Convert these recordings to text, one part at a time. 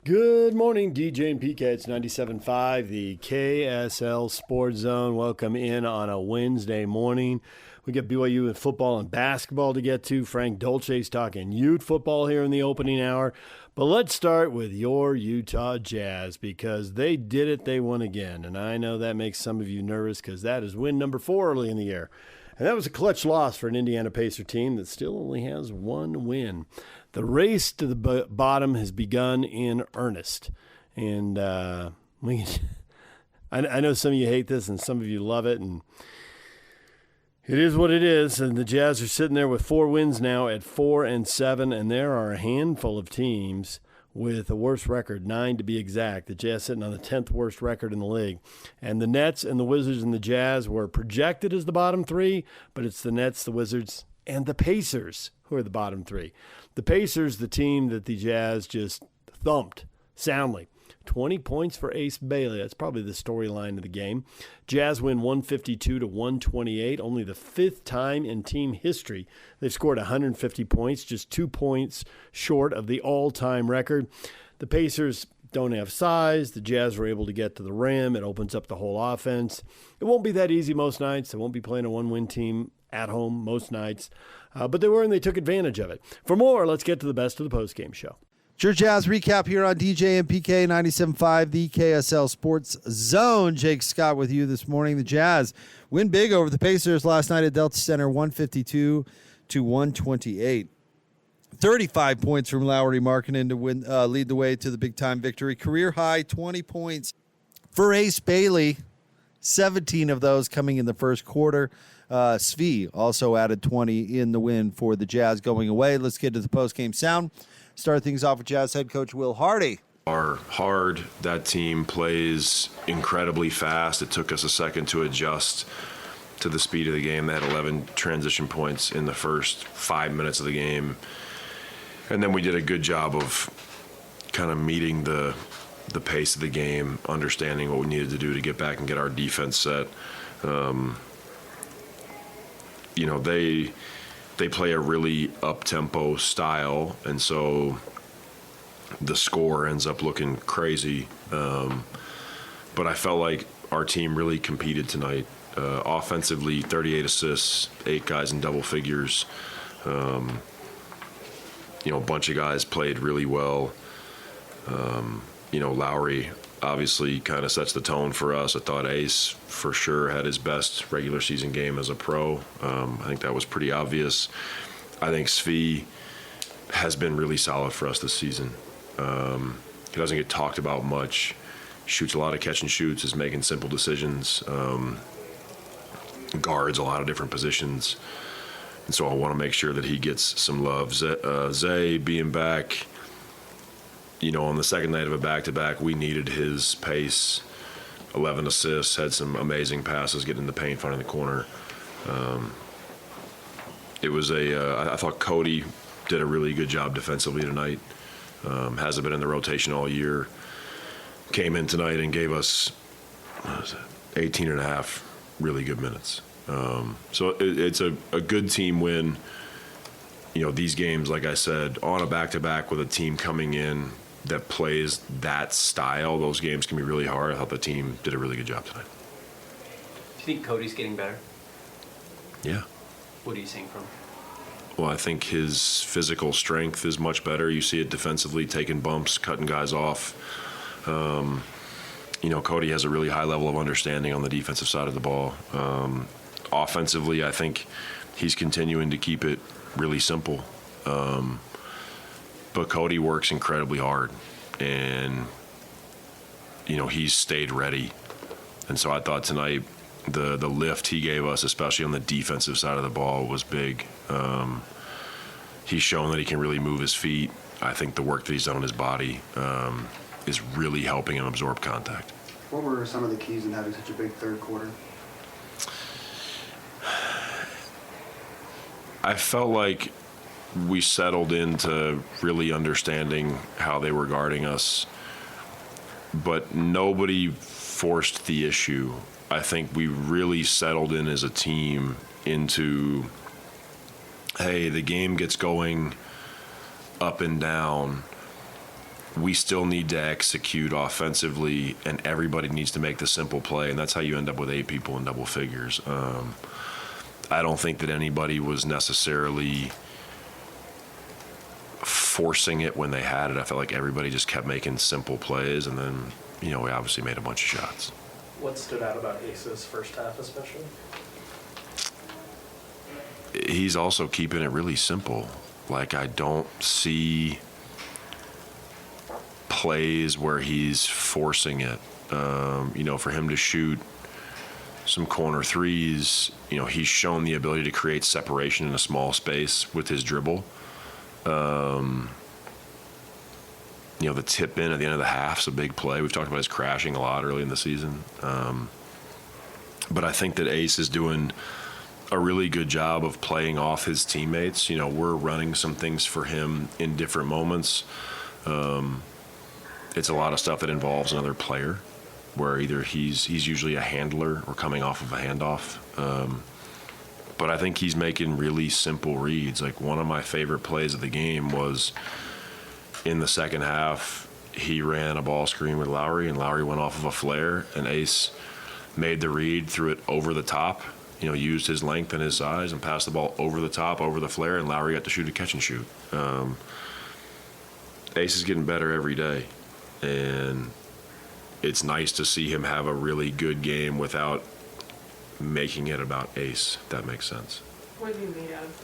Good morning, DJ and PK. It's 97.5, the KSL Sports Zone. Welcome in on a Wednesday morning. We got BYU and football and basketball to get to. Frank Dolce's talking Ute football here in the opening hour. But let's start with your Utah Jazz because they did it. They won again. And I know that makes some of you nervous because that is win number 4 early in the year. And that was a clutch loss for an Indiana Pacer team that still only has one win. The race to the bottom has begun in earnest. And I know some of you hate this and some of you love it. And it is what it is. And the Jazz are sitting there with 4 wins now at 4-7. And there are a handful of teams with a worse record, 9 to be exact. The Jazz sitting on the 10th worst record in the league. And the Nets and the Wizards and the Jazz were projected as the bottom 3, but it's the Nets, the Wizards, and the Pacers who are the bottom 3. The Pacers, the team that the Jazz just thumped soundly. 20 points for Ace Bailey. That's probably the storyline of the game. Jazz win 152-128. Only the 5th time in team history they've scored 150 points, just 2 points short of the all-time record. The Pacers don't have size. The Jazz were able to get to the rim. It opens up the whole offense. It won't be that easy most nights. They won't be playing a one-win team at home most nights. But they were, and they took advantage of it. For more, let's get to the best of the postgame show. Your Jazz recap here on DJ and PK 97.5, the KSL Sports Zone. Jake Scott with you this morning. The Jazz win big over the Pacers last night at Delta Center, 152-128. 35 points from Lauri Markkanen to lead the way to the big-time victory. Career high 20 points for Ace Bailey, 17 of those coming in the first quarter. Svi also added 20 in the win for the Jazz going away. Let's get to the post-game sound. Start things off with Jazz head coach Will Hardy. Are hard. That team plays incredibly fast. It took us a second to adjust to the speed of the game. They had 11 transition points in the first 5 minutes of the game. And then we did a good job of kind of meeting the pace of the game, understanding what we needed to do to get back and get our defense set. They play a really up-tempo style, and so the score ends up looking crazy. But I felt like our team really competed tonight. Offensively, 38 assists, 8 guys in double figures. A bunch of guys played really well. Lauri obviously kind of sets the tone for us. I thought Ace for sure had his best regular season game as a pro. I think that was pretty obvious. I think Svi has been really solid for us this season. He doesn't get talked about much. Shoots a lot of catch and shoots, is making simple decisions. Guards a lot of different positions. And so I want to make sure that he gets some love. Zay being back, on the second night of a back-to-back, we needed his pace. 11 assists, had some amazing passes, getting in the paint, finding the corner. I thought Cody did a really good job defensively tonight. Hasn't been in the rotation all year. Came in tonight and gave us 18 and a half really good minutes. So it's a good team win. These games, like I said, on a back-to-back with a team coming in that plays that style, those games can be really hard. I thought the team did a really good job tonight. Do you think Cody's getting better? Yeah. What are you seeing from him? Well, I think his physical strength is much better. You see it defensively, taking bumps, cutting guys off. Cody has a really high level of understanding on the defensive side of the ball. Offensively, I think he's continuing to keep it really simple. But Cody works incredibly hard, and, he's stayed ready. And so I thought tonight the lift he gave us, especially on the defensive side of the ball, was big. He's shown that he can really move his feet. I think the work that he's done on his body is really helping him absorb contact. What were some of the keys in having such a big third quarter? I felt like we settled into really understanding how they were guarding us, but nobody forced the issue. I think we really settled in as a team into, hey, the game gets going up and down. we still need to execute offensively, and everybody needs to make the simple play, and that's how you end up with 8 people in double figures. I don't think that anybody was necessarily forcing it when they had it. I felt like everybody just kept making simple plays, and then, we obviously made a bunch of shots. What stood out about Ace's first half especially? He's also keeping it really simple. Like, I don't see plays where he's forcing it. For him to shoot some corner threes, he's shown the ability to create separation in a small space with his dribble. The tip in at the end of the half is a big play. We've talked about his crashing a lot early in the season. But I think that Ace is doing a really good job of playing off his teammates. We're running some things for him in different moments. It's a lot of stuff that involves another player, where either he's usually a handler or coming off of a handoff. But I think he's making really simple reads. Like, one of my favorite plays of the game was in the second half. He ran a ball screen with Lowry, and Lowry went off of a flare, and Ace made the read, threw it over the top, used his length and his size and passed the ball over the top, over the flare, and Lowry got to shoot a catch and shoot. Ace is getting better every day, and it's nice to see him have a really good game without making it about Ace, if that makes sense. What have you made of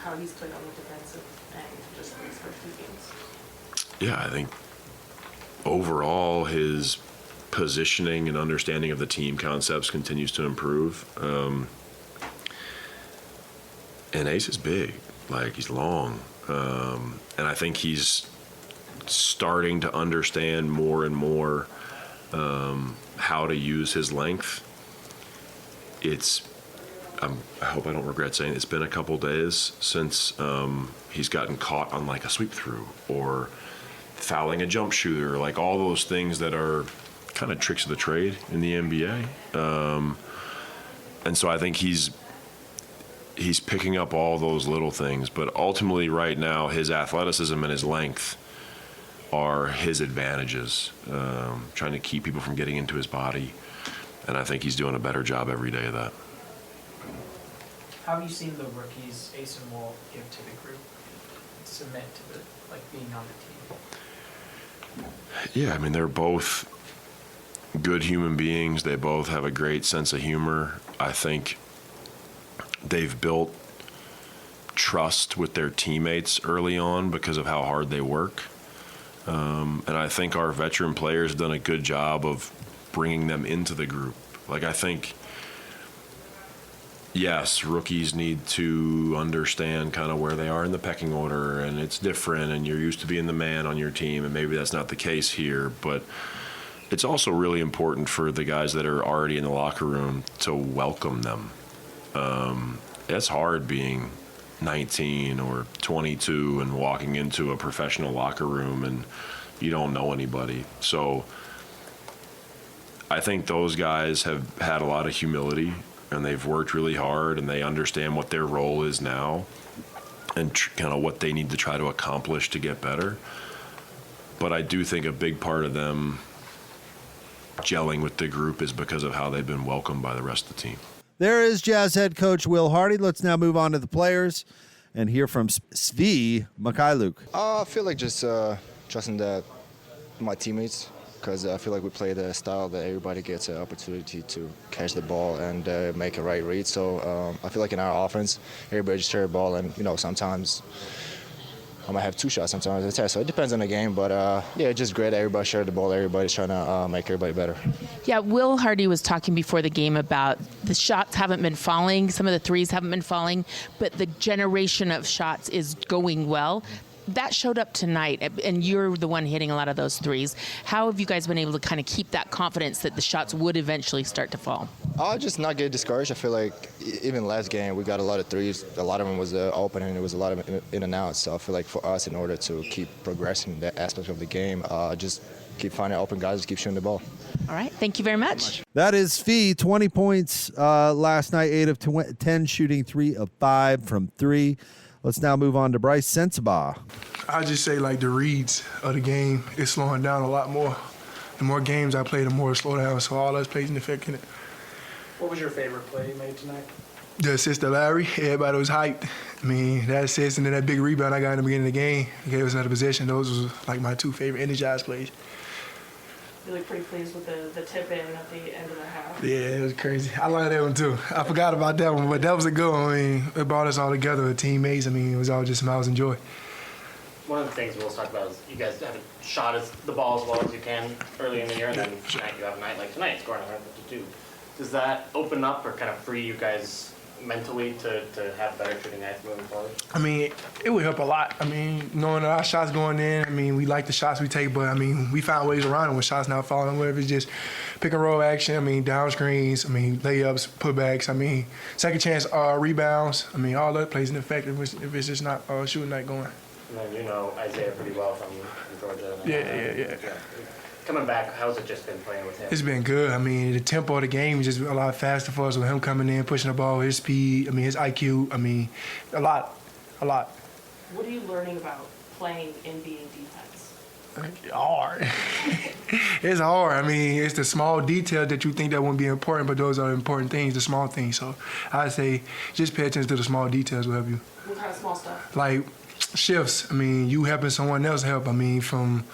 how he's played on the defensive end just in these first 2 games? Yeah, I think overall his positioning and understanding of the team concepts continues to improve. And Ace is big, like, he's long. And I think he's starting to understand more and more how to use his length. I hope I don't regret saying it's been a couple days since he's gotten caught on like a sweep through or fouling a jump shooter, like all those things that are kind of tricks of the trade in the NBA. And so I think he's picking up all those little things, but ultimately right now his athleticism and his length are his advantages, trying to keep people from getting into his body. And I think he's doing a better job every day of that. How have you seen the rookies, Ace and Walt, give to the group, submit to being on the team? Yeah, I mean, they're both good human beings. They both have a great sense of humor. I think they've built trust with their teammates early on because of how hard they work. And I think our veteran players have done a good job of bringing them into the group. Like, I think, yes, rookies need to understand kind of where they are in the pecking order, and it's different, and you're used to being the man on your team, and maybe that's not the case here. But it's also really important for the guys that are already in the locker room to welcome them. It's hard being 19 or 22 and walking into a professional locker room and you don't know anybody. So I think those guys have had a lot of humility, and they've worked really hard, and they understand what their role is now and kind of what they need to try to accomplish to get better. But I do think a big part of them gelling with the group is because of how they've been welcomed by the rest of the team. There is Jazz head coach Will Hardy. Let's now move on to the players and hear from Svi Mikhailuk. I feel like just trusting my teammates, because I feel like we play the style that everybody gets an opportunity to catch the ball and make a right read. So I feel like in our offense, everybody just share the ball, and sometimes I might have 2 shots, sometimes it's 10. So it depends on the game, but it's just great that everybody shared the ball. Everybody's trying to make everybody better. Yeah, Will Hardy was talking before the game about the shots haven't been falling, some of the threes haven't been falling, but the generation of shots is going well. That showed up tonight, and you're the one hitting a lot of those threes. How have you guys been able to kind of keep that confidence that the shots would eventually start to fall? I'll just not get discouraged. I feel like even last game we got a lot of threes. A lot of them was open, and it was a lot of in and out. So I feel like for us, in order to keep progressing that aspect of the game, just keep finding open guys, just keep shooting the ball. All right, thank you very much. That is Fee, 20 points last night, 8 of 10 shooting, 3 of 5 from 3. Let's now move on to Bryce Sensabaugh. I just say like the reads of the game is slowing down a lot more. The more games I play, the more it slow down. So all that's plays an effect in it. What was your favorite play you made tonight? The assist to Larry, everybody was hyped. I mean, that assist and then that big rebound I got in the beginning of the game gave us another possession. Those was like my two favorite energized plays. You look pretty pleased with the tip in at the end of the half. Yeah, it was crazy. I like that one too. I forgot about that one, but that was a good one. I mean, it brought us all together, a teammates. I mean, it was all just smiles and joy. One of the things we'll talk about is you guys haven't shot the ball as well as you can early in the year, and then tonight you have a night like tonight, scoring 152. Does that open up or kind of free you guys mentally to have better shooting nights moving forward? I mean, it would help a lot. I mean, knowing that our shots going in, I mean, we like the shots we take, but I mean, we found ways around it when shots not falling, whether it's just pick and roll action, I mean, down screens, I mean, layups, putbacks, I mean, second chance rebounds, I mean, all that plays an effect if it's just not shooting night going. And then you know Isaiah pretty well from Georgia. Yeah. Coming back, how's it just been playing with him? It's been good. I mean, the tempo of the game is just a lot faster for us with him coming in, pushing the ball, his speed, I mean, his IQ, I mean, a lot. What are you learning about playing NBA defense? Hard. It's hard. I mean, it's the small details that you think that wouldn't be important, but those are important things, the small things. So I'd say just pay attention to the small details will help you. What kind of small stuff? Like shifts. I mean, you helping someone else help. I mean, from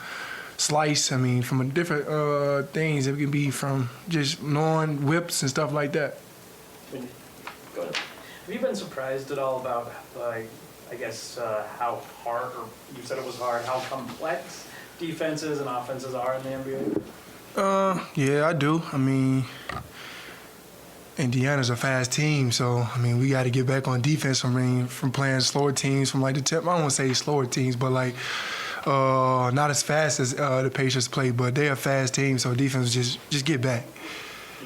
slice. I mean, from different things. It can be from just knowing whips and stuff like that. Go ahead. Have you been surprised at all about, I guess, how hard, or you said it was hard, how complex defenses and offenses are in the NBA? Yeah, I do. I mean, Indiana's a fast team, so I mean, we got to get back on defense. I mean, from playing slower teams, from like the tip. I don't want to say slower teams, but like not as fast as the Pacers play, but they're a fast team, so defense just get back.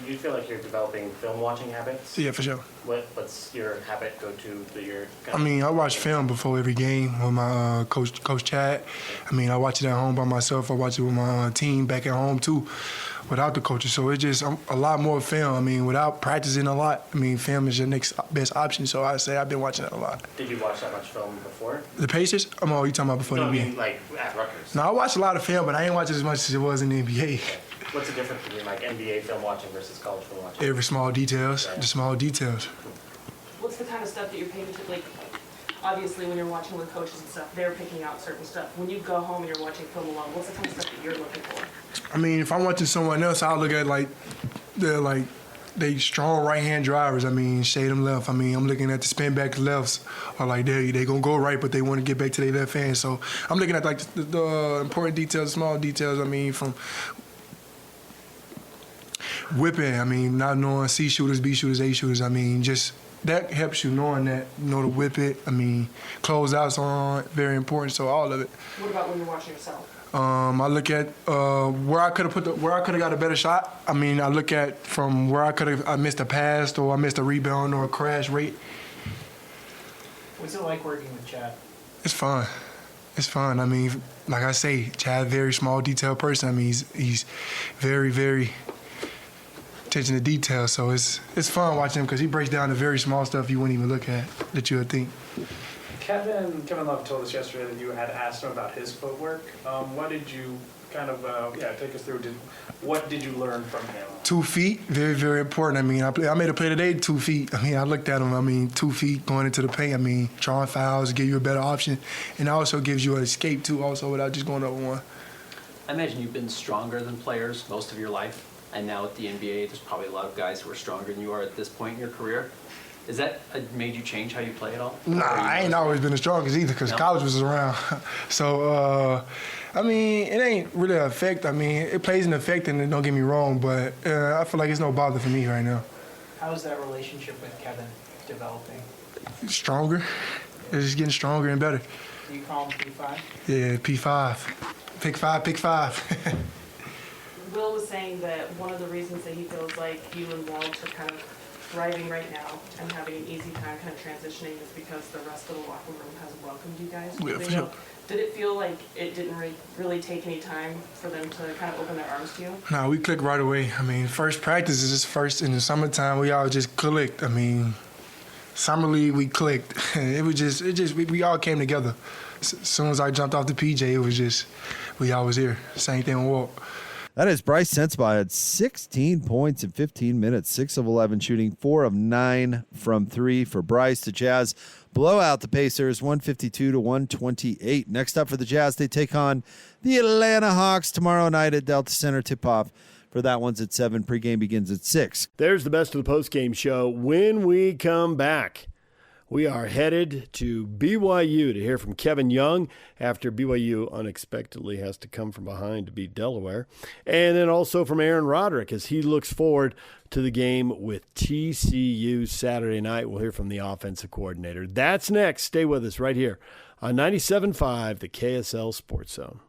Do you feel like you're developing film watching habits? Yeah, for sure. What's your habit go-to that you're I mean, I watch film before every game with my coach Chad. I mean, I watch it at home by myself. I watch it with my team back at home too, without the coaches. So it's just a lot more film. I mean, without practicing a lot, I mean, film is your next best option. So I say I've been watching it a lot. Did you watch that much film before? The Pacers? You talking about before no, the I NBA? mean, like at Rutgers. No, I watched a lot of film, but I ain't watch as much as it was in the NBA. Okay. What's the difference between like NBA film watching versus college film watching? Every small details, Yeah. the small details. What's the kind of stuff that you're paying attention? Like, obviously, when you're watching with coaches and stuff, they're picking out certain stuff. When you go home and you're watching film alone, what's the kind of stuff that you're looking for? I mean, if I'm watching someone else, I'll look at they strong right hand drivers. I mean, shade them left. I mean, I'm looking at the spin back lefts, or like they gonna go right, but they want to get back to their left hand. So I'm looking at like the important details, small details. I mean, from whipping. I mean, not knowing C shooters, B shooters, A shooters. I mean, just that helps you knowing that, to whip it. I mean, closeouts are very important. So all of it. What about when you're watching yourself? I look at where I could have got a better shot. I mean, I look at from where I missed a pass or I missed a rebound or a crash rate. What's it like working with Chad? It's fun. It's fun. I mean, like I say, Chad, very small detail person. I mean, he's very, very attention to detail. So it's fun watching him because he breaks down the very small stuff you wouldn't even look at that you would think. Kevin Love told us yesterday that you had asked him about his footwork. What did you kind of, take us through? What did you learn from him? 2 feet, very, very important. I mean, I made a play today, 2 feet. I mean, I looked at him. I mean, 2 feet going into the paint. I mean, drawing fouls, give you a better option. And it also gives you an escape, too, also, without just going up one. I imagine you've been stronger than players most of your life. And now at the NBA, there's probably a lot of guys who are stronger than you are at this point in your career. Has that made you change how you play at all? Nah, I ain't always been the strongest either because college was around. So, I mean, it ain't really an effect. I mean, it plays an effect, and don't get me wrong, but I feel like it's no bother for me right now. How's that relationship with Kevin developing? Stronger. It's just getting stronger and better. Do you call him P5? Yeah, P5. Pick five. Will was saying that one of the reasons that he feels like you and Walt are kind of thriving right now and having an easy time kind of transitioning is because the rest of the locker room has welcomed you guys. Yeah, for sure. Did it feel like it didn't really take any time for them to kind of open their arms to you? No, we clicked right away. I mean, first practice is just first in the summertime. We all just clicked. I mean, Summer League, we clicked. We all came together. As soon as I jumped off the PJ, it was just, we all was here. Same thing with Walt. That is Bryce Sensabaugh had 16 points in 15 minutes, 6 of 11 shooting, 4 of 9 from 3 for Bryce. The Jazz blow out the Pacers 152-128. Next up for the Jazz, they take on the Atlanta Hawks tomorrow night at Delta Center. Tip-off for that one's at 7. Pregame begins at 6. There's the best of the postgame show. When we come back, we are headed to BYU to hear from Kevin Young after BYU unexpectedly has to come from behind to beat Delaware. And then also from Aaron Roderick as he looks forward to the game with TCU Saturday night. We'll hear from the offensive coordinator. That's next. Stay with us right here on 97.5, the KSL Sports Zone.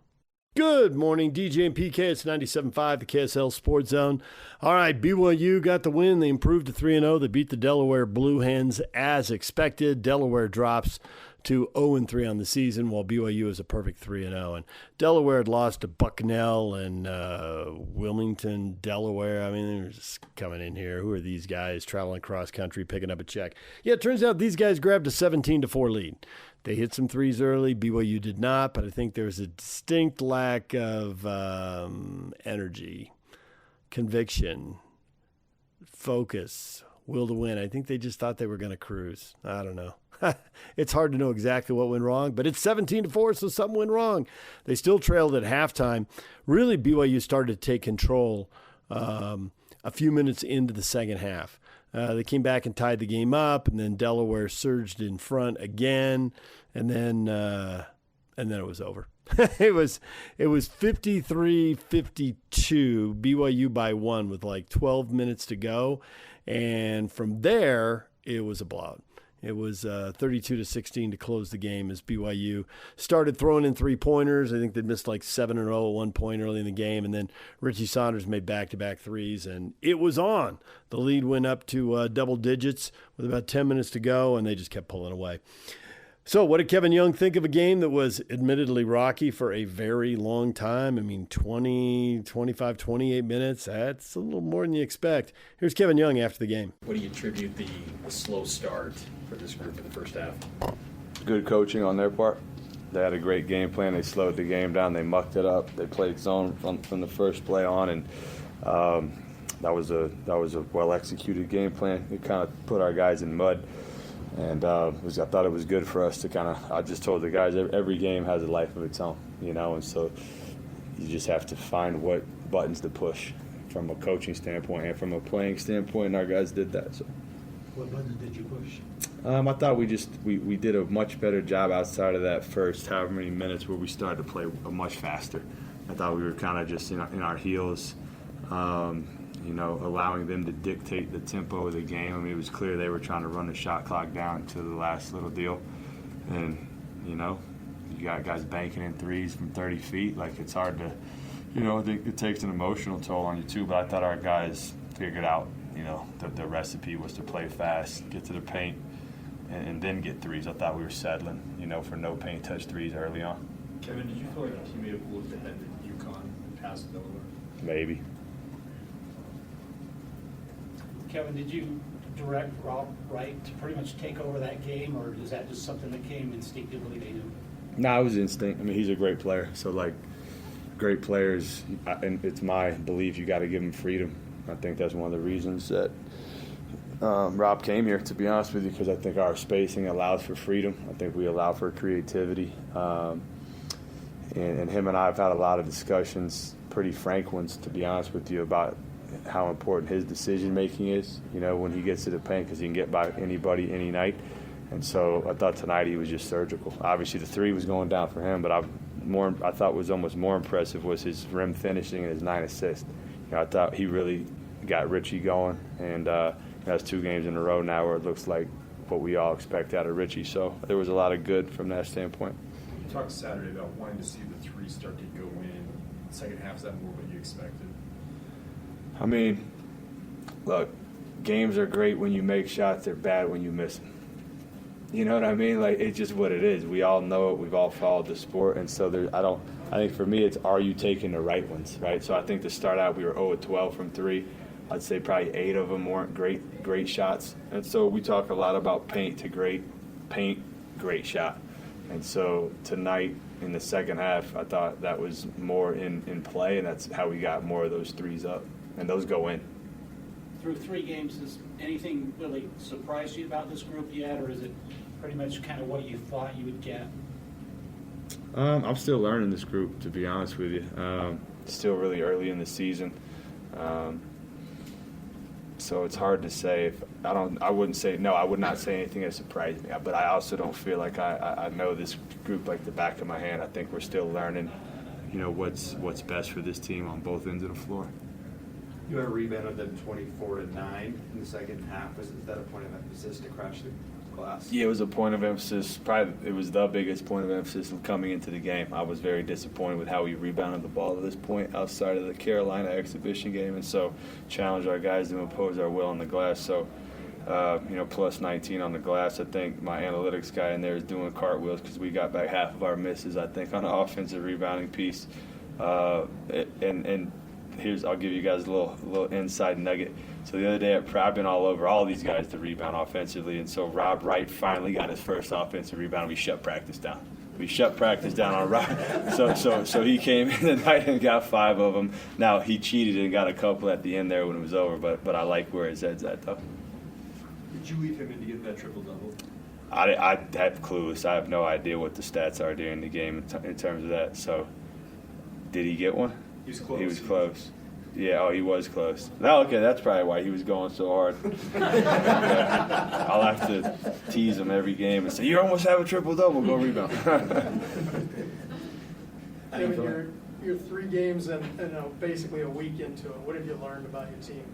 Good morning, DJ and PK. It's 97.5, the KSL Sports Zone. All right, BYU got the win. They improved to 3-0. They beat the Delaware Blue Hens as expected. Delaware drops to 0-3 on the season, while BYU is a perfect 3-0. And Delaware had lost to Bucknell and Wilmington, Delaware. I mean, they're just coming in here. Who are these guys traveling across country, picking up a check? Yeah, it turns out these guys grabbed a 17-4 lead. They hit some threes early. BYU did not, but I think there was a distinct lack of energy, conviction, focus, will to win. I think they just thought they were going to cruise. I don't know. It's hard to know exactly what went wrong, but it's 17-4, so something went wrong. They still trailed at halftime. Really, BYU started to take control a few minutes into the second half. They came back and tied the game up, and then Delaware surged in front again, and then it was over. It was 53-52, BYU by 1 with like 12 minutes to go, and from there it was a blowout. It was 32-16 to close the game as BYU started throwing in three-pointers. I think they missed like 7 in a row at one point early in the game, and then Richie Saunders made back-to-back threes, and it was on. The lead went up to double digits with about 10 minutes to go, and they just kept pulling away. So what did Kevin Young think of a game that was admittedly rocky for a very long time? I mean, 20, 25, 28 minutes, that's a little more than you expect. Here's Kevin Young after the game. What do you attribute the slow start for this group in the first half? Good coaching on their part. They had a great game plan. They slowed the game down. They mucked it up. They played zone from the first play on, and that was a well-executed game plan. It kind of put our guys in mud. And I thought it was good for us to I just told the guys every game has a life of its own, and so you just have to find what buttons to push from a coaching standpoint and from a playing standpoint, and our guys did that. So. What buttons did you push? I thought we did a much better job outside of that first however many minutes where we started to play much faster. I thought we were kind of just in our heels. Allowing them to dictate the tempo of the game. I mean, it was clear they were trying to run the shot clock down to the last little deal. And, you got guys banking in threes from 30 feet. Like, it's hard to, it takes an emotional toll on you too. But I thought our guys figured out, the recipe was to play fast, get to the paint, and then get threes. I thought we were settling, for no paint touch threes early on. Kevin, did you feel like you may have looked ahead at UConn and past Delaware? Maybe. Kevin, did you direct Rob Wright to pretty much take over that game, or is that just something that came instinctively to you? No, it was instinct. I mean, he's a great player. So, great players, and it's my belief you got to give them freedom. I think that's one of the reasons that Rob came here, to be honest with you, because I think our spacing allows for freedom. I think we allow for creativity. And him and I have had a lot of discussions, pretty frank ones, to be honest with you, about how important his decision-making is, when he gets to the paint, because he can get by anybody any night. And so I thought tonight he was just surgical. Obviously the three was going down for him, but I thought was almost more impressive was his rim finishing and his 9 assists. I thought he really got Richie going, and that's 2 games in a row now where it looks like what we all expect out of Richie. So there was a lot of good from that standpoint. You talked Saturday about wanting to see the three start to go in. Second half, is that more what you expected? I mean, look, games are great when you make shots. They're bad when you miss them. You know what I mean? It's just what it is. We all know it. We've all followed the sport. And so I think for me it's, are you taking the right ones, right? So I think to start out we were 0-12 from 3. I'd say probably 8 of them weren't great shots. And so we talk a lot about paint, great shot. And so tonight in the second half, I thought that was more in play, and that's how we got more of those threes up. And those go in. Through 3 games, has anything really surprised you about this group yet, or is it pretty much kind of what you thought you would get? I'm still learning this group, to be honest with you. Still really early in the season. So it's hard to say. I would not say anything that surprised me. But I also don't feel like I know this group like the back of my hand. I think we're still learning, what's best for this team on both ends of the floor. You had a rebounded them 24-9 in the second half. Is that a point of emphasis to crash the glass? Yeah, it was a point of emphasis. Probably it was the biggest point of emphasis coming into the game. I was very disappointed with how we rebounded the ball to this point outside of the Carolina exhibition game, and so challenged our guys to impose our will on the glass. So, plus 19 on the glass. I think my analytics guy in there is doing cartwheels because we got back half of our misses, I think, on the offensive rebounding piece. I'll give you guys a little inside nugget. So the other day at I've been all over all these guys to rebound offensively, and so Rob Wright finally got his first offensive rebound. We shut practice down. On Rob. So he came in tonight and got 5 of them. Now he cheated and got a couple at the end there when it was over, but I like where his head's at though. Did you leave him in to get that triple-double? I have clueless. I have no idea what the stats are during the game in terms of that. So did he get one? He was close. He was close. Yeah, he was close. No, okay, that's probably why he was going so hard. I'll have to tease him every game and say, "You almost have a triple-double, go rebound." David, you're 3 games and basically a week into it. What have you learned about your team?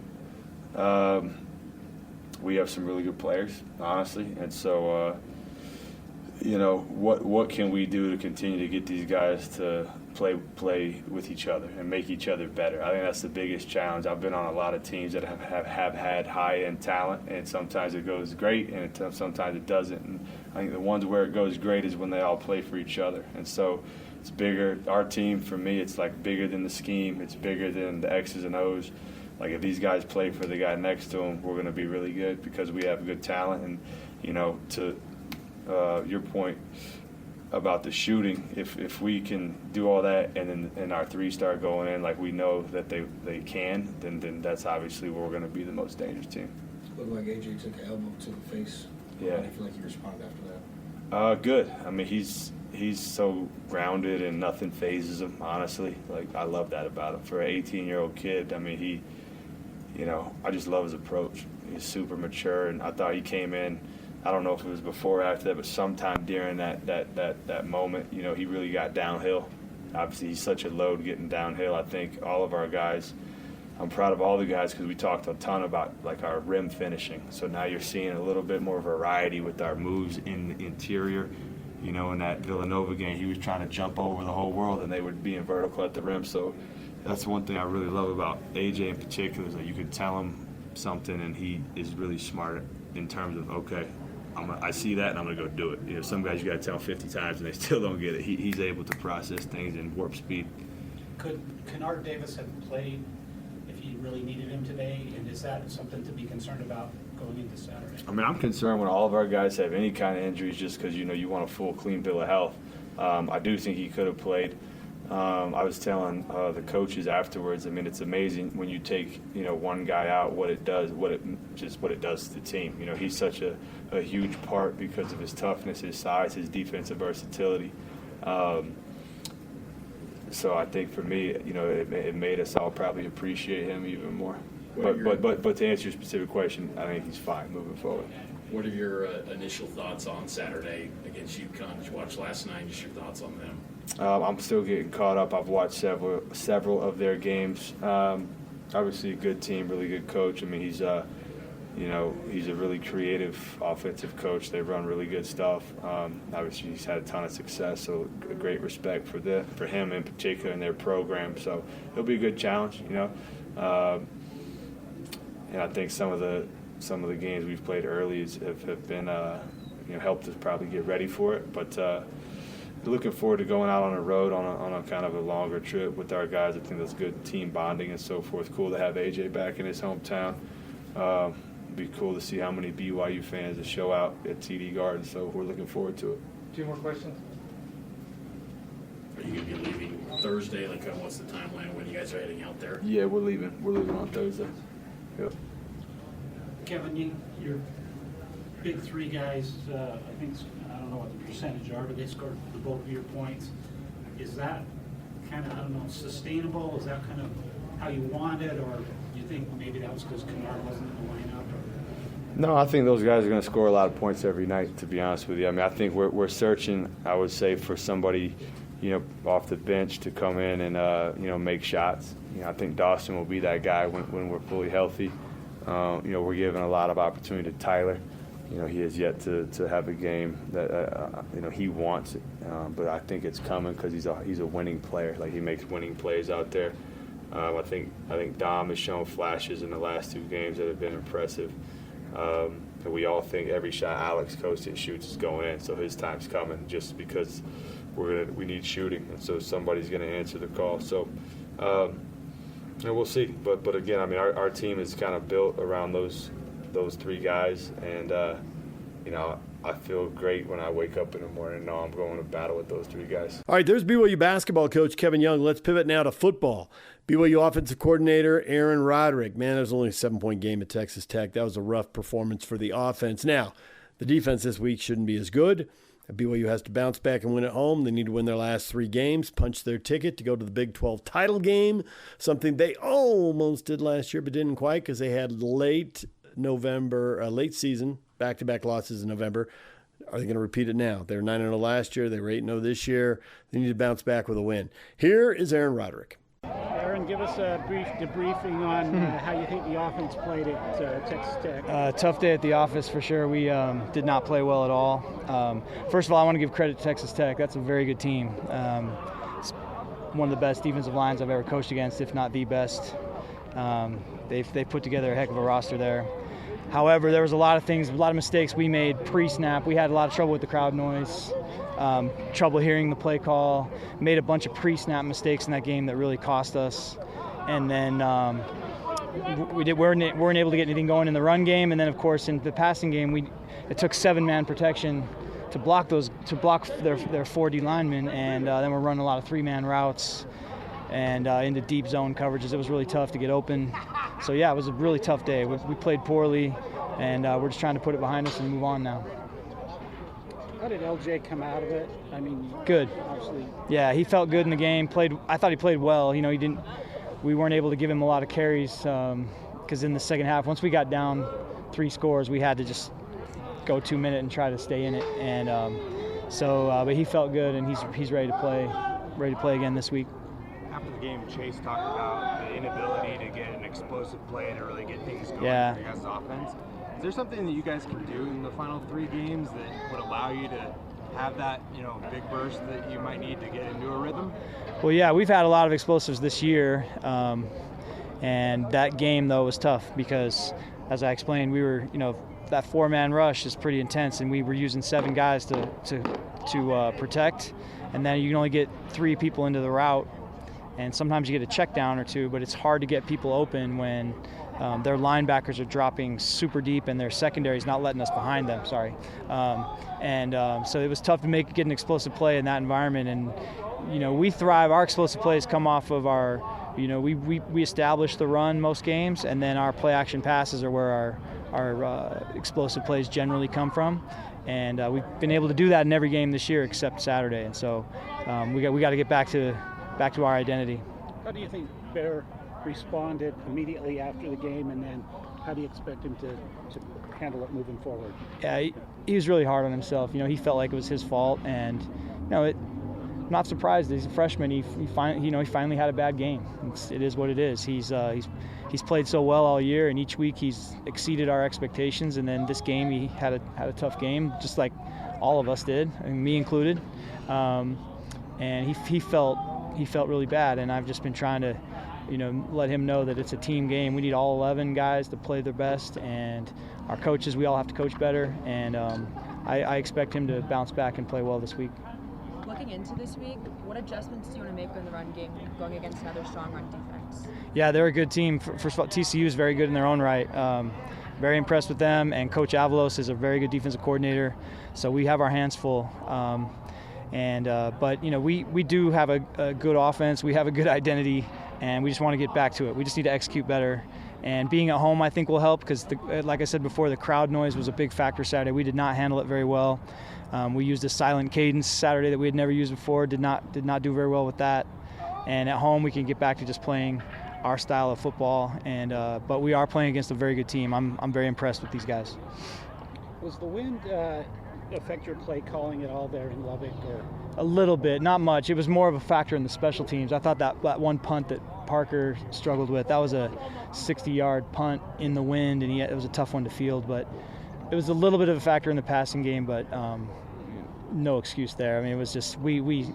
We have some really good players, honestly, and so what can we do to continue to get these guys to play with each other and make each other better? I think that's the biggest challenge. I've been on a lot of teams that have had high-end talent, and sometimes it goes great, and sometimes it doesn't. And I think the ones where it goes great is when they all play for each other. And so it's bigger. Our team, for me, it's like bigger than the scheme. It's bigger than the X's and O's. Like if these guys play for the guy next to them, we're going to be really good because we have good talent. And, to your point about the shooting, if we can do all that and our 3 start going in like we know that they can, then that's obviously where we're going to be the most dangerous team. Looked like AJ took an elbow to the face. Yeah. How do you feel like he responded after that? Good. I mean, he's so grounded and nothing phases him, honestly. Like, I love that about him. For an 18-year-old kid, I mean, I just love his approach. He's super mature, and I thought he came in, I don't know if it was before or after that, but sometime during that moment, he really got downhill. Obviously, he's such a load getting downhill. I think all of our guys, I'm proud of all the guys because we talked a ton about like our rim finishing. So now you're seeing a little bit more variety with our moves in the interior. In that Villanova game, he was trying to jump over the whole world, and they were being vertical at the rim. So that's one thing I really love about AJ in particular is that you can tell him something, and he is really smart in terms of, okay, I see that, and I'm going to go do it. Some guys you got to tell 50 times, and they still don't get it. He's able to process things in warp speed. Could Kennard Davis have played if you really needed him today, and is that something to be concerned about going into Saturday? I mean, I'm concerned when all of our guys have any kind of injuries just because, you want a full, clean bill of health. I do think he could have played. I was telling the coaches afterwards, I mean, it's amazing when you take, one guy out, what it does to the team. He's such a huge part because of his toughness, his size, his defensive versatility. So I think for me, it made us all probably appreciate him even more. But to answer your specific question, I think he's fine moving forward. What are your initial thoughts on Saturday against UConn? Did you watch last night? Just your thoughts on them? I'm still getting caught up. I've watched several of their games. Obviously, a good team, really good coach. I mean, he's a really creative offensive coach. They run really good stuff. Obviously, he's had a ton of success, so a great respect for him in particular in their program. So it'll be a good challenge, and I think some of the games we've played early have been helped us probably get ready for it. But looking forward to going out on a road on a kind of a longer trip with our guys. I think that's good team bonding and so forth. Cool to have AJ back in his hometown. Be cool to see how many BYU fans that show out at TD Garden. So we're looking forward to it. 2 more questions. Are you going to be leaving Thursday? Like, what's the timeline when you guys are heading out there? Yeah, we're leaving. We're leaving on Thursday. Yep. Kevin, your big three guys, I think, I don't know what the percentage are, but they scored the bulk of your points. Is that kind of, I don't know, sustainable? Is that kind of how you want it, or do you think maybe that was because Kennard wasn't in the lineup? No, I think those guys are going to score a lot of points every night, to be honest with you. I mean, I think we're searching, I would say, for somebody, off the bench to come in and, make shots. I think Dawson will be that guy when we're fully healthy. We're giving a lot of opportunity to Tyler. He has yet to have a game that, he wants it. But I think it's coming because he's a winning player. Like, he makes winning plays out there. I think Dom has shown flashes in the last 2 games that have been impressive. And we all think every shot Alex Kostic shoots is going in, so his time's coming just because we need shooting, and so somebody's going to answer the call. So we'll see. But again, I mean, our team is kind of built around those 3 guys, and I feel great when I wake up in the morning and know I'm going to battle with those 3 guys. All right, there's BYU basketball coach Kevin Young. Let's pivot now to football. BYU offensive coordinator Aaron Roderick. Man, that was only a 7-point game at Texas Tech. That was a rough performance for the offense. Now, the defense this week shouldn't be as good. BYU has to bounce back and win at home. They need to win their last 3 games, punch their ticket to go to the Big 12 title game, something they almost did last year but didn't quite because they had late season, back-to-back losses in November. Are they going to repeat it now? They were 9-0 last year. They were 8-0 this year. They need to bounce back with a win. Here is Aaron Roderick. Aaron, give us a brief debriefing on how you think the offense played at Texas Tech. Tough day at the office for sure. We did not play well at all. First of all, I want to give credit to Texas Tech. That's a very good team. It's one of the best defensive lines I've ever coached against, if not the best. They've put together a heck of a roster there. However, there was a lot of mistakes we made pre-snap. We had a lot of trouble with the crowd noise, trouble hearing the play call, made a bunch of pre-snap mistakes in that game that really cost us. And then we weren't able to get anything going in the run game. And then, of course, in the passing game, it took 7-man protection to block their 4D linemen, and then we're running a lot of 3-man routes and into deep zone coverages. It was really tough to get open. So, yeah, it was a really tough day. We played poorly, and we're just trying to put it behind us and move on now. How did LJ come out of it? I mean, good. Obviously. Yeah, he felt good in the game. I thought he played well. We weren't able to give him a lot of carries because in the second half, once we got down 3 scores, we had to just go 2-minute and try to stay in it. And but he felt good, and he's ready to play again this week. After the game, Chase talked about the inability to get an explosive play to really get things going Yeah. for your guys' offense. Is there something that you guys can do in the final 3 games that would allow you to have that, big burst that you might need to get into a rhythm? Well, yeah, we've had a lot of explosives this year, and that game, though, was tough because, as I explained, we were, that 4-man rush is pretty intense, and we were using 7 guys to protect, and then you can only get 3 people into the route. And sometimes you get a check down or 2, but it's hard to get people open when their linebackers are dropping super deep and their secondary is not letting us behind them. Sorry. So it was tough to get an explosive play in that environment. And, we thrive. Our explosive plays come off of our, we establish the run most games, and then our play action passes are where our explosive plays generally come from. And we've been able to do that in every game this year except Saturday. And so we got to get back to our identity. How do you think Bear responded immediately after the game, and then how do you expect him to handle it moving forward? Yeah, he was really hard on himself. He felt like it was his fault, and I'm not surprised. He's a freshman. He finally had a bad game. It is what it is. He's played so well all year, and each week he's exceeded our expectations. And then this game, he had a tough game, just like all of us did, and me included. And he felt really bad, and I've just been trying to, let him know that it's a team game. We need all 11 guys to play their best, and our coaches, we all have to coach better, and I expect him to bounce back and play well this week. Looking into this week, what adjustments do you want to make in the run game going against another strong run defense? Yeah, they're a good team. First of all, TCU is very good in their own right. Very impressed with them, and Coach Avalos is a very good defensive coordinator. So we have our hands full. But we do have a good offense. We have a good identity, and we just want to get back to it. We just need to execute better. And being at home, I think, will help because, like I said before, the crowd noise was a big factor Saturday. We did not handle it very well. We used a silent cadence Saturday that we had never used before. Did not do very well with that. And at home, we can get back to just playing our style of football. But we are playing against a very good team. I'm very impressed with these guys. Was the wind affect your play calling at all there in Lubbock? Or? A little bit, not much. It was more of a factor in the special teams. I thought that one punt that Parker struggled with, that was a 60-yard punt in the wind, and it was a tough one to field. But it was a little bit of a factor in the passing game, but no excuse there. I mean, it was just we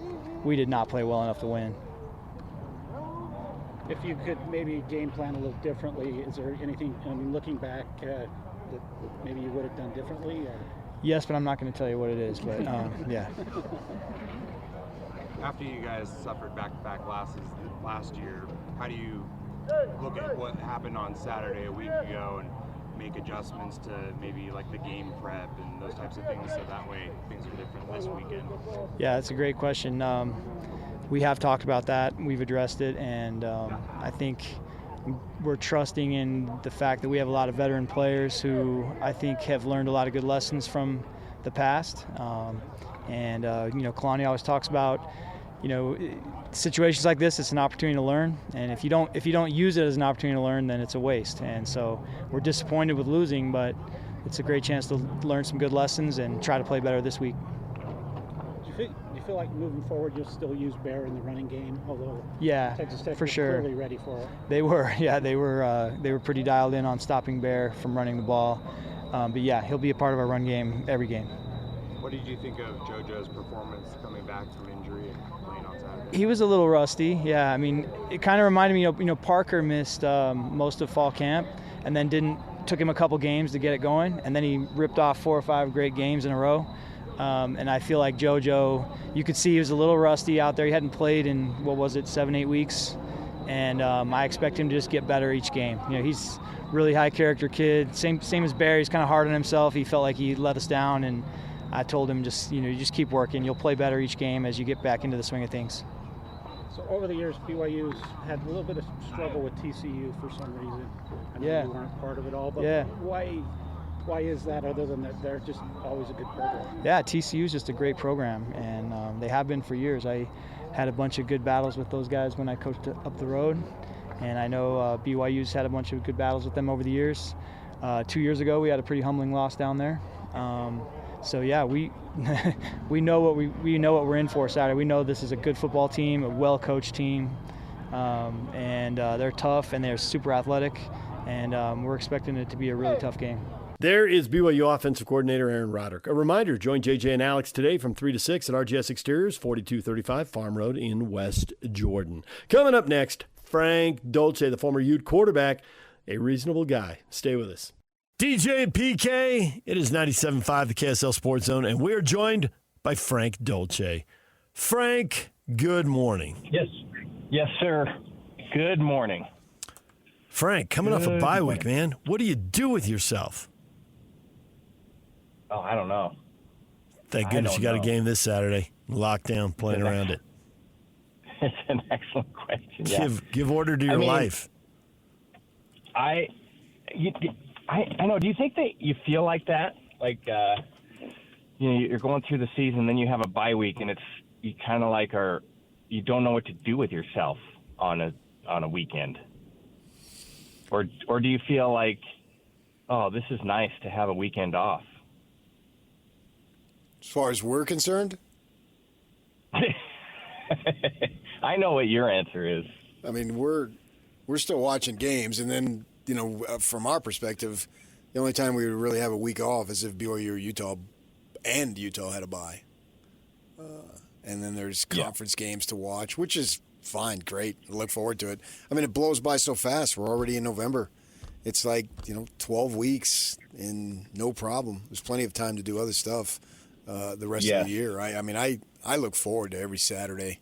did not play well enough to win. If you could maybe game plan a little differently, is there anything, looking back, that maybe you would have done differently? Or? Yes, but I'm not going to tell you what it is, but yeah. After you guys suffered back-to-back losses last year, how do you look at what happened on Saturday a week ago and make adjustments to maybe like the game prep and those types of things so that way things are different this weekend? Yeah, that's a great question. We have talked about that. We've addressed it, and I think we're trusting in the fact that we have a lot of veteran players who I think have learned a lot of good lessons from the past. Kalani always talks about, situations like this, it's an opportunity to learn. And if you don't use it as an opportunity to learn, then it's a waste. And so we're disappointed with losing, but it's a great chance to learn some good lessons and try to play better this week. Do you feel like moving forward you'll still use Bear in the running game, although Texas Tech for was sure. clearly ready for it? They were pretty dialed in on stopping Bear from running the ball. But yeah, he'll be a part of our run game every game. What did you think of JoJo's performance coming back from injury and playing on Saturday? He was a little rusty. Yeah, I mean, it kind of reminded me. Parker missed most of fall camp, and then took him a couple games to get it going, and then he ripped off 4 or 5 great games in a row. And I feel like JoJo, you could see he was a little rusty out there. He hadn't played in 7-8 weeks, and I expect him to just get better each game. He's a really high character kid. Same as Barry. He's kind of hard on himself. He felt like he let us down, and I told him you just keep working. You'll play better each game as you get back into the swing of things. So over the years, BYU's had a little bit of struggle with TCU for some reason. I know you weren't part of it all, but why is that, other than that they're just always a good program? Yeah, TCU is just a great program, and they have been for years. I had a bunch of good battles with those guys when I coached up the road, and I know BYU's had a bunch of good battles with them over the years. 2 years ago, we had a pretty humbling loss down there. So yeah, we know what we know what we're in for Saturday. We know this is a good football team, a well-coached team, and they're tough and they're super athletic, and we're expecting it to be a really tough game. There is BYU offensive coordinator Aaron Roderick. A reminder, join JJ and Alex today from 3 to 6 at RGS Exteriors, 4235 Farm Road in West Jordan. Coming up next, Frank Dolce, the former Ute quarterback, a reasonable guy. Stay with us. DJ and PK, it is 97.5, the KSL Sports Zone, and we are joined by Frank Dolce. Frank, good morning. Yes, sir. Good morning. Frank, coming off a bye week, man, what do you do with yourself? Oh, I don't know. Thank goodness you got a game this Saturday. Lockdown, playing around it. It's an excellent question. Give order to your life. I know. Do you think that you feel like that? Like, you're going through the season, then you have a bye week, and you kind of like you don't know what to do with yourself on a weekend, or do you feel like, oh, this is nice to have a weekend off? As far as we're concerned, I know what your answer is. I mean, we're still watching games, and then from our perspective, the only time we would really have a week off is if BYU or Utah had a bye. And then there's conference games to watch, which is fine, great. I look forward to it. I mean, it blows by so fast. We're already in November. It's like 12 weeks and no problem. There's plenty of time to do other stuff the rest of the year. I I look forward to every Saturday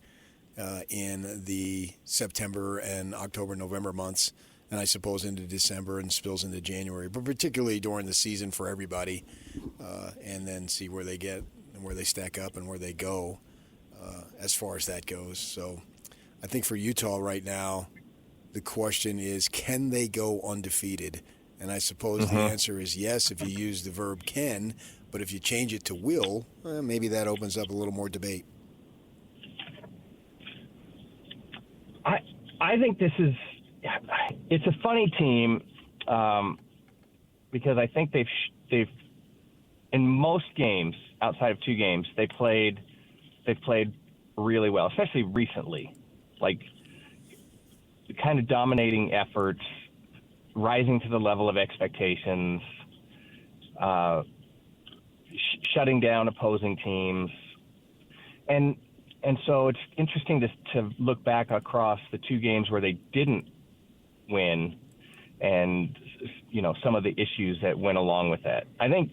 in the September and October, November months, and I suppose into December and spills into January, but particularly during the season for everybody, and then see where they get and where they stack up and where they go as far as that goes. So I think for Utah right now, the question is, can they go undefeated? And I suppose the answer is yes if you use the verb can, but if you change it to will, maybe that opens up a little more debate. I think it's a funny team because I think they've in most games outside of 2 games they've played really well, especially recently, like kind of dominating efforts, rising to the level of expectations, shutting down opposing teams, and so it's interesting to look back across the 2 games where they didn't win, and some of the issues that went along with that. I think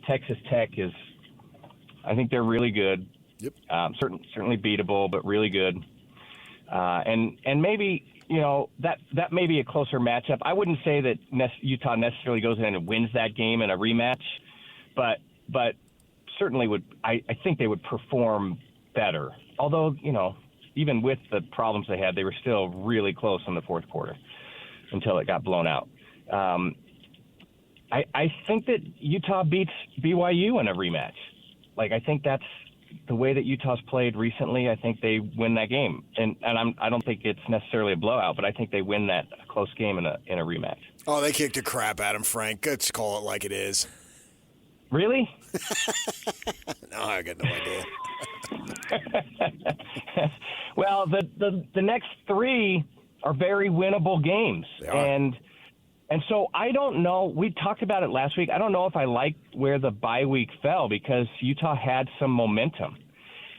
Texas Tech I think they're really good. Yep. Certainly beatable, but really good. And maybe that may be a closer matchup. I wouldn't say that Utah necessarily goes in and wins that game in a rematch, but certainly would. I think they would perform better. Although even with the problems they had, they were still really close in the fourth quarter until it got blown out. I think that Utah beats BYU in a rematch. Like, I think that's the way that Utah's played recently. I think they win that game, and I don't think it's necessarily a blowout, but I think they win that close game in a rematch. Oh, they kicked the crap out of him, Frank. Let's call it like it is. Really? No, I got no idea. Well, the next 3 are very winnable games, and so I don't know. We talked about it last week. I don't know if I like where the bye week fell because Utah had some momentum,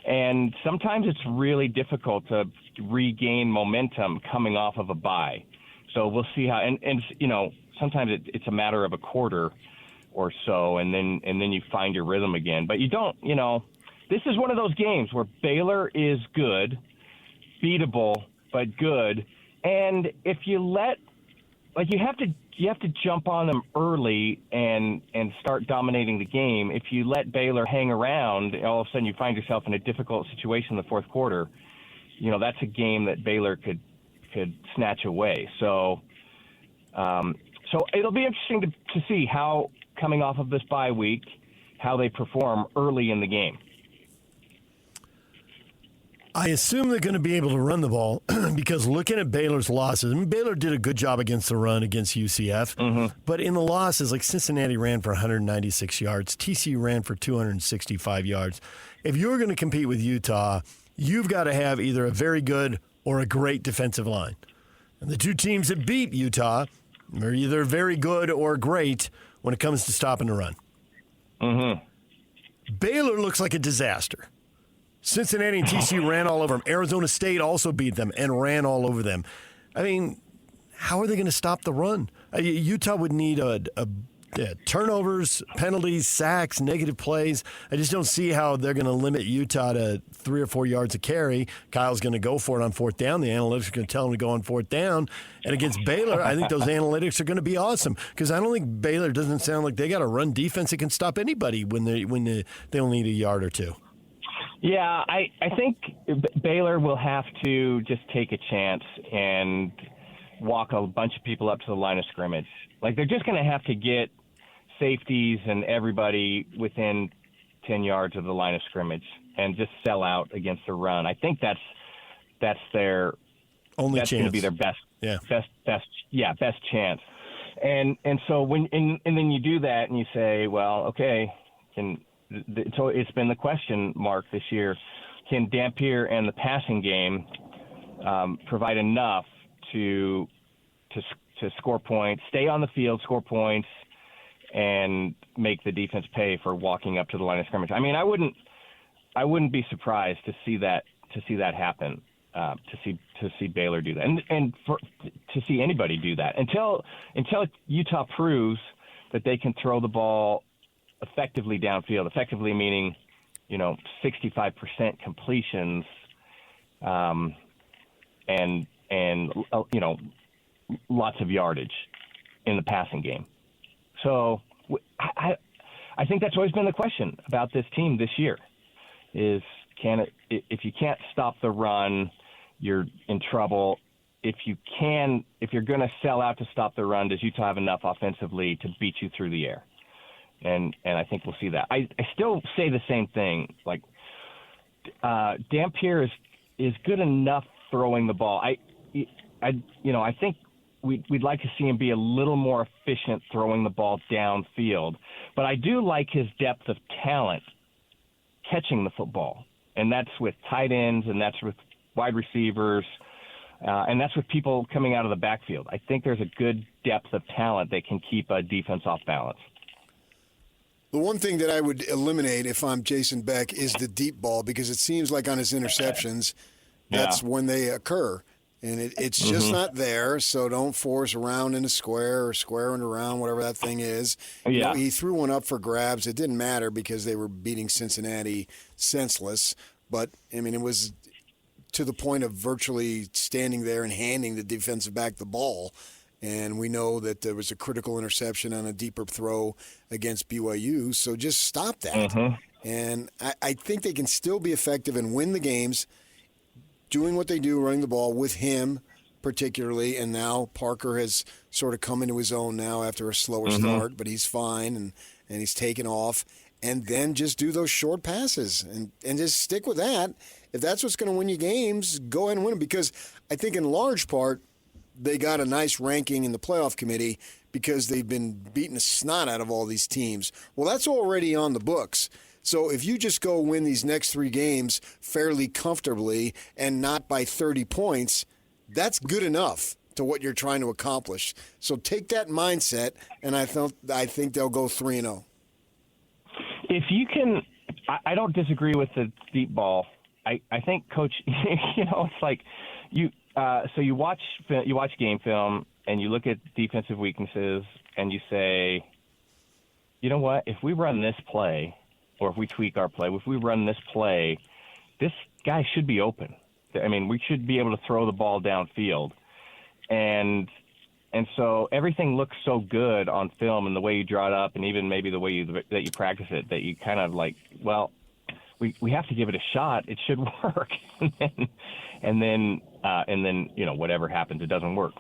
and sometimes it's really difficult to regain momentum coming off of a bye. So we'll see how. And sometimes it's a matter of a quarter or so, and then you find your rhythm again. But you don't. This is one of those games where Baylor is good, beatable, but good, and if you you have to jump on them early and start dominating the game. If you let Baylor hang around, all of a sudden you find yourself in a difficult situation in the fourth quarter. That's a game that Baylor could snatch away. So it'll be interesting to see how, coming off of this bye week, how they perform early in the game. I assume they're going to be able to run the ball because looking at Baylor's losses, Baylor did a good job against the run against UCF, but in the losses, like Cincinnati ran for 196 yards, TCU ran for 265 yards. If you're going to compete with Utah, you've got to have either a very good or a great defensive line. And the 2 teams that beat Utah are either very good or great when it comes to stopping the run. Baylor looks like a disaster. Cincinnati and TCU ran all over them. Arizona State also beat them and ran all over them. I mean, how are they going to stop the run? Utah would need turnovers, penalties, sacks, negative plays. I just don't see how they're going to limit Utah to 3 or 4 yards a carry. Kyle's going to go for it on 4th down. The analytics are going to tell him to go on 4th down. And against Baylor, I think those analytics are going to be awesome because I don't think Baylor doesn't sound like they got a run defense that can stop anybody when they only need a yard or 2. Yeah, I think Baylor will have to just take a chance and walk a bunch of people up to the line of scrimmage. Like, they're just going to have to get safeties and everybody within 10 yards of the line of scrimmage and just sell out against the run. I think that's their only chance. That's going to be their best chance. And so and then you do that and you say, well, okay, so it's been the question mark this year. Can Dampier and the passing game provide enough to score points, stay on the field, score points, and make the defense pay for walking up to the line of scrimmage? I mean, I wouldn't be surprised to see that happen. To see Baylor do that, and to see anybody do that until Utah proves that they can throw the ball effectively downfield. Effectively meaning, 65% completions, and lots of yardage in the passing game. So I think that's always been the question about this team this year is if you can't stop the run, you're in trouble. If you're going to sell out to stop the run, does Utah have enough offensively to beat you through the air? And I think we'll see that. I still say the same thing. Like Dampier is good enough throwing the ball. I think we'd like to see him be a little more efficient throwing the ball downfield. But I do like his depth of talent catching the football, and that's with tight ends, and that's with wide receivers, and that's with people coming out of the backfield. I think there's a good depth of talent that can keep a defense off balance. The one thing that I would eliminate if I'm Jason Beck is the deep ball, because it seems like on his interceptions, that's when they occur. And it's just not there, so don't force around in a square or square and around, whatever that thing is. Yeah. He threw one up for grabs. It didn't matter because they were beating Cincinnati senseless. But, I mean, it was to the point of virtually standing there and handing the defensive back the ball. And we know that there was a critical interception on a deeper throw against BYU, so just stop that. And I think they can still be effective and win the games doing what they do, running the ball with him particularly, and now Parker has sort of come into his own now after a slower start, but he's fine and he's taken off. And then just do those short passes and just stick with that. If that's what's going to win you games, go ahead and win them, because I think in large part they got a nice ranking in the playoff committee because they've been beating the snot out of all these teams. Well, that's already on the books. So if you just go win these next 3 games fairly comfortably and not by 30 points, that's good enough to what you're trying to accomplish. So take that mindset, and I think they'll go 3-0. If you can, I don't disagree with the deep ball. I think, Coach, it's like you watch game film and you look at defensive weaknesses and you say, you know what, if we run this play, or if we tweak our play, if we run this play, this guy should be open. I mean, we should be able to throw the ball downfield. And so everything looks so good on film, and the way you draw it up, and even maybe the way that you practice it, that you kind of like, well, we have to give it a shot. It should work. and then whatever happens, it doesn't work.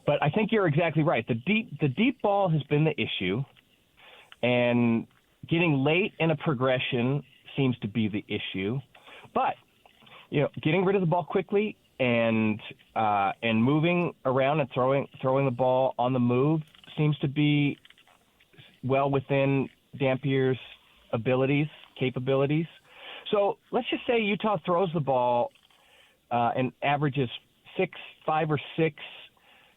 But I think you're exactly right. The deep ball has been the issue, and getting late in a progression seems to be the issue. But getting rid of the ball quickly and moving around and throwing the ball on the move seems to be well within Dampier's capabilities. So let's just say Utah throws the ball and averages 5 or 6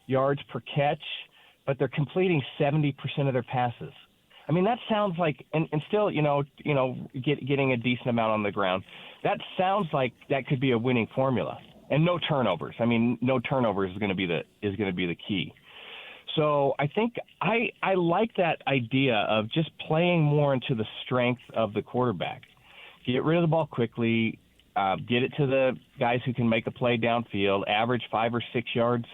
yards per catch, but they're completing 70% of their passes. I mean, that sounds like, and still, getting a decent amount on the ground. That sounds like that could be a winning formula, and no turnovers. I mean, no turnovers is going to be the key. So I think I like that idea of just playing more into the strength of the quarterback. Get rid of the ball quickly, get it to the guys who can make a play downfield, average 5 or 6 yards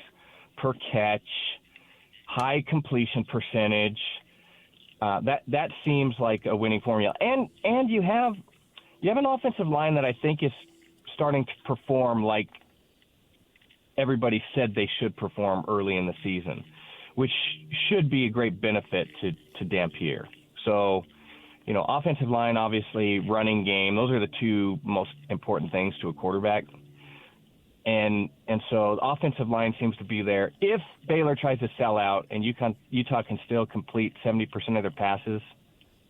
per catch, high completion percentage. That seems like a winning formula. And you have an offensive line that I think is starting to perform like everybody said they should perform early in the season, which should be a great benefit to Dampier. So, offensive line, obviously, running game, those are the 2 most important things to a quarterback. And so the offensive line seems to be there. If Baylor tries to sell out and Utah can still complete 70% of their passes,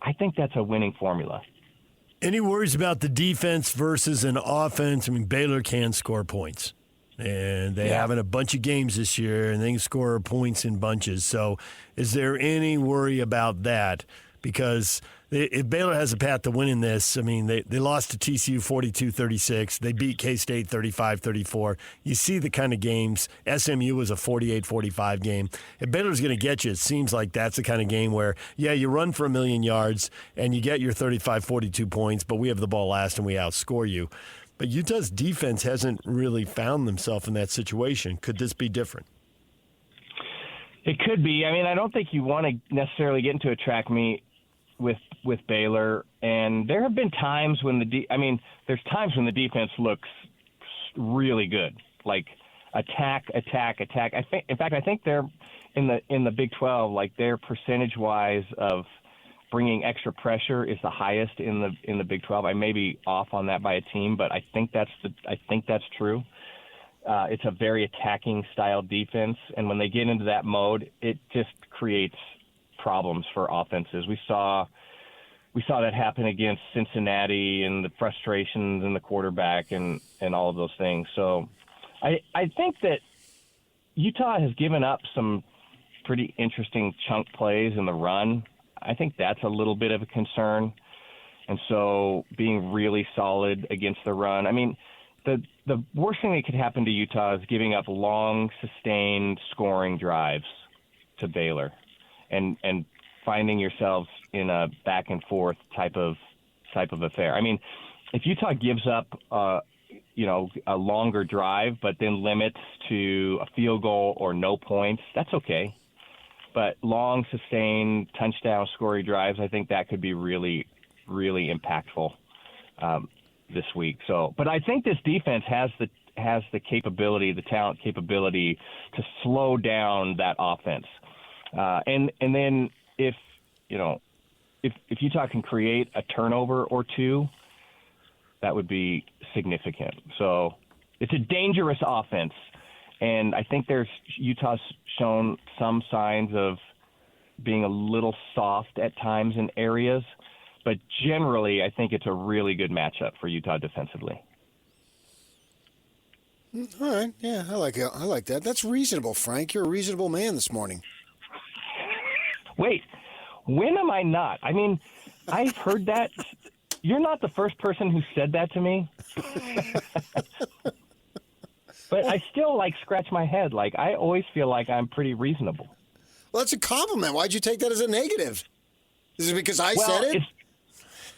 I think that's a winning formula. Any worries about the defense versus an offense? I mean, Baylor can score points. And they have in a bunch of games this year, and they can score points in bunches. So is there any worry about that? Because If Baylor has a path to winning this, I mean, they lost to TCU 42-36. They beat K-State 35-34. You see the kind of games. SMU was a 48-45 game. If Baylor's going to get you, it seems like that's the kind of game where, yeah, you run for 1,000,000 yards and you get your 35-42 points, but we have the ball last and we outscore you. But Utah's defense hasn't really found themselves in that situation. Could this be different? It could be. I mean, I don't think you want to necessarily get into a track meet with Baylor, and there have been times when there's times when the defense looks really good, like attack. I think they're in the Big 12, like their percentage-wise of bringing extra pressure is the highest in the Big 12. I may be off on that by a team, but I think that's true. It's a very attacking style defense, and when they get into that mode, it just creates problems for offenses. We saw that happen against Cincinnati and the frustrations in the quarterback and all of those things. So I think that Utah has given up some pretty interesting chunk plays in the run. I think that's a little bit of a concern. And so being really solid against the run, I mean, the worst thing that could happen to Utah is giving up long, sustained scoring drives to Baylor. And finding yourselves in a back and forth type of affair. I mean, if Utah gives up, a longer drive, but then limits to a field goal or no points, that's okay. But long, sustained touchdown scoring drives, I think that could be really, really impactful this week. So, but I think this defense has the capability, the talent capability to slow down that offense. And then if Utah can create a turnover or two, that would be significant. So it's a dangerous offense, and I think Utah's shown some signs of being a little soft at times in areas, but generally I think it's a really good matchup for Utah defensively. All right, yeah, I like that. That's reasonable, Frank. You're a reasonable man this morning. Wait, when am I not? I mean, I've heard that. You're not the first person who said that to me. But I still, scratch my head. I always feel like I'm pretty reasonable. Well, that's a compliment. Why'd you take that as a negative? Is it because I said it?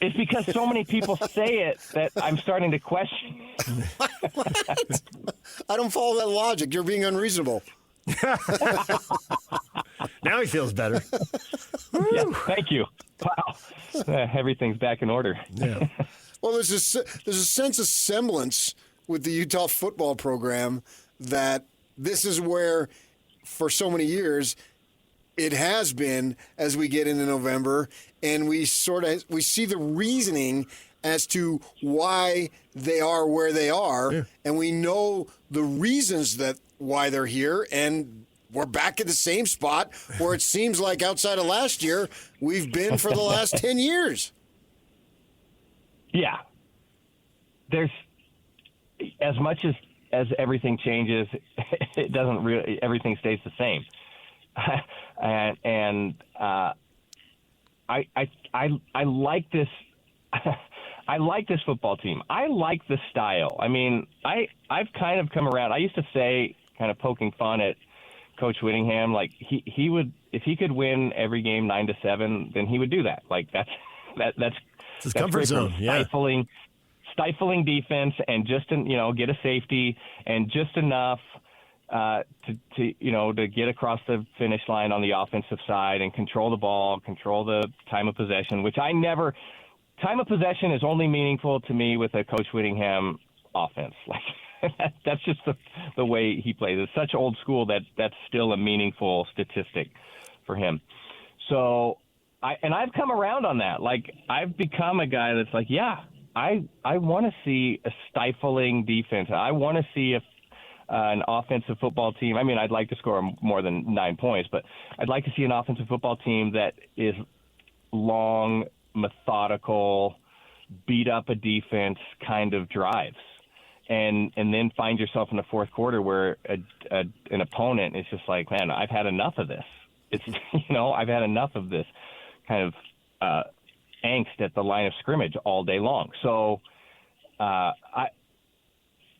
It's because so many people say it that I'm starting to question. What? I don't follow that logic. You're being unreasonable. Now he feels better. Yeah, thank you. Wow. Everything's back in order. Yeah. Well, there's a sense of semblance with the Utah football program that this is where, for so many years, it has been as we get into November, and we see the reasoning as to why they are where they are, yeah. And we know the reasons why they're here, and we're back in the same spot where it seems like outside of last year we've been for the last 10 years. Yeah. There's as much as everything changes, it doesn't really, everything stays the same. and I like this. I like this football team. I like the style. I mean, I've kind of come around. I used to say, kind of poking fun at Coach Whittingham, he would, if he could win every game 9-7, then he would do that. That's his comfort zone. Yeah. Stifling defense and just get a safety and just enough to get across the finish line on the offensive side and control the ball, control the time of possession, which time of possession is only meaningful to me with a Coach Whittingham offense. That's just the way he plays. It's such old school that's still a meaningful statistic for him. So I've come around on that. I've become a guy that's I want to see a stifling defense. I want to see an offensive football team. I mean, I'd like to score more than 9 points, but I'd like to see an offensive football team that is long, methodical, beat up a defense kind of drives. And then find yourself in the fourth quarter where an opponent is just like, man, I've had enough of this. I've had enough of this kind of angst at the line of scrimmage all day long. So I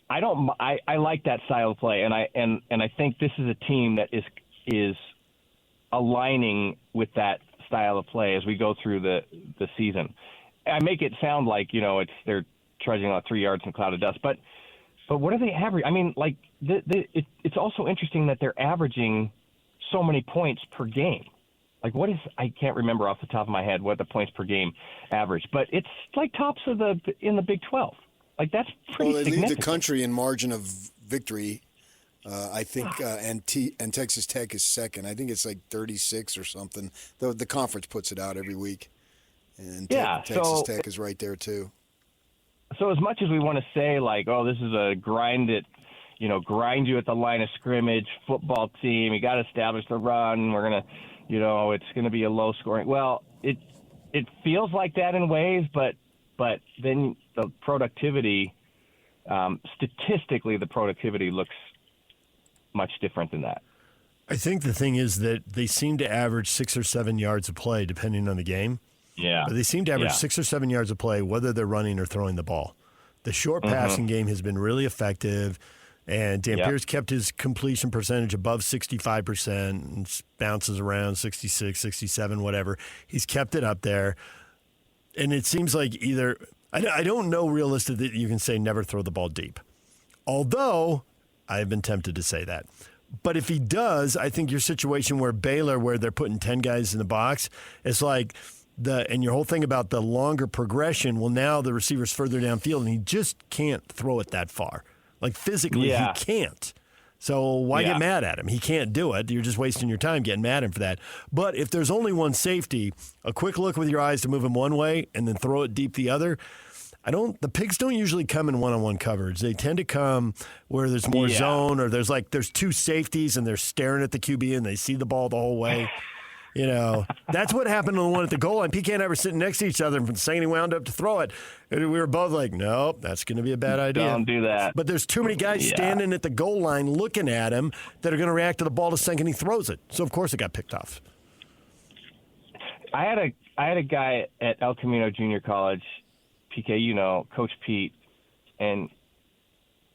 like that style of play, and I think this is a team that is aligning with that style of play as we go through the season. I make it sound like, they're trudging on 3 yards in a cloud of dust, but what are they averaging? I mean, like it's also interesting that they're averaging so many points per game. Like I can't remember off the top of my head what the points per game average, but it's like tops in the Big 12. Like that's pretty Well, they significant. lead the country in margin of victory, I think, and Texas Tech is second. I think it's like 36 or something. The conference puts it out every week, and Texas Tech is right there too. So as much as we want to say like, oh, this is a grind you at the line of scrimmage football team, you got to establish the run. We're gonna, it's gonna be a low scoring. Well, it feels like that in ways, but then the productivity, statistically, the productivity looks much different than that. I think the thing is that they seem to average 6 or 7 yards of play depending on the game. Yeah. But they seem to average 6 or 7 yards of play whether they're running or throwing the ball. The short passing game has been really effective, and Dampier's kept his completion percentage above 65% and bounces around 66, 67, whatever. He's kept it up there. And it seems like I don't know realistically that you can say never throw the ball deep. Although I've been tempted to say that. But if he does, I think your situation where Baylor, where they're putting 10 guys in the box, it's like and your whole thing about the longer progression, well, now the receiver's further downfield and he just can't throw it that far. Like physically, he can't. So why get mad at him? He can't do it. You're just wasting your time getting mad at him for that. But if there's only one safety, a quick look with your eyes to move him one way and then throw it deep the other. The pigs don't usually come in one-on-one coverage. They tend to come where there's more zone, or there's two safeties and they're staring at the QB and they see the ball the whole way. That's what happened to the one at the goal line. PK and I were sitting next to each other, and from the second he wound up to throw it, and we were both like, nope, that's going to be a bad idea. Don't do that. But there's too many guys standing at the goal line looking at him that are going to react to the ball the second he throws it. So, of course, it got picked off. I had a guy at El Camino Junior College, PK, Coach Pete, and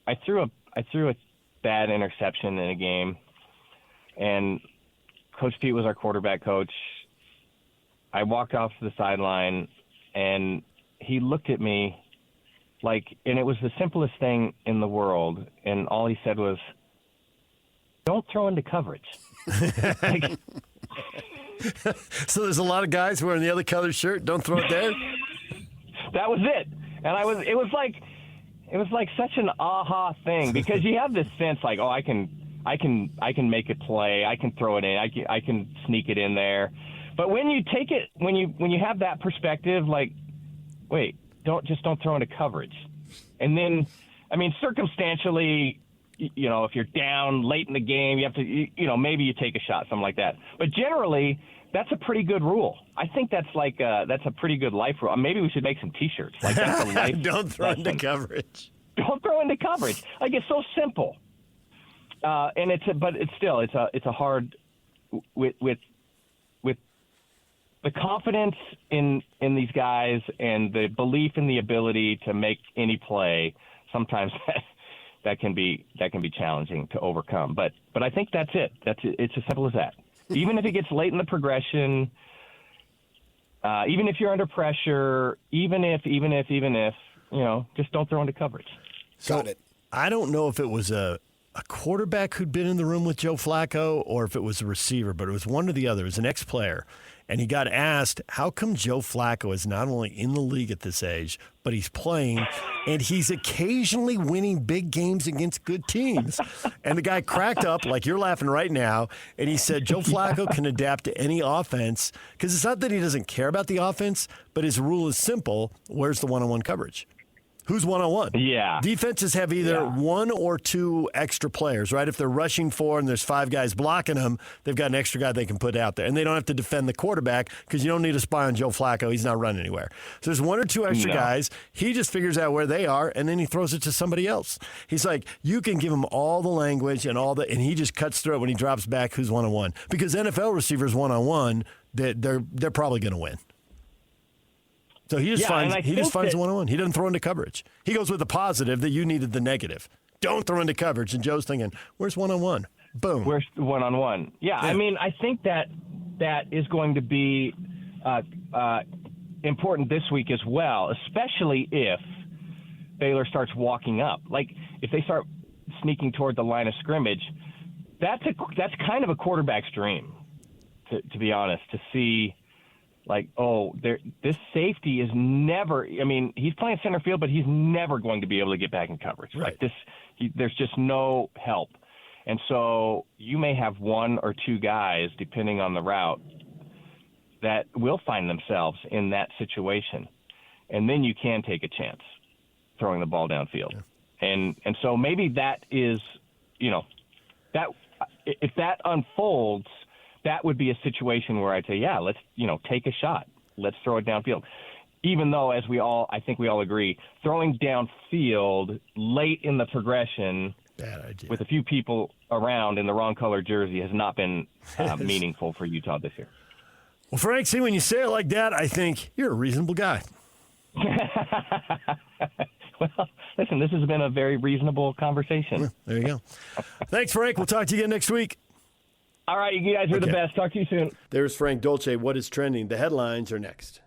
I threw a bad interception in a game, and Coach Pete was our quarterback coach. I walked off to the sideline, and he looked at me and it was the simplest thing in the world, and all he said was, "Don't throw into coverage." So there's a lot of guys wearing the other color shirt. Don't throw it there. That was it, and it was like such an aha thing, because you have this sense like, oh, I can make a play. I can throw it in. I can sneak it in there. But when you take it, when you have that perspective, like, wait, don't throw into coverage. And then, I mean, circumstantially, if you're down late in the game, you have to, maybe you take a shot, something like that. But generally, that's a pretty good rule. I think that's a pretty good life rule. Maybe we should make some T-shirts. Like that's a life Don't throw lesson. into coverage. Don't throw into coverage. Like, it's so simple. And it's a hard with the confidence in these guys and the belief in the ability to make any play. Sometimes that can be challenging to overcome. But I think that's it. It's as simple as that. Even if it gets late in the progression, even if you're under pressure, even if, just don't throw into coverage. Got it. I don't know if it was a quarterback who'd been in the room with Joe Flacco or if it was a receiver, but it was one or the other. It was an ex-player. And he got asked, how come Joe Flacco is not only in the league at this age, but he's playing, and he's occasionally winning big games against good teams? And the guy cracked up like you're laughing right now, and he said Joe Flacco can adapt to any offense, because it's not that he doesn't care about the offense, but his rule is simple. Where's the one-on-one coverage? Who's one-on-one? Yeah. Defenses have either one or two extra players, right? If they're rushing four and there's five guys blocking them, they've got an extra guy they can put out there. And they don't have to defend the quarterback because you don't need to spy on Joe Flacco. He's not running anywhere. So there's one or two extra guys. He just figures out where they are, and then he throws it to somebody else. He's like, you can give him all the language and and he just cuts through it when he drops back who's one-on-one. Because NFL receivers one-on-one, they're probably going to win. So he just finds that- the one-on-one. He doesn't throw into coverage. He goes with the positive that you needed the negative. Don't throw into coverage. And Joe's thinking, where's one-on-one? Boom. Where's one-on-one? Yeah, I mean, I think that is going to be important this week as well, especially if Baylor starts walking up. Like, if they start sneaking toward the line of scrimmage, that's kind of a quarterback's dream, to be honest, to see, like, this safety is never – I mean, he's playing center field, but he's never going to be able to get back in coverage. Right. Like there's just no help. And so you may have one or two guys, depending on the route, that will find themselves in that situation. And then you can take a chance throwing the ball downfield. Yeah. And so maybe that is, that if that unfolds, that would be a situation where I'd say, yeah, let's, take a shot. Let's throw it downfield. Even though, I think we all agree, throwing downfield late in the progression bad idea. With a few people around in the wrong color jersey has not been meaningful for Utah this year. Well, Frank, see, when you say it like that, I think you're a reasonable guy. Well, listen, this has been a very reasonable conversation. Yeah, there you go. Thanks, Frank. We'll talk to you again next week. All right, you guys are the best. Talk to you soon. There's Frank Dolce. What is trending? The headlines are next.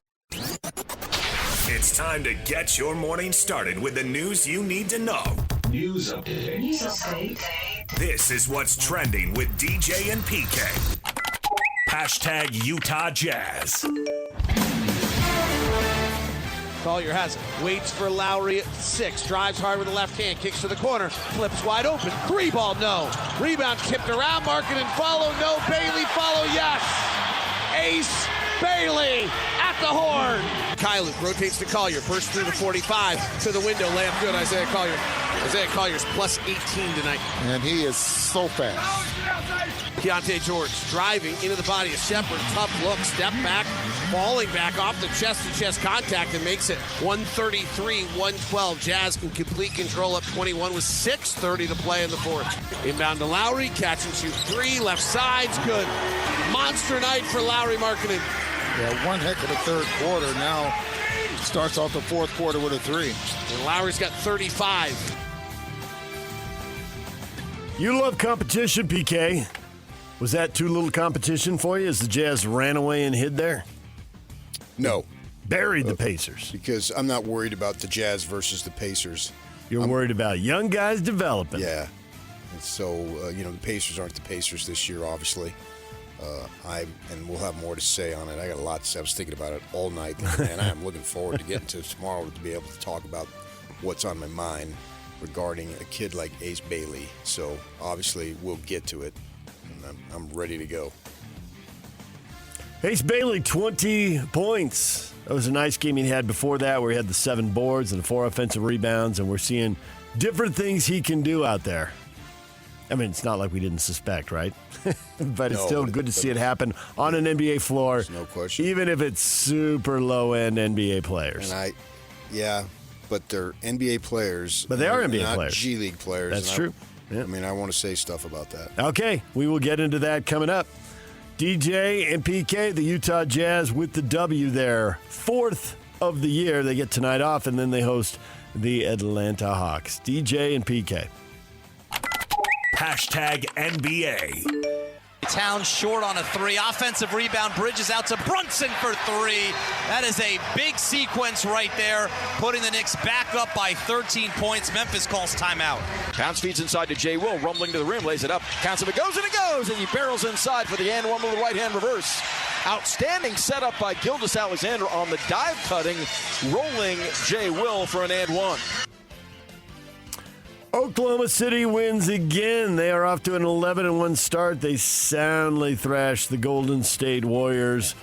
It's time to get your morning started with the news you need to know. News update. This is what's trending with DJ and PK. Hashtag Utah Jazz. Collier has it. Waits for Lowry at 6. Drives hard with the left hand. Kicks to the corner. Flips wide open. 3-ball, no. Rebound tipped around. Market and follow. No. Bailey follow. Yes. Ace Bailey at the horn. Kylie rotates to Collier. Bursts through the 45 to the window. Layup good. Isaiah Collier. Isaiah Collier's plus 18 tonight. And he is so fast. Keontae George driving into the body of Shepard. Tough look. Step back. Falling back off the chest-to-chest contact and makes it 133-112. Jazz can complete control up 21 with 6:30 to play in the fourth. Inbound to Lowry. Catch and shoot 3. Left side's good. Monster night for Lowry Markkinen. Yeah, one heck of a third quarter. Now starts off the fourth quarter with a 3. And Lowry's got 35. You love competition, PK. Was that too little competition for you as the Jazz ran away and hid there? No. Buried the Pacers. Because I'm not worried about the Jazz versus the Pacers. You're worried about young guys developing. Yeah. And so, the Pacers aren't the Pacers this year, obviously. And we'll have more to say on it. I got a lot to say. I was thinking about it all night, and I am looking forward to getting to tomorrow to be able to talk about what's on my mind regarding a kid like Ace Bailey. So, obviously, we'll get to it, and I'm ready to go. Ace Bailey, 20 points. That was a nice game he had before that where he had the 7 boards and 4 offensive rebounds, and we're seeing different things he can do out there. I mean, it's not like we didn't suspect, right? But it's still good to see it happen on an NBA floor. There's no question. Even if it's super low-end NBA players. And but they're NBA players. But they are NBA not players. G League players. That's true. Yeah. I mean, I want to say stuff about that. Okay, we will get into that coming up. DJ and PK, the Utah Jazz with the W there. 4th of the year. They get tonight off, and then they host the Atlanta Hawks. DJ and PK. Hashtag NBA. Towns short on a 3. Offensive rebound. Bridges out to Brunson for 3. That is a big sequence right there, putting the Knicks back up by 13 points. Memphis calls timeout. Towns feeds inside to Jay Will, rumbling to the rim, lays it up. Counts if it goes, and he barrels inside for the and one with the right-hand reverse. Outstanding setup by Gilgeous Alexander on the dive cutting, rolling Jay Will for an and one. Oklahoma City wins again. They are off to an 11-1 start. They soundly thrashed the Golden State Warriors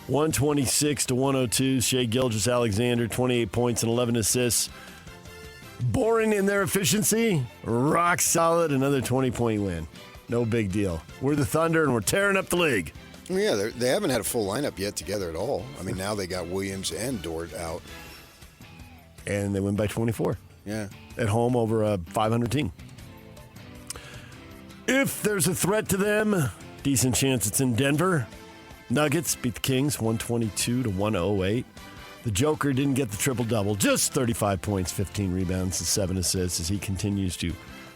126-102. Shai Gilgeous-Alexander, 28 points and 11 assists. Boring in their efficiency. Rock solid. Another 20-point win. No big deal. We're the Thunder, and we're tearing up the league. Yeah, they haven't had a full lineup yet together at all. I mean, now they got Williams and Dort out. And they win by 24. Yeah. At home over a 500 team. If there's a threat to them, decent chance it's in Denver. Nuggets beat the Kings 122-108. The Joker didn't get the triple-double, just 35 points, 15 rebounds, and 7 assists as he continues to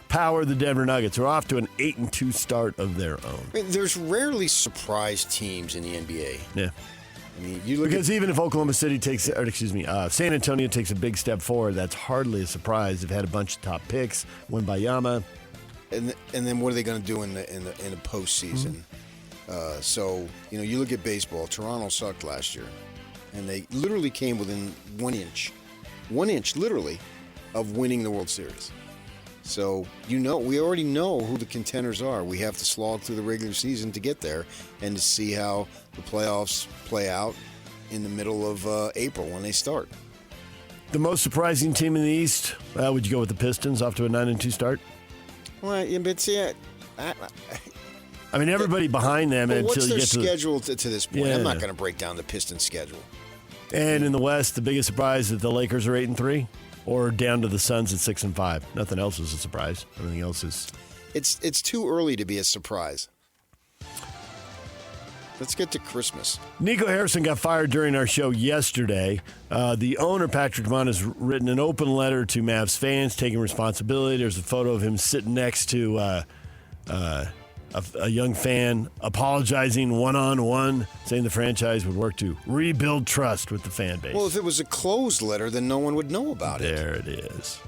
power the Denver Nuggets. They're off to an 8-2 start of their own. I mean, there's rarely surprise teams in the NBA. Yeah. I mean, you look because even if Oklahoma City San Antonio takes a big step forward, that's hardly a surprise. They've had a bunch of top picks, Wembanyama. And then what are they going to do in the postseason? So, you look at baseball. Toronto sucked last year. And they literally came within 1 inch, literally, of winning the World Series. So, we already know who the contenders are. We have to slog through the regular season to get there and to see how the playoffs play out in the middle of April when they start. The most surprising team in the East, would you go with the Pistons off to a 9-2 start? Well, but see, I mean, everybody behind them until what's you their get to schedule to this point? Yeah. I'm not going to break down the Pistons' schedule. And in the West, the biggest surprise that the Lakers are 8-3, or down to the Suns at 6-5. Nothing else is a surprise. Everything else is. It's too early to be a surprise. Let's get to Christmas. Nico Harrison got fired during our show yesterday. The owner, Patrick Vaughn, has written an open letter to Mavs fans taking responsibility. There's a photo of him sitting next to a young fan apologizing one-on-one, saying the franchise would work to rebuild trust with the fan base. Well, if it was a closed letter, then no one would know about it. There it is.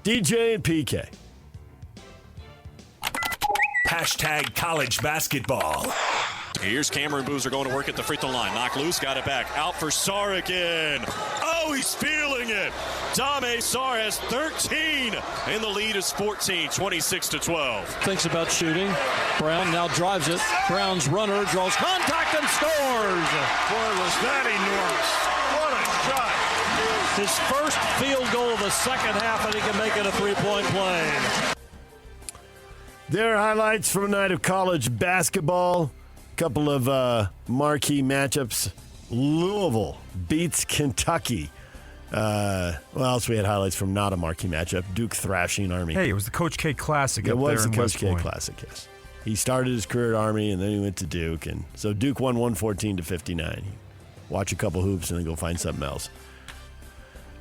DJ and PK. Hashtag college basketball. Here's Cameron Boozer going to work at the free throw line. Knock loose, got it back. Out for Sarr again. Oh, he's feeling it. Dame Sarr has 13, and the lead is 14, 26-12. Thinks about shooting. Brown now drives it. Brown's runner draws contact and scores. Boy, was that enormous. What a shot. His first field goal of the second half, and he can make it a three-point play. There are highlights from a night of college basketball. Couple of marquee matchups. Louisville beats Kentucky. Well, else we had highlights from not a marquee matchup. Duke thrashing Army. Hey, it was the Coach K Classic. It was the Coach West K Point. Classic, yes. He started his career at Army, and then he went to Duke. And so Duke won 114-59. Watch a couple hoops and then go find something else.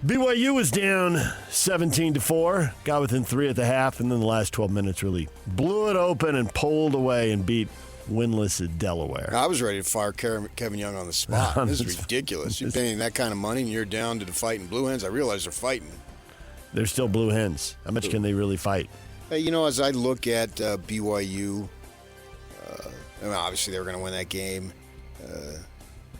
BYU was down 17-4, got within 3 at the half, and then the last 12 minutes really blew it open and pulled away and beat winless at Delaware. I was ready to fire Kevin Young on the spot. This is ridiculous. You're paying that kind of money and you're down to the fighting Blue Hens. I realize they're fighting. They're still Blue Hens. How much can they really fight? Hey, as I look at BYU, obviously they were going to win that game.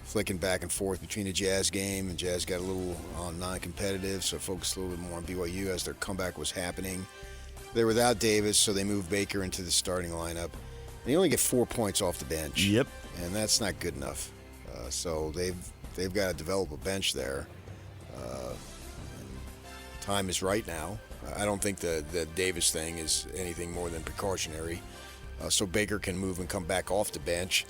Flicking back and forth between the Jazz game, and Jazz got a little non-competitive, so focused a little bit more on BYU as their comeback was happening. They were without Davis, so they moved Baker into the starting lineup. And he only get 4 points off the bench. Yep. And that's not good enough. So they've got to develop a bench there. Time is right now. I don't think the Davis thing is anything more than precautionary. So Baker can move and come back off the bench.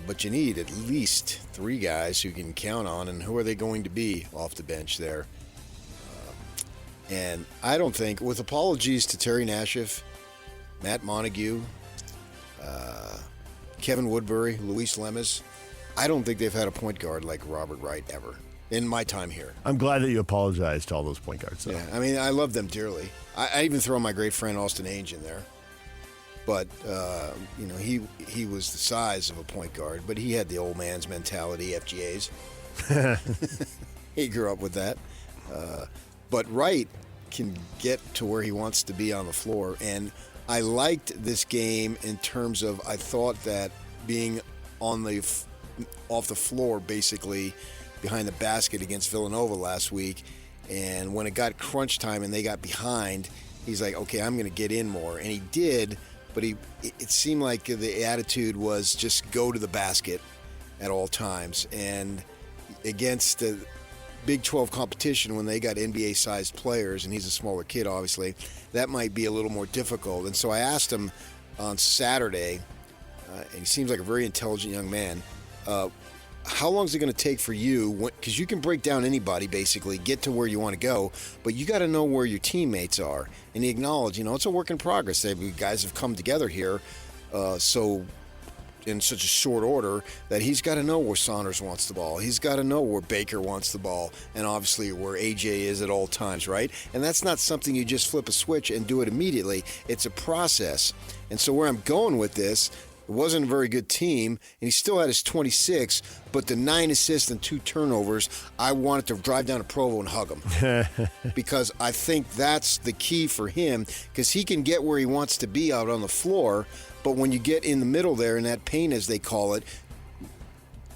But you need at least 3 guys who you can count on, and who are they going to be off the bench there? And I don't think, with apologies to Terry Nashif, Matt Montague, Kevin Woodbury, Luis Lemus, I don't think they've had a point guard like Robert Wright ever in my time here. I'm glad that you apologized to all those point guards. Yeah, I mean, I love them dearly. I even throw my great friend Austin Ainge in there. But, he was the size of a point guard, but he had the old man's mentality, FGAs. He grew up with that. But Wright can get to where he wants to be on the floor. And I liked this game in terms of, I thought that being on off the floor, basically, behind the basket against Villanova last week, and when it got crunch time and they got behind, he's like, okay, I'm going to get in more. And he did. But it seemed like the attitude was just go to the basket at all times. And against the Big 12 competition, when they got NBA-sized players, and he's a smaller kid, obviously, that might be a little more difficult. And so I asked him on Saturday, and he seems like a very intelligent young man, how long is it going to take for you? Because you can break down anybody, basically, get to where you want to go, but you got to know where your teammates are. And he acknowledged, it's a work in progress. Guys have come together here. So in such a short order that he's got to know where Saunders wants the ball. He's got to know where Baker wants the ball, and obviously where AJ is at all times, right? And that's not something you just flip a switch and do it immediately. It's a process. And so where I'm going with this, it wasn't a very good team, and he still had his 26, but the 9 assists and 2 turnovers, I wanted to drive down to Provo and hug him. Because I think that's the key for him, because he can get where he wants to be out on the floor, but when you get in the middle there, in that paint as they call it,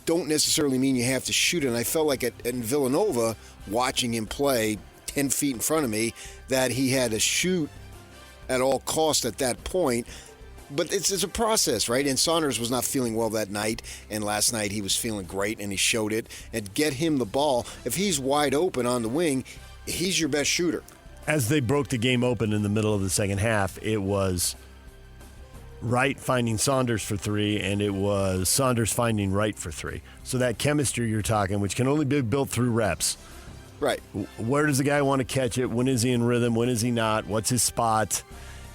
don't necessarily mean you have to shoot it. And I felt like in Villanova, watching him play 10 feet in front of me, that he had to shoot at all costs at that point. But it's a process, right? And Saunders was not feeling well that night, and last night he was feeling great, and he showed it. And get him the ball. If he's wide open on the wing, he's your best shooter. As they broke the game open in the middle of the second half, it was Wright finding Saunders for 3, and it was Saunders finding Wright for 3. So that chemistry you're talking, which can only be built through reps. Right. Where does the guy want to catch it? When is he in rhythm? When is he not? What's his spot?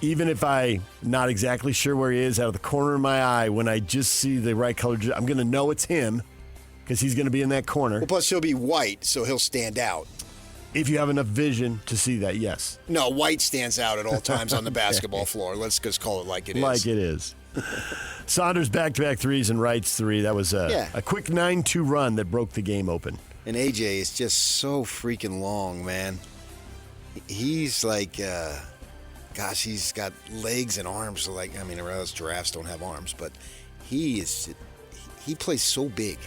Even if I'm not exactly sure where he is, out of the corner of my eye, when I just see the right color, I'm going to know it's him because he's going to be in that corner. Well, plus he'll be white, so he'll stand out. If you have enough vision to see that, yes. No, white stands out at all times on the basketball floor. Let's just call it like it is. Like it is. Saunders back-to-back threes and Wright's 3. That was a quick 9-2 run that broke the game open. And AJ is just so freaking long, man. He's like... Gosh, he's got legs and arms. Like, I mean, I realize giraffes don't have arms, but he plays so big.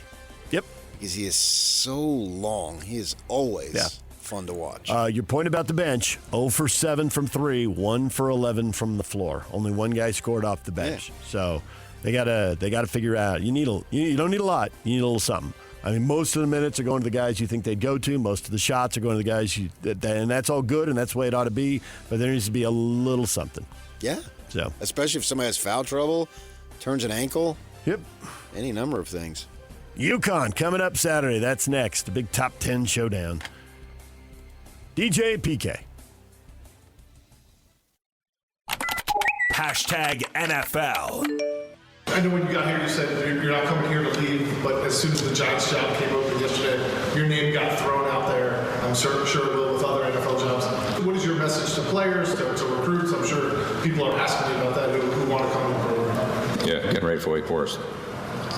Yep. Because he is so long. He is always fun to watch. Your point about the bench, 0 for 7 from 3, 1 for 11 from the floor. Only one guy scored off the bench. Yeah. So they gotta figure out. You don't need a lot. You need a little something. I mean, most of the minutes are going to the guys you think they'd go to. Most of the shots are going to the guys and that's all good, and that's the way it ought to be. But there needs to be a little something. Yeah. So, especially if somebody has foul trouble, turns an ankle. Yep. Any number of things. UConn coming up Saturday. That's next. The big top 10 showdown. DJ PK. #NFL. I know when you got here, you said you're not coming here to leave, but as soon as the Giants job came open yesterday, your name got thrown out there. I'm sure it will with other NFL jobs. What is your message to players, to recruits? I'm sure people are asking you about that who want to come to the program. Yeah, getting ready for Wake Forest.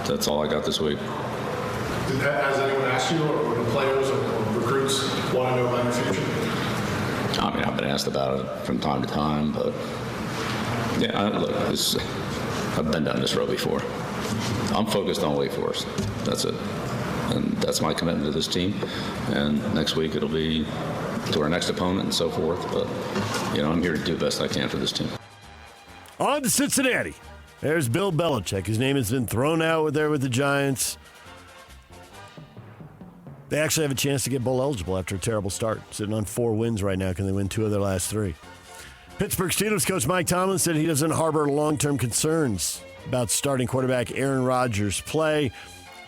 That's all I got this week. Has anyone asked you, or the players or recruits want to know about your future? I mean, I've been asked about it from time to time, but I've been down this road before. I'm focused on Wake Forest. That's it. And that's my commitment to this team. And next week it'll be to our next opponent and so forth. But, I'm here to do the best I can for this team. On to Cincinnati. There's Bill Belichick. His name has been thrown out there with the Giants. They actually have a chance to get bowl eligible after a terrible start. Sitting on 4 wins right now. Can they win 2 of their last 3? Pittsburgh Steelers coach Mike Tomlin said he doesn't harbor long-term concerns about starting quarterback Aaron Rodgers' play.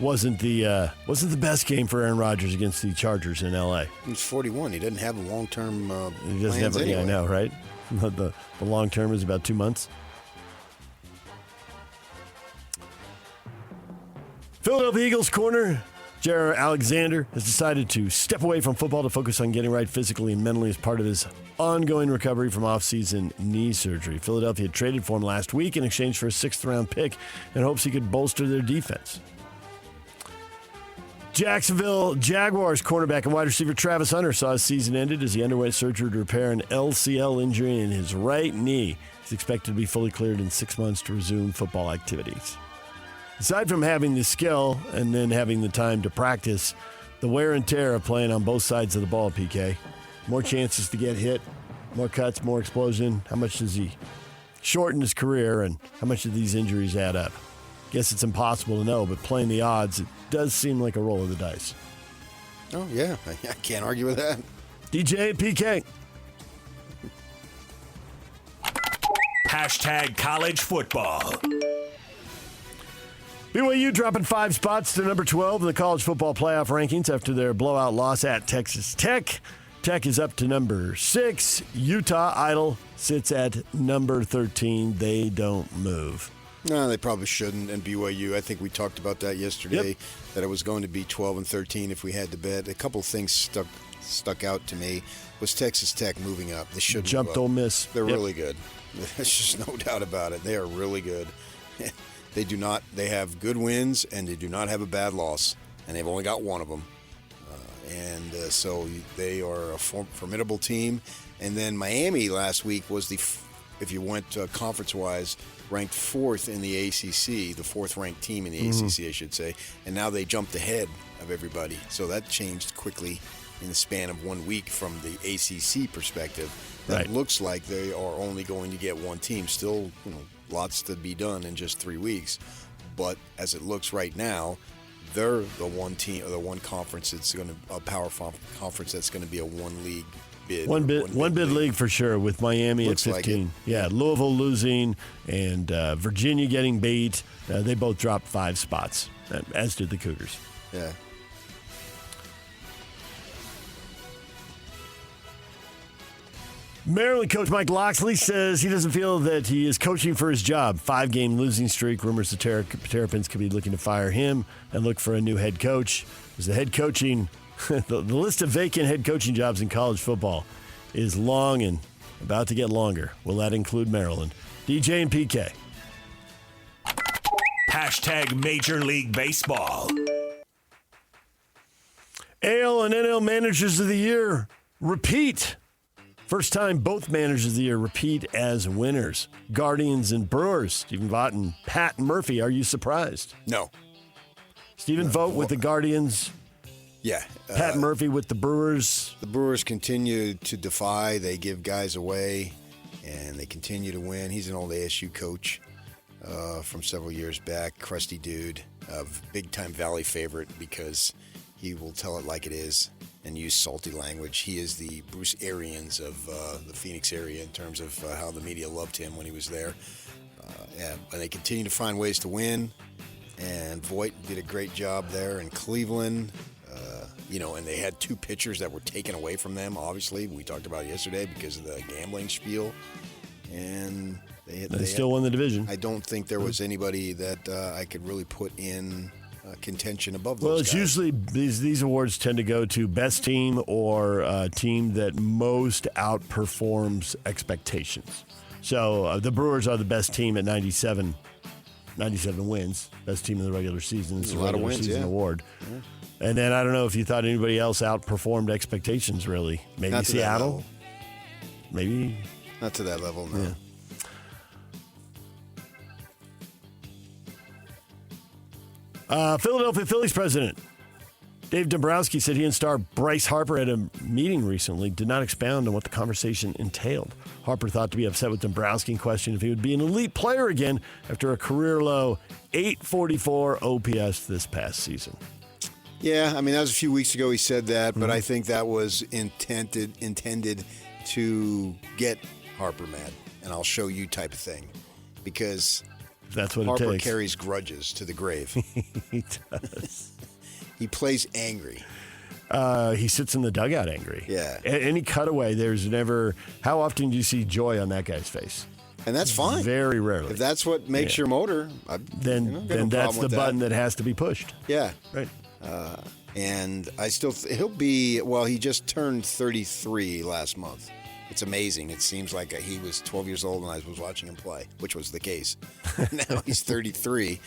Wasn't the best game for Aaron Rodgers against the Chargers in L.A. He's 41. He doesn't have a long-term He doesn't have anyway. Yeah, I know, right? The long-term is about 2 months. Philadelphia Eagles corner Jair Alexander has decided to step away from football to focus on getting right physically and mentally as part of his ongoing recovery from off-season knee surgery. Philadelphia traded for him last week in exchange for a 6th-round pick in hopes he could bolster their defense. Jacksonville Jaguars cornerback and wide receiver Travis Hunter saw his season ended as he underwent surgery to repair an LCL injury in his right knee. He's expected to be fully cleared in 6 months to resume football activities. Aside from having the skill and then having the time to practice, the wear and tear of playing on both sides of the ball, PK. More chances to get hit, more cuts, more explosion. How much does he shorten his career, and how much do these injuries add up? Guess it's impossible to know, but playing the odds, it does seem like a roll of the dice. Oh, yeah. I can't argue with that. DJ PK. #college football. BYU dropping 5 spots to number 12 in the college football playoff rankings after their blowout loss at Texas Tech. Tech is up to number 6. Utah Idle sits at number 13. They don't move. No, they probably shouldn't. And BYU, I think we talked about that yesterday, that it was going to be 12 and 13 if we had to bet. A couple of things stuck out to me was Texas Tech moving up. They should jumped Ole Miss. They're really good. There's just no doubt about it. They are really good. They have good wins, and they do not have a bad loss, and they've only got one of them. So they are a formidable team. And then Miami last week was if you went conference-wise, ranked 4th in the ACC, the 4th-ranked team in the ACC, I should say. And now they jumped ahead of everybody. So that changed quickly in the span of 1 week from the ACC perspective. That looks like they are only going to get one team. Still, lots to be done in just 3 weeks. But as it looks right now, they're the one team or the one conference that's going to a power conference that's going to be a one league bid. One bid league for sure with Miami at 15. Like yeah, Louisville losing and Virginia getting beat. They both dropped 5 spots, as did the Cougars. Yeah. Maryland coach Mike Loxley says he doesn't feel that he is coaching for his job. 5-game losing streak. Rumors the Terrapins could be looking to fire him and look for a new head coach. As the head coaching, the list of vacant head coaching jobs in college football is long and about to get longer. Will that include Maryland? DJ and PK. Hashtag Major League Baseball. AL and NL Managers of the Year repeat. First time both managers of the year repeat as winners. Guardians and Brewers. Stephen Vaught and Pat Murphy. Are you surprised? No. Stephen Vaught with the Guardians. Yeah. Pat Murphy with the Brewers. The Brewers continue to defy. They give guys away, and they continue to win. He's an old ASU coach from several years back. Crusty dude. Big-time Valley favorite because he will tell it like it is and use salty language. He is the Bruce Arians of the Phoenix area in terms of how the media loved him when he was there. And they continue to find ways to win. And Voigt did a great job there in Cleveland. And they had 2 pitchers that were taken away from them, obviously. We talked about it yesterday because of the gambling spiel. And they still won the division. I don't think there was anybody that I could really put in contention above those Well, it's guys. usually these awards tend to go to best team or team that most outperforms expectations. So the Brewers are the best team at 97 wins. Best team in the regular season. It's a lot of wins, season award. Yeah. And then I don't know if you thought anybody else outperformed expectations, really. Maybe Not to Seattle. Maybe. Not to that level, no. Yeah. Philadelphia Phillies president Dave Dombrowski said he and star Bryce Harper had a meeting recently, did not expound on what the conversation entailed. Harper thought to be upset with Dombrowski and questioned if he would be an elite player again after a career-low 844 OPS this past season. Yeah, I mean, that was a few weeks ago he said that, but I think that was intended to get Harper mad, and I'll show you type of thing, because that's what Harper it takes. Carries grudges to the grave. He does. He plays angry. He sits in the dugout angry. Yeah. Any cutaway, there's never... How often do you see joy on that guy's face? And that's fine. Very rarely. If that's what makes your motor, then that's the button that has to be pushed. Yeah. Right. And I still... he'll be... Well, he just turned 33 last month. It's amazing. It seems like he was 12 years old when I was watching him play, which was the case. Now he's 33,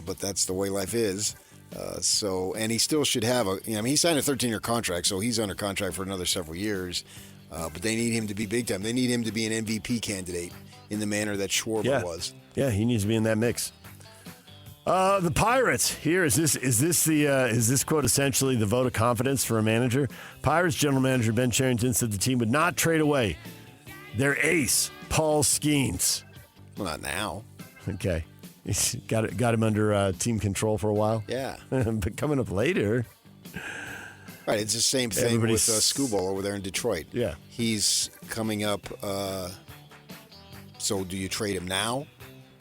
but that's the way life is. And he still should have he signed a 13-year contract, so he's under contract for another several years. But they need him to be big time. They need him to be an MVP candidate in the manner that Schwarber was. Yeah, he needs to be in that mix. The Pirates here is this quote essentially the vote of confidence for a manager? Pirates general manager Ben Cherington said the team would not trade away their ace Paul Skeens. Well, not now. Okay. He's got him under team control for a while. Yeah. But coming up later. Right, it's the same thing with Skubal over there in Detroit. Yeah. He's coming up. So do you trade him now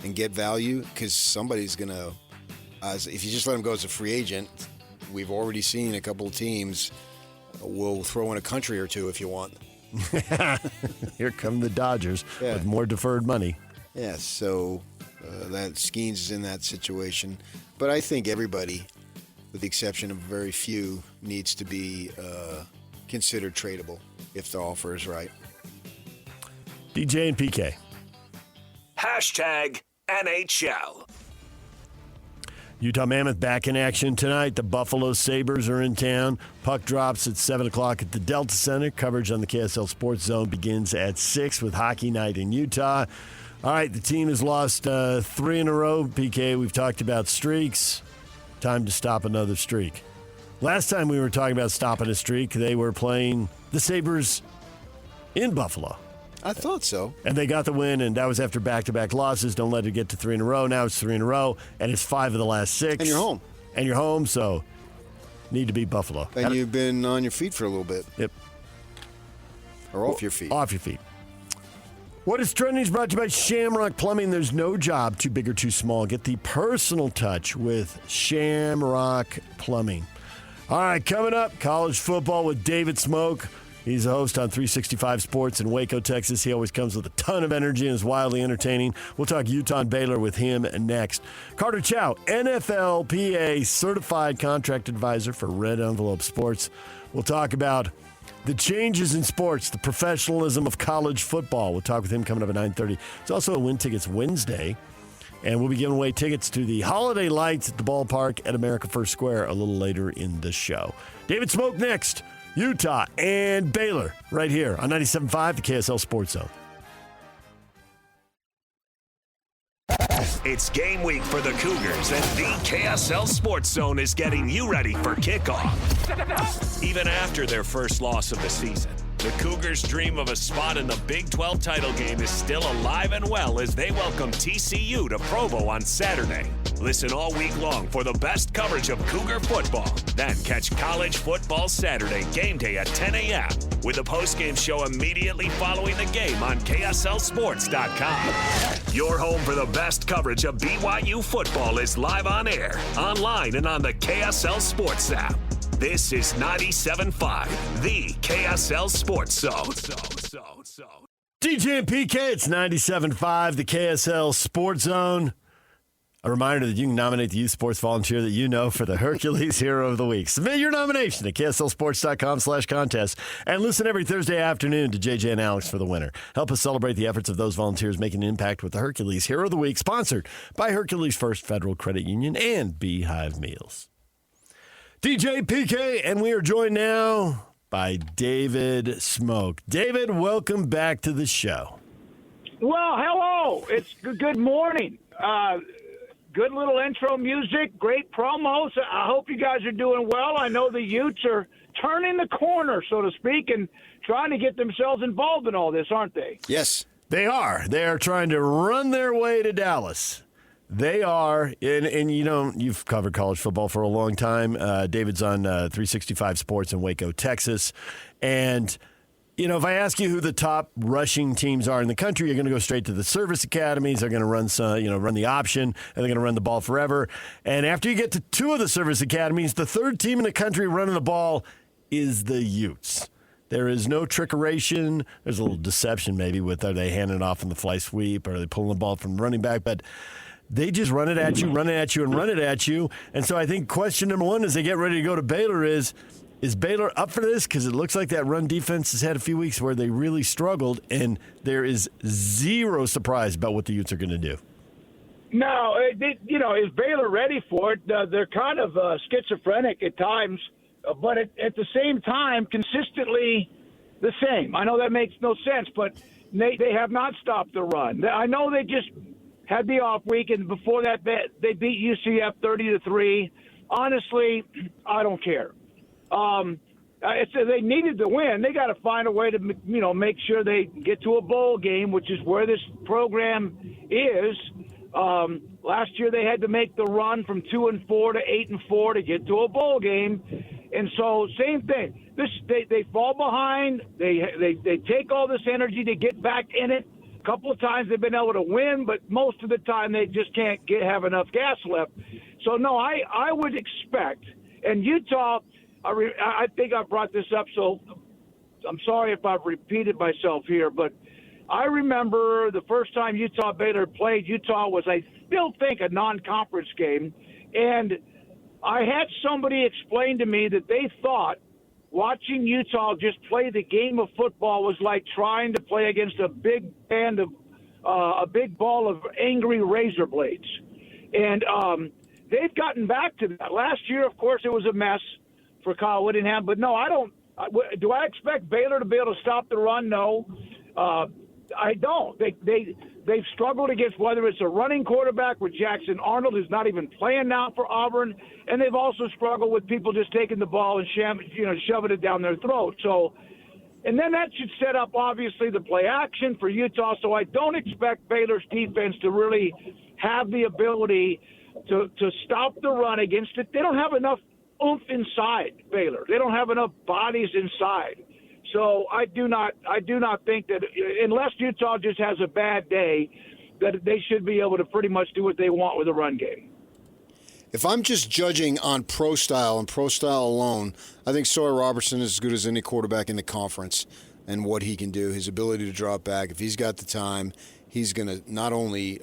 and get value? Because somebody's going to, if you just let him go as a free agent, we've already seen a couple of teams will throw in a country or two if you want. Here come the Dodgers with more deferred money. Yeah, so that Skeens is in that situation. But I think everybody, with the exception of very few, needs to be considered tradable if the offer is right. DJ and PK. Hashtag NHL. Utah Mammoth back in action tonight. The Buffalo Sabres are in town. Puck drops at 7 o'clock at the Delta Center. Coverage on the KSL Sports Zone begins at 6 with Hockey Night in Utah. All right, the team has lost 3 in a row. PK, we've talked about streaks. Time to stop another streak. Last time we were talking about stopping a streak, they were playing the Sabres in Buffalo. I thought so. And they got the win, and that was after back-to-back losses. Don't let it get to 3 in a row. Now it's 3 in a row, and it's 5 of the last 6. And you're home. And you're home, so need to beat Buffalo. And you've been on your feet for a little bit. Yep. Or off your feet. Off your feet. What is Trending is brought to you by Shamrock Plumbing. There's no job too big or too small. Get the personal touch with Shamrock Plumbing. All right, coming up, college football with David Smoak. He's a host on 365 Sports in Waco, Texas. He always comes with a ton of energy and is wildly entertaining. We'll talk Utah-Baylor with him next. Carter Chow, NFLPA certified contract advisor for Red Envelope Sports. We'll talk about the changes in sports, the professionalism of college football. We'll talk with him coming up at 9:30. It's also a Win Tickets Wednesday, and we'll be giving away tickets to the Holiday Lights at the ballpark at America First Square a little later in the show. David Smoak next. Utah and Baylor right here on 97.5, the KSL Sports Zone. It's game week for the Cougars, and the KSL Sports Zone is getting you ready for kickoff. Even after their first loss of the season, the Cougars' dream of a spot in the Big 12 title game is still alive and well as they welcome TCU to Provo on Saturday. Listen all week long for the best coverage of Cougar football. Then catch College Football Saturday game day at 10 a.m. with a postgame show immediately following the game on KSLSports.com. Your home for the best coverage of BYU football is live on air, online, and on the KSL Sports app. This is 97.5, the KSL Sports Zone. DJ and PK, it's 97.5, the KSL Sports Zone. A reminder that you can nominate the youth sports volunteer that you know for the Hercules Hero of the Week. Submit your nomination at KSLSports.com/contest and listen every Thursday afternoon to JJ and Alex for the winner. Help us celebrate the efforts of those volunteers making an impact with the Hercules Hero of the Week, sponsored by Hercules First Federal Credit Union and Beehive Meals. DJ PK, and we are joined now by David Smoak. David, welcome back to the show. Well, hello. It's good morning. Good little intro music, great promos. I hope you guys are doing well. I know the Utes are turning the corner, so to speak, and trying to get themselves involved in all this, aren't they? Yes. They are. They are trying to run their way to Dallas. They are, and you know, you've covered college football for a long time. David's on 365 Sports in Waco, Texas. And, you know, if I ask you who the top rushing teams are in the country, you're going to go straight to the service academies. They're going to run run the option, and they're going to run the ball forever. And after you get to 2 of the service academies, the third team in the country running the ball is the Utes. There is no trickeration. There's a little deception maybe with are they handing it off in the fly sweep, or are they pulling the ball from the running back, but they just run it at you, run it at you, and run it at you. And so I think question number 1 as they get ready to go to Baylor is Baylor up for this? Because it looks like that run defense has had a few weeks where they really struggled, and there is zero surprise about what the Utes are going to do. No, is Baylor ready for it? They're kind of schizophrenic at times, but at the same time, consistently the same. I know that makes no sense, but they have not stopped the run. I know they just had the off week, and before that, they beat UCF 30-3. Honestly, I don't care. They needed to win. They got to find a way to, make sure they get to a bowl game, which is where this program is. Last year they had to make the run from 2-4 to 8-4 to get to a bowl game, and so same thing. They fall behind. They take all this energy to get back in it. A couple of times they've been able to win, but most of the time they just can't have enough gas left. So no, I would expect, and Utah. I think I brought this up, so I'm sorry if I've repeated myself here, but I remember the first time Utah-Baylor played. Utah was, I still think, a non-conference game. And I had somebody explain to me that they thought watching Utah just play the game of football was like trying to play against a big ball of angry razor blades. And they've gotten back to that. Last year, of course, it was a mess for Kyle Whittingham. But no, I don't. Do I expect Baylor to be able to stop the run? No. I don't. They've struggled against whether it's a running quarterback with Jackson Arnold, who's not even playing now for Auburn, and they've also struggled with people just taking the ball and shoving it down their throat. So, and then that should set up, obviously, the play action for Utah. So I don't expect Baylor's defense to really have the ability to stop the run against it. They don't have enough oomph inside Baylor. They don't have enough bodies inside. So I do not think that unless Utah just has a bad day, that they should be able to pretty much do what they want with a run game. If I'm just judging on pro style and pro style alone, I think Sawyer Robertson is as good as any quarterback in the conference and what he can do, his ability to drop back. If he's got the time, he's going to not only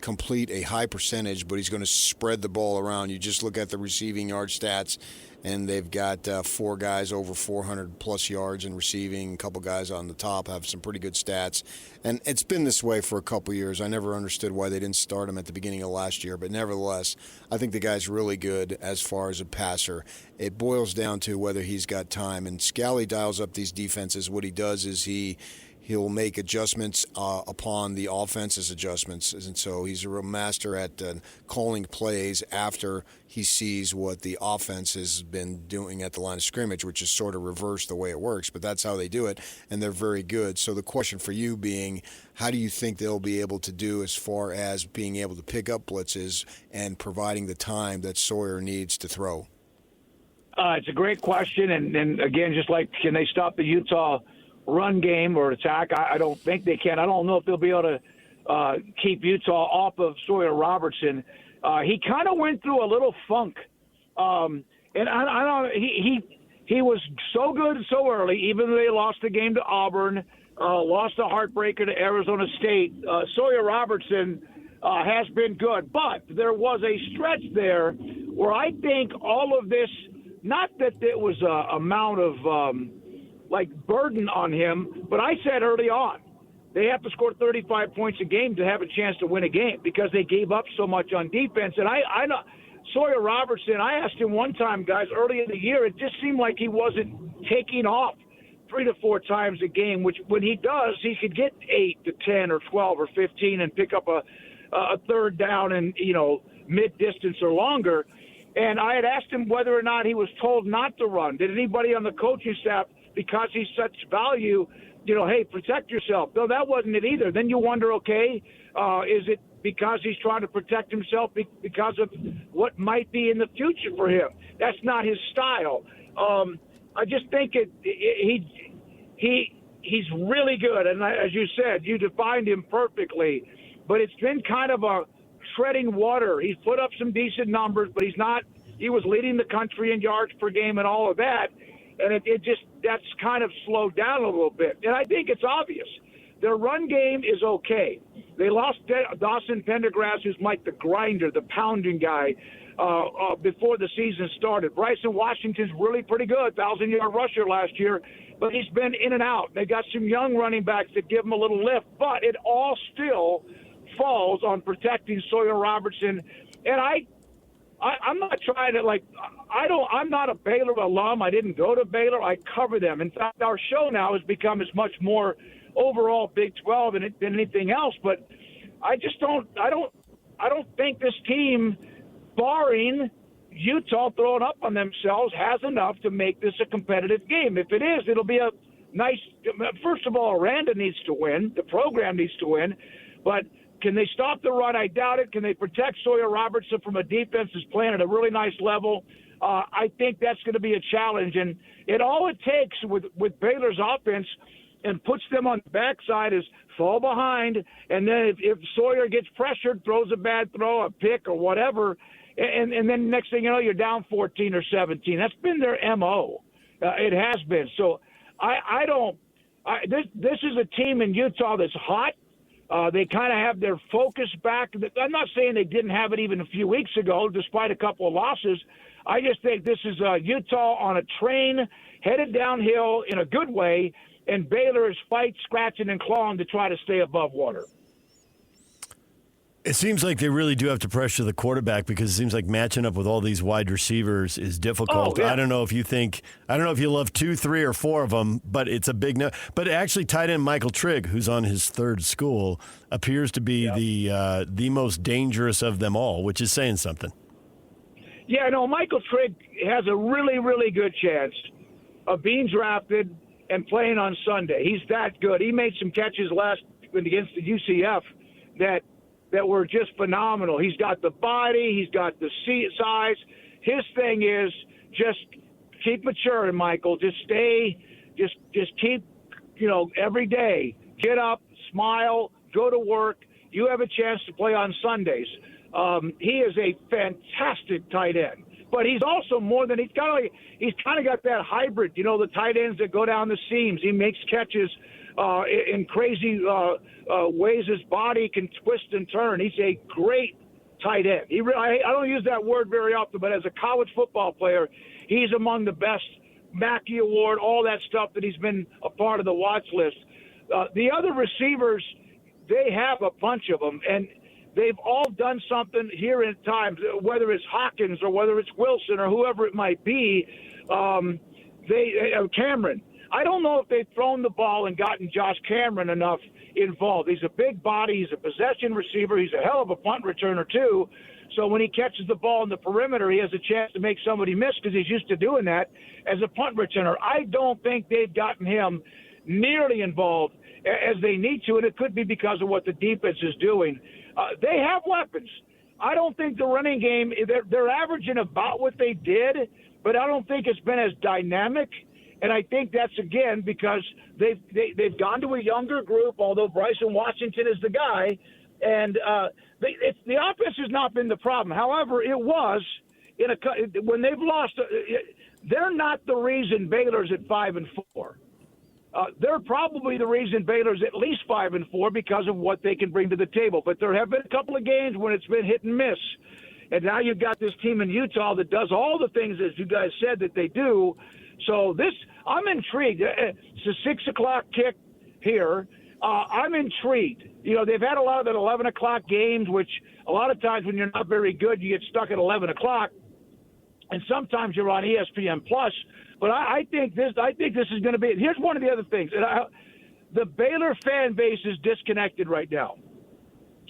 complete a high percentage, but he's going to spread the ball around. You just look at the receiving yard stats, and they've got 4 guys over 400-plus yards in receiving. A couple guys on the top have some pretty good stats. And it's been this way for a couple years. I never understood why they didn't start him at the beginning of last year. But nevertheless, I think the guy's really good as far as a passer. It boils down to whether he's got time. And Scally dials up these defenses. What he does is he'll make adjustments upon the offense's adjustments. And so he's a real master at calling plays after he sees what the offense has been doing at the line of scrimmage, which is sort of reverse the way it works. But that's how they do it, and they're very good. So the question for you being, how do you think they'll be able to do as far as being able to pick up blitzes and providing the time that Sawyer needs to throw? It's a great question. And again, just like, can they stop the Utah run game or attack? I don't think they can. I don't know if they'll be able to keep Utah off of Sawyer Robertson. He kind of went through a little funk, and I don't. He was so good so early, even though they lost the game to Auburn, lost a heartbreaker to Arizona State. Sawyer Robertson has been good, but there was a stretch there where I think all of this, not that it was a amount of burden on him, but I said early on, they have to score 35 points a game to have a chance to win a game because they gave up so much on defense. And I know Sawyer Robertson, I asked him one time, guys, early in the year, it just seemed like he wasn't taking off 3 to 4 times a game, which when he does, he could get 8 to 10 or 12 or 15 and pick up a third down and, mid-distance or longer. And I had asked him whether or not he was told not to run. Did anybody on the coaching staff, because he's such value, hey, protect yourself? No, that wasn't it either. Then you wonder, okay, is it because he's trying to protect himself because of what might be in the future for him? That's not his style. I just think he's really good. And as you said, you defined him perfectly. But it's been kind of a treading water. He's put up some decent numbers, but he was leading the country in yards per game and all of that. And that's kind of slowed down a little bit. And I think it's obvious. Their run game is okay. They lost Dawson Pendergrass, who's like the grinder, the pounding guy, before the season started. Bryson Washington's really pretty good, 1,000-yard rusher last year, but he's been in and out. They got some young running backs that give him a little lift, but it all still falls on protecting Sawyer Robertson. And I'm not trying to I'm not a Baylor alum. I didn't go to Baylor. I cover them. In fact, our show now has become as much more overall Big 12 than anything else. But I don't think this team, barring Utah throwing up on themselves, has enough to make this a competitive game. If it is, it'll be a nice. First of all, Aranda needs to win. The program needs to win, but. Can they stop the run? I doubt it. Can they protect Sawyer Robertson from a defense that's playing at a really nice level? I think that's going to be a challenge. And all it takes with Baylor's offense and puts them on the backside is fall behind. And then if Sawyer gets pressured, throws a bad throw, a pick or whatever, and then next thing you know, you're down 14 or 17. That's been their MO. It has been. So I don't This is a team in Utah that's hot. They kind of have their focus back. I'm not saying they didn't have it even a few weeks ago, despite a couple of losses. I just think this is Utah on a train headed downhill in a good way, and Baylor is scratching, and clawing to try to stay above water. It seems like they really do have to pressure the quarterback because it seems like matching up with all these wide receivers is difficult. Oh, yeah. I don't know if you love 2, 3, or 4 of them, but it's a big no. But actually, tight end Michael Trigg, who's on his third school, appears to be the most dangerous of them all, which is saying something. Yeah, no, Michael Trigg has a really, really good chance of being drafted and playing on Sunday. He's that good. He made some catches against the UCF that were just phenomenal. He's got the body. He's got the size. His thing is just keep maturing, Michael. Just keep, every day, get up, smile, go to work. You have a chance to play on Sundays. He is a fantastic tight end. But he's also more than he's kind of got that hybrid, the tight ends that go down the seams. He makes catches in crazy ways. His body can twist and turn. He's a great tight end. I don't use that word very often, but as a college football player, he's among the best. Mackey Award, all that stuff that he's been a part of the watch list. The other receivers, they have a bunch of them, and they've all done something here at times, whether it's Hawkins or whether it's Wilson or whoever it might be. Cameron. I don't know if they've thrown the ball and gotten Josh Cameron enough involved. He's a big body. He's a possession receiver. He's a hell of a punt returner, too. So when he catches the ball in the perimeter, he has a chance to make somebody miss because he's used to doing that as a punt returner. I don't think they've gotten him nearly involved as they need to, and it could be because of what the defense is doing. They have weapons. I don't think the running game, they're averaging about what they did, but I don't think it's been as dynamic. And I think that's, again, because they've gone to a younger group, although Bryson Washington is the guy. And the offense has not been the problem. However, it was when they've lost. They're not the reason Baylor's at 5-4. They're probably the reason Baylor's at least 5-4 because of what they can bring to the table. But there have been a couple of games when it's been hit and miss. And now you've got this team in Utah that does all the things, as you guys said, that they do. So I'm intrigued. It's a 6 o'clock kick here. I'm intrigued. They've had a lot of that 11 o'clock games, which a lot of times when you're not very good, you get stuck at 11 o'clock. And sometimes you're on ESPN Plus. But I think this is going to be – here's one of the other things. The Baylor fan base is disconnected right now.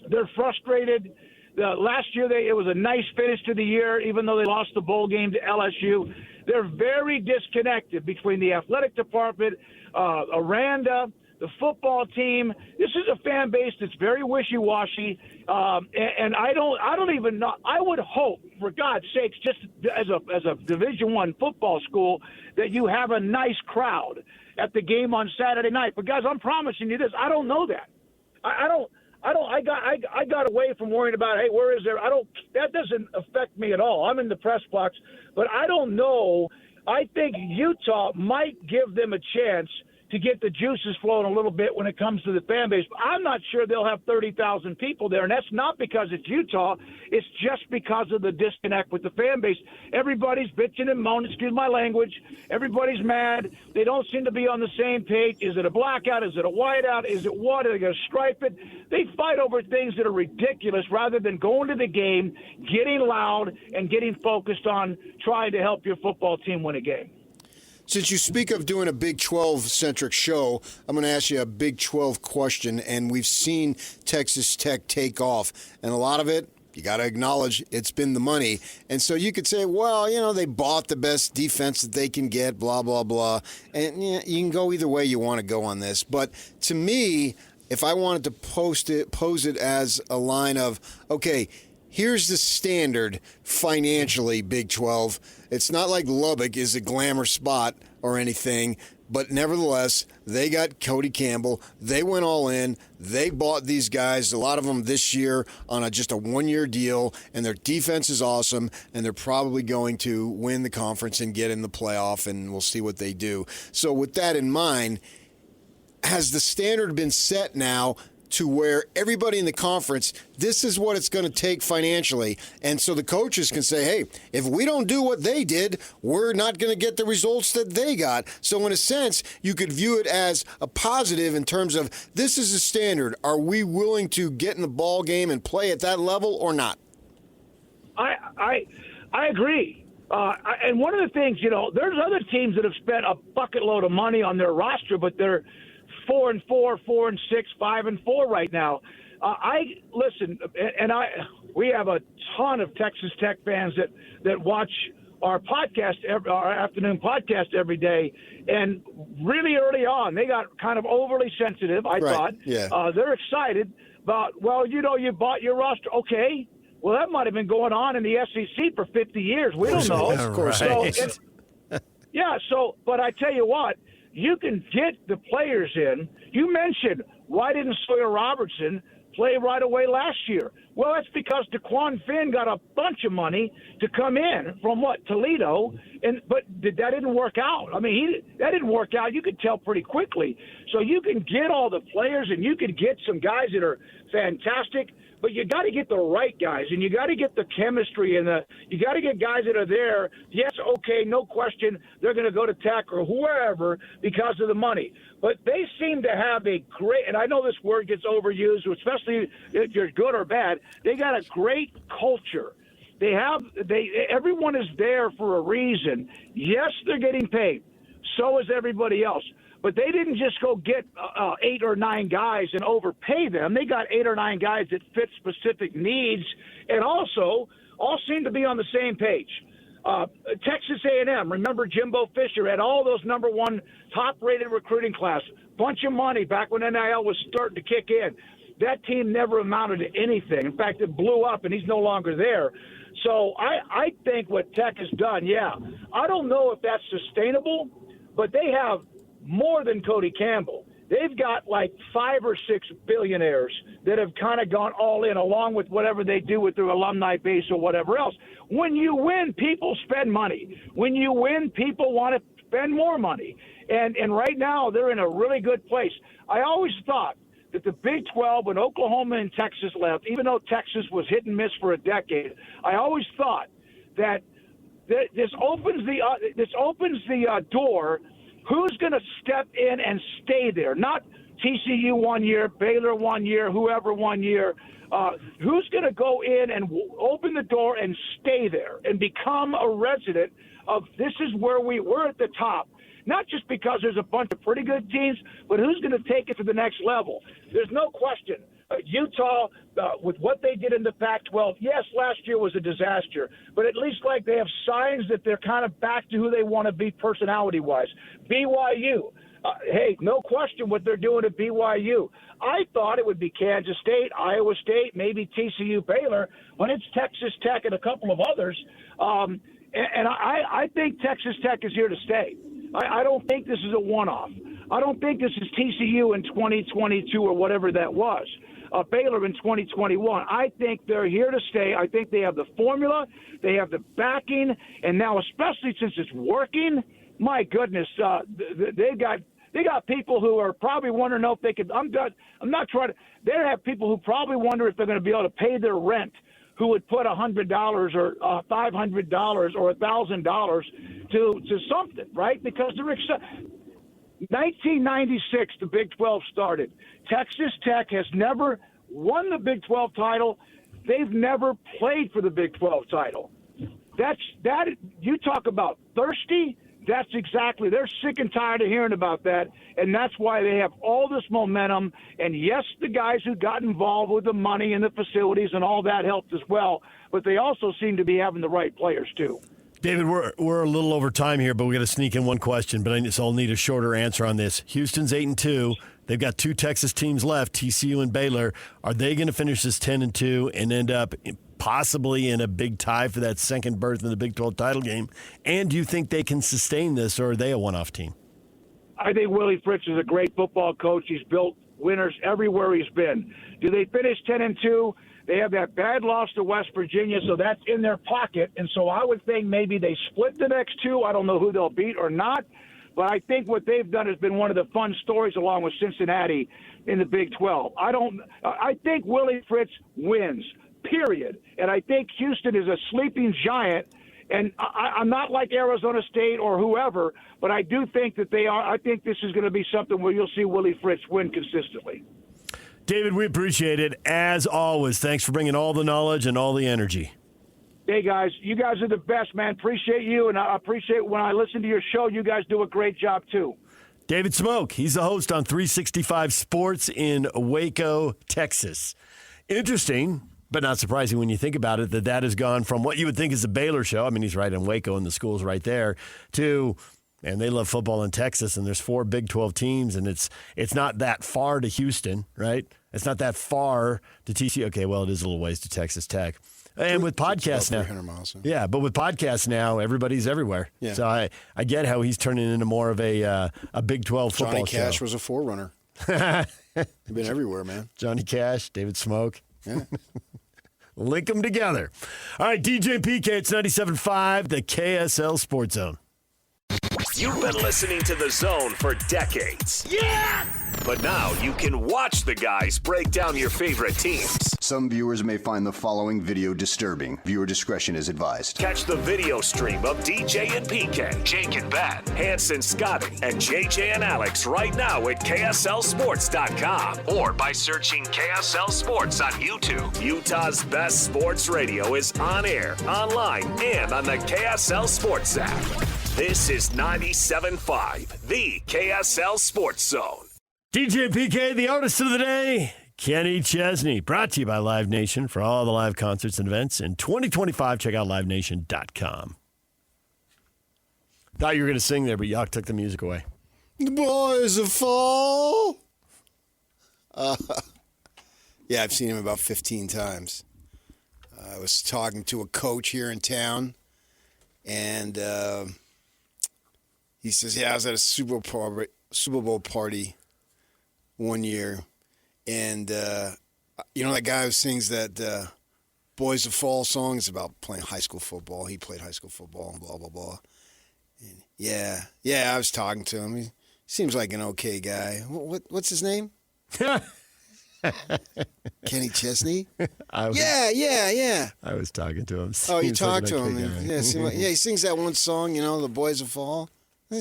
They're frustrated. Last year, it was a nice finish to the year, even though they lost the bowl game to LSU. They're very disconnected between the athletic department, Aranda, the football team. This is a fan base that's very wishy-washy, and I don't even know. I would hope, for God's sakes, just as a Division I football school, that you have a nice crowd at the game on Saturday night. But guys, I'm promising you this: I don't know that. I got away from worrying about, hey, where is there? That doesn't affect me at all. I'm in the press box, but I don't know. I think Utah might give them a chance to get the juices flowing a little bit when it comes to the fan base. I'm not sure they'll have 30,000 people there, and that's not because it's Utah. It's just because of the disconnect with the fan base. Everybody's bitching and moaning, excuse my language. Everybody's mad. They don't seem to be on the same page. Is it a blackout? Is it a whiteout? Is it what? Are they going to stripe it? They fight over things that are ridiculous rather than going to the game, getting loud, and getting focused on trying to help your football team win a game. Since you speak of doing a Big 12-centric show, I'm going to ask you a Big 12 question, and we've seen Texas Tech take off, and a lot of it, you got to acknowledge, it's been the money. And so you could say, well, they bought the best defense that they can get, blah, blah, blah. And you can go either way you want to go on this. But to me, if I wanted to pose it as a line of, okay, here's the standard financially, Big 12. It's not like Lubbock is a glamour spot or anything, but nevertheless, they got Cody Campbell. They went all in. They bought these guys, a lot of them this year, on just a one-year deal, and their defense is awesome, and they're probably going to win the conference and get in the playoff, and we'll see what they do. So with that in mind, has the standard been set now to where everybody in the conference, this is what it's going to take financially? And so the coaches can say, hey, if we don't do what they did, we're not going to get the results that they got. So in a sense, you could view it as a positive in terms of this is a standard. Are we willing to get in the ball game and play at that level or not? I agree. And one of the things, there's other teams that have spent a bucket load of money on their roster, but they're 4-4, 4-6, 5-4 right now. We have a ton of Texas Tech fans that watch our podcast, our afternoon podcast every day, and really early on they got kind of overly sensitive. I thought, they're excited about. Well, you bought your roster, okay. Well, that might have been going on in the SEC for 50 years. We don't know. Of course. But I tell you what, you can get the players in. You mentioned, why didn't Sawyer Robertson play right away last year? Well, that's because DeQuan Finn got a bunch of money to come in from Toledo, but that didn't work out. I mean, that didn't work out. You could tell pretty quickly. So you can get all the players, and you can get some guys that are fantastic. But you got to get the right guys, and you got to get the chemistry, and you got to get guys that are there. Yes, okay, no question, they're going to go to Tech or wherever because of the money. But they seem to have a great, and I know this word gets overused, especially if you're good or bad. They got a great culture. Everyone is there for a reason. Yes, they're getting paid. So is everybody else. But they didn't just go get 8 or 9 guys and overpay them. They got 8 or 9 guys that fit specific needs, and also all seem to be on the same page. Texas A&M, remember Jimbo Fisher had all those number 1 top-rated recruiting class, bunch of money back when NIL was starting to kick in. That team never amounted to anything. In fact, it blew up, and he's no longer there. So I think what Tech has done, I don't know if that's sustainable, but they have more than Cody Campbell. They've got like 5 or 6 billionaires that have kind of gone all in, along with whatever they do with their alumni base or whatever else. When you win, people spend money. When you win, people want to spend more money. And right now, they're in a really good place. I always thought that the Big 12, when Oklahoma and Texas left, even though Texas was hit and miss for a decade, I always thought that this opens the door. Who's going to step in and stay there? Not TCU 1 year, Baylor 1 year, whoever 1 year. Who's going to go in and open the door and stay there and become a resident of this is where we're at the top? Not just because there's a bunch of pretty good teams, but who's going to take it to the next level? There's no question. Utah, with what they did in the Pac-12, yes, last year was a disaster, but at least they have signs that they're kind of back to who they want to be personality-wise. BYU, hey, no question what they're doing at BYU. I thought it would be Kansas State, Iowa State, maybe TCU, Baylor, when it's Texas Tech and a couple of others. And I think Texas Tech is here to stay. I don't think this is a one-off. I don't think this is TCU in 2022 or whatever that was. Baylor in 2021. I think they're here to stay. I think they have the formula. They have the backing. And now, especially since it's working, my goodness, they got people who are probably wondering if they could. They have people who probably wonder if they're going to be able to pay their rent, who would put $100 or $500 or $1,000 to something, right? Because they're excited. 1996, the Big 12 started. Texas Tech has never won the Big 12 title. They've never played for the Big 12 title. You talk about thirsty. That's exactly. They're sick and tired of hearing about that, and that's why they have all this momentum. And yes, the guys who got involved with the money and the facilities and all that helped as well, but they also seem to be having the right players too. David, we're a little over time here, but we got to sneak in one question. But I'll need a shorter answer on this. Houston's 8-2. They've got 2 Texas teams left, TCU and Baylor. Are they going to finish this 10-2 and end up possibly in a big tie for that second berth in the Big 12 title game? And do you think they can sustain this, or are they a one-off team? I think Willie Fritz is a great football coach. He's built winners everywhere he's been. Do they finish 10-2? They have that bad loss to West Virginia, so that's in their pocket. And so I would think maybe they split the next 2. I don't know who they'll beat or not. But I think what they've done has been one of the fun stories along with Cincinnati in the Big 12. I think Willie Fritz wins, period. And I think Houston is a sleeping giant. And I'm not like Arizona State or whoever, but I do think that they are. I think this is going to be something where you'll see Willie Fritz win consistently. David, we appreciate it. As always, thanks for bringing all the knowledge and all the energy. Hey, guys, you guys are the best, man. Appreciate you, and I appreciate when I listen to your show, you guys do a great job, too. David Smoak, he's the host on 365 Sports in Waco, Texas. Interesting, but not surprising when you think about it, that has gone from what you would think is a Baylor show. I mean, he's right in Waco, and the school's right there, to, and they love football in Texas, and there's 4 Big 12 teams, and it's not that far to Houston, right? It's not that far to TCU. Okay, well, it is a little ways to Texas Tech. And with podcasts now, 300 miles, yeah, but with podcasts now, everybody's everywhere. Yeah. So I get how he's turning into more of a Big 12 football show. Johnny Cash was a forerunner. He's been everywhere, man. Johnny Cash, David Smoak. Yeah. Link them together. All right, DJ and PK, it's 97.5, the KSL Sports Zone. You've been listening to The Zone for decades. Yes! But now you can watch the guys break down your favorite teams. Some viewers may find the following video disturbing. Viewer discretion is advised. Catch the video stream of DJ and PK, Jake and Ben, Hanson Scotty, and JJ and Alex right now at KSLSports.com or by searching KSL Sports on YouTube. Utah's best sports radio is on air, online, and on the KSL Sports app. This is 97.5, the KSL Sports Zone. DJ and PK, the artist of the day, Kenny Chesney, brought to you by Live Nation for all the live concerts and events in 2025. Check out livenation.com. Thought you were going to sing there, but Yock took the music away. The boys of fall. Yeah, I've seen him about 15 times. I was talking to a coach here in town, and he says, yeah, I was at a Super Bowl party one year, and you know that guy who sings that Boys of Fall song? It's about playing high school football. He played high school football and blah, blah, blah. And yeah, I was talking to him. He seems like an okay guy. What's his name? Kenny Chesney? Yeah. I was talking to him. Oh, you Seems like talked an to okay him. guy. Yeah, he sings that one song, you know, The Boys of Fall.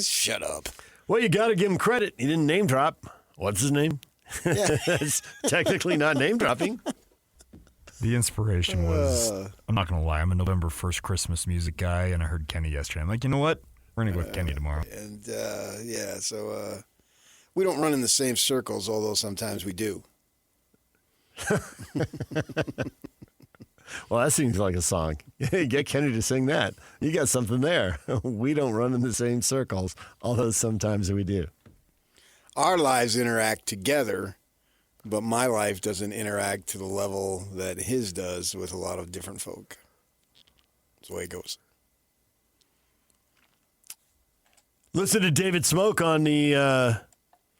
Shut up. Well, you got to give him credit. He didn't name drop. What's his name? Yeah. It's technically not name dropping. The inspiration was, I'm not going to lie, I'm a November 1st Christmas music guy, and I heard Kenny yesterday. I'm like, you know what? We're going to go with Kenny tomorrow. And, so we don't run in the same circles, although sometimes we do. Well, that seems like a song. Get Kenny to sing that. You got something there. We don't run in the same circles, although sometimes we do. Our lives interact together, but my life doesn't interact to the level that his does with a lot of different folk. That's the way it goes. Listen to David Smoak on the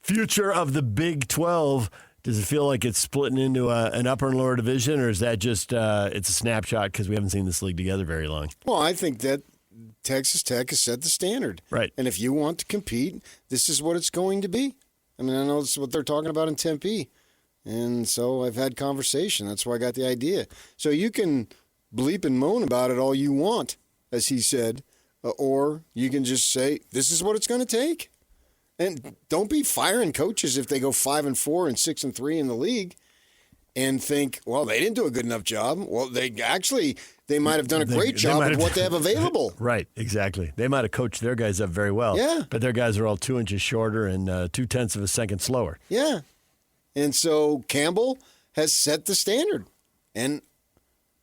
future of the Big 12. Does it feel like it's splitting into an upper and lower division, or is that just it's a snapshot because we haven't seen this league together very long? Well, I think that Texas Tech has set the standard. Right. And if you want to compete, this is what it's going to be. I mean, I know this is what they're talking about in Tempe. And so I've had conversation. That's why I got the idea. So you can bleep and moan about it all you want, as he said, or you can just say, this is what it's going to take. And don't be firing coaches if they go 5-4 and 6-3 in the league and think, well, they didn't do a good enough job. Well, they might have done a great job with what they have available. Right, exactly. They might have coached their guys up very well. Yeah. But their guys are all 2 inches shorter and 0.2 of a second slower. Yeah. And so Campbell has set the standard. And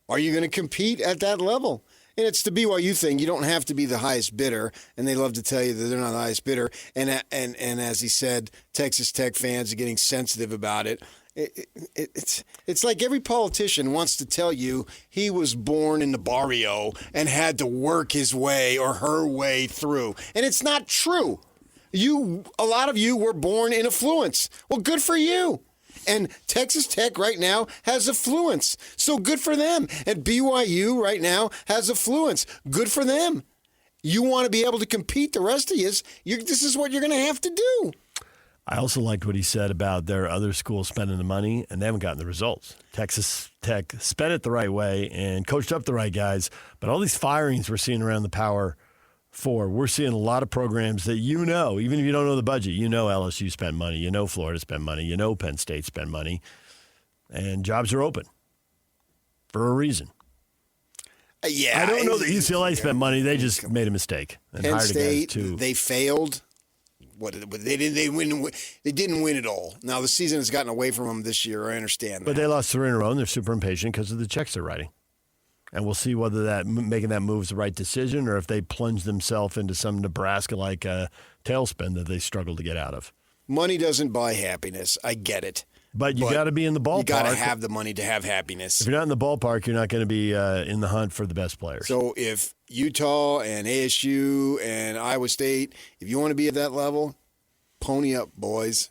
are you going to compete at that level? And it's the BYU thing. You don't have to be the highest bidder, and they love to tell you that they're not the highest bidder. And as he said, Texas Tech fans are getting sensitive about it. It's like every politician wants to tell you he was born in the barrio and had to work his way or her way through. And it's not true. A lot of you were born in affluence. Well, good for you. And Texas Tech right now has affluence. So good for them. And BYU right now has affluence. Good for them. You want to be able to compete the rest of you. This is what you're going to have to do. I also liked what he said about their other schools spending the money, and they haven't gotten the results. Texas Tech spent it the right way and coached up the right guys, but all these firings we're seeing around the Power Four, we're seeing a lot of programs that even if you don't know the budget, LSU spent money, Florida spent money, Penn State spent money, and jobs are open for a reason. Yeah, I don't know that UCLA spent money. They just made a mistake and Penn hired State, a guy too. they failed. They didn't win it all. Now the season has gotten away from them this year. I understand that. But they lost 3 in a row, and they're super impatient because of the checks they're writing. And we'll see whether making that move is the right decision or if they plunge themselves into some Nebraska-like tailspin that they struggle to get out of. Money doesn't buy happiness. I get it. But you got to be in the ballpark. You got to have the money to have happiness. If you're not in the ballpark, you're not going to be in the hunt for the best players. So if Utah and ASU and Iowa State, if you want to be at that level, pony up, boys.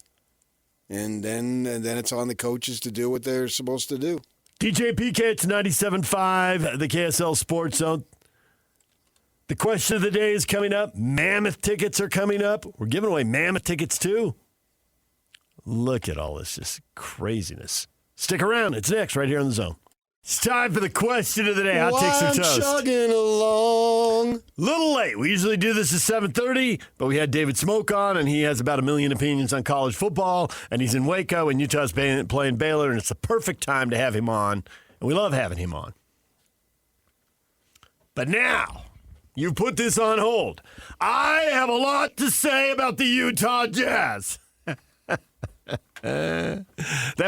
And then it's on the coaches to do what they're supposed to do. DJ PK, it's 97.5, the KSL Sports Zone. The question of the day is coming up. Mammoth tickets are coming up. We're giving away Mammoth tickets, too. Look at all this just craziness. Stick around. It's next right here on the Zone. It's time for the question of the day. Hot takes or toast? Chugging along. Little late. We usually do this at 7:30, but we had David Smoak on, and he has about 1 million opinions on college football, and he's in Waco, and Utah's playing Baylor, and it's the perfect time to have him on, and we love having him on. But now, you put this on hold. I have a lot to say about the Utah Jazz. That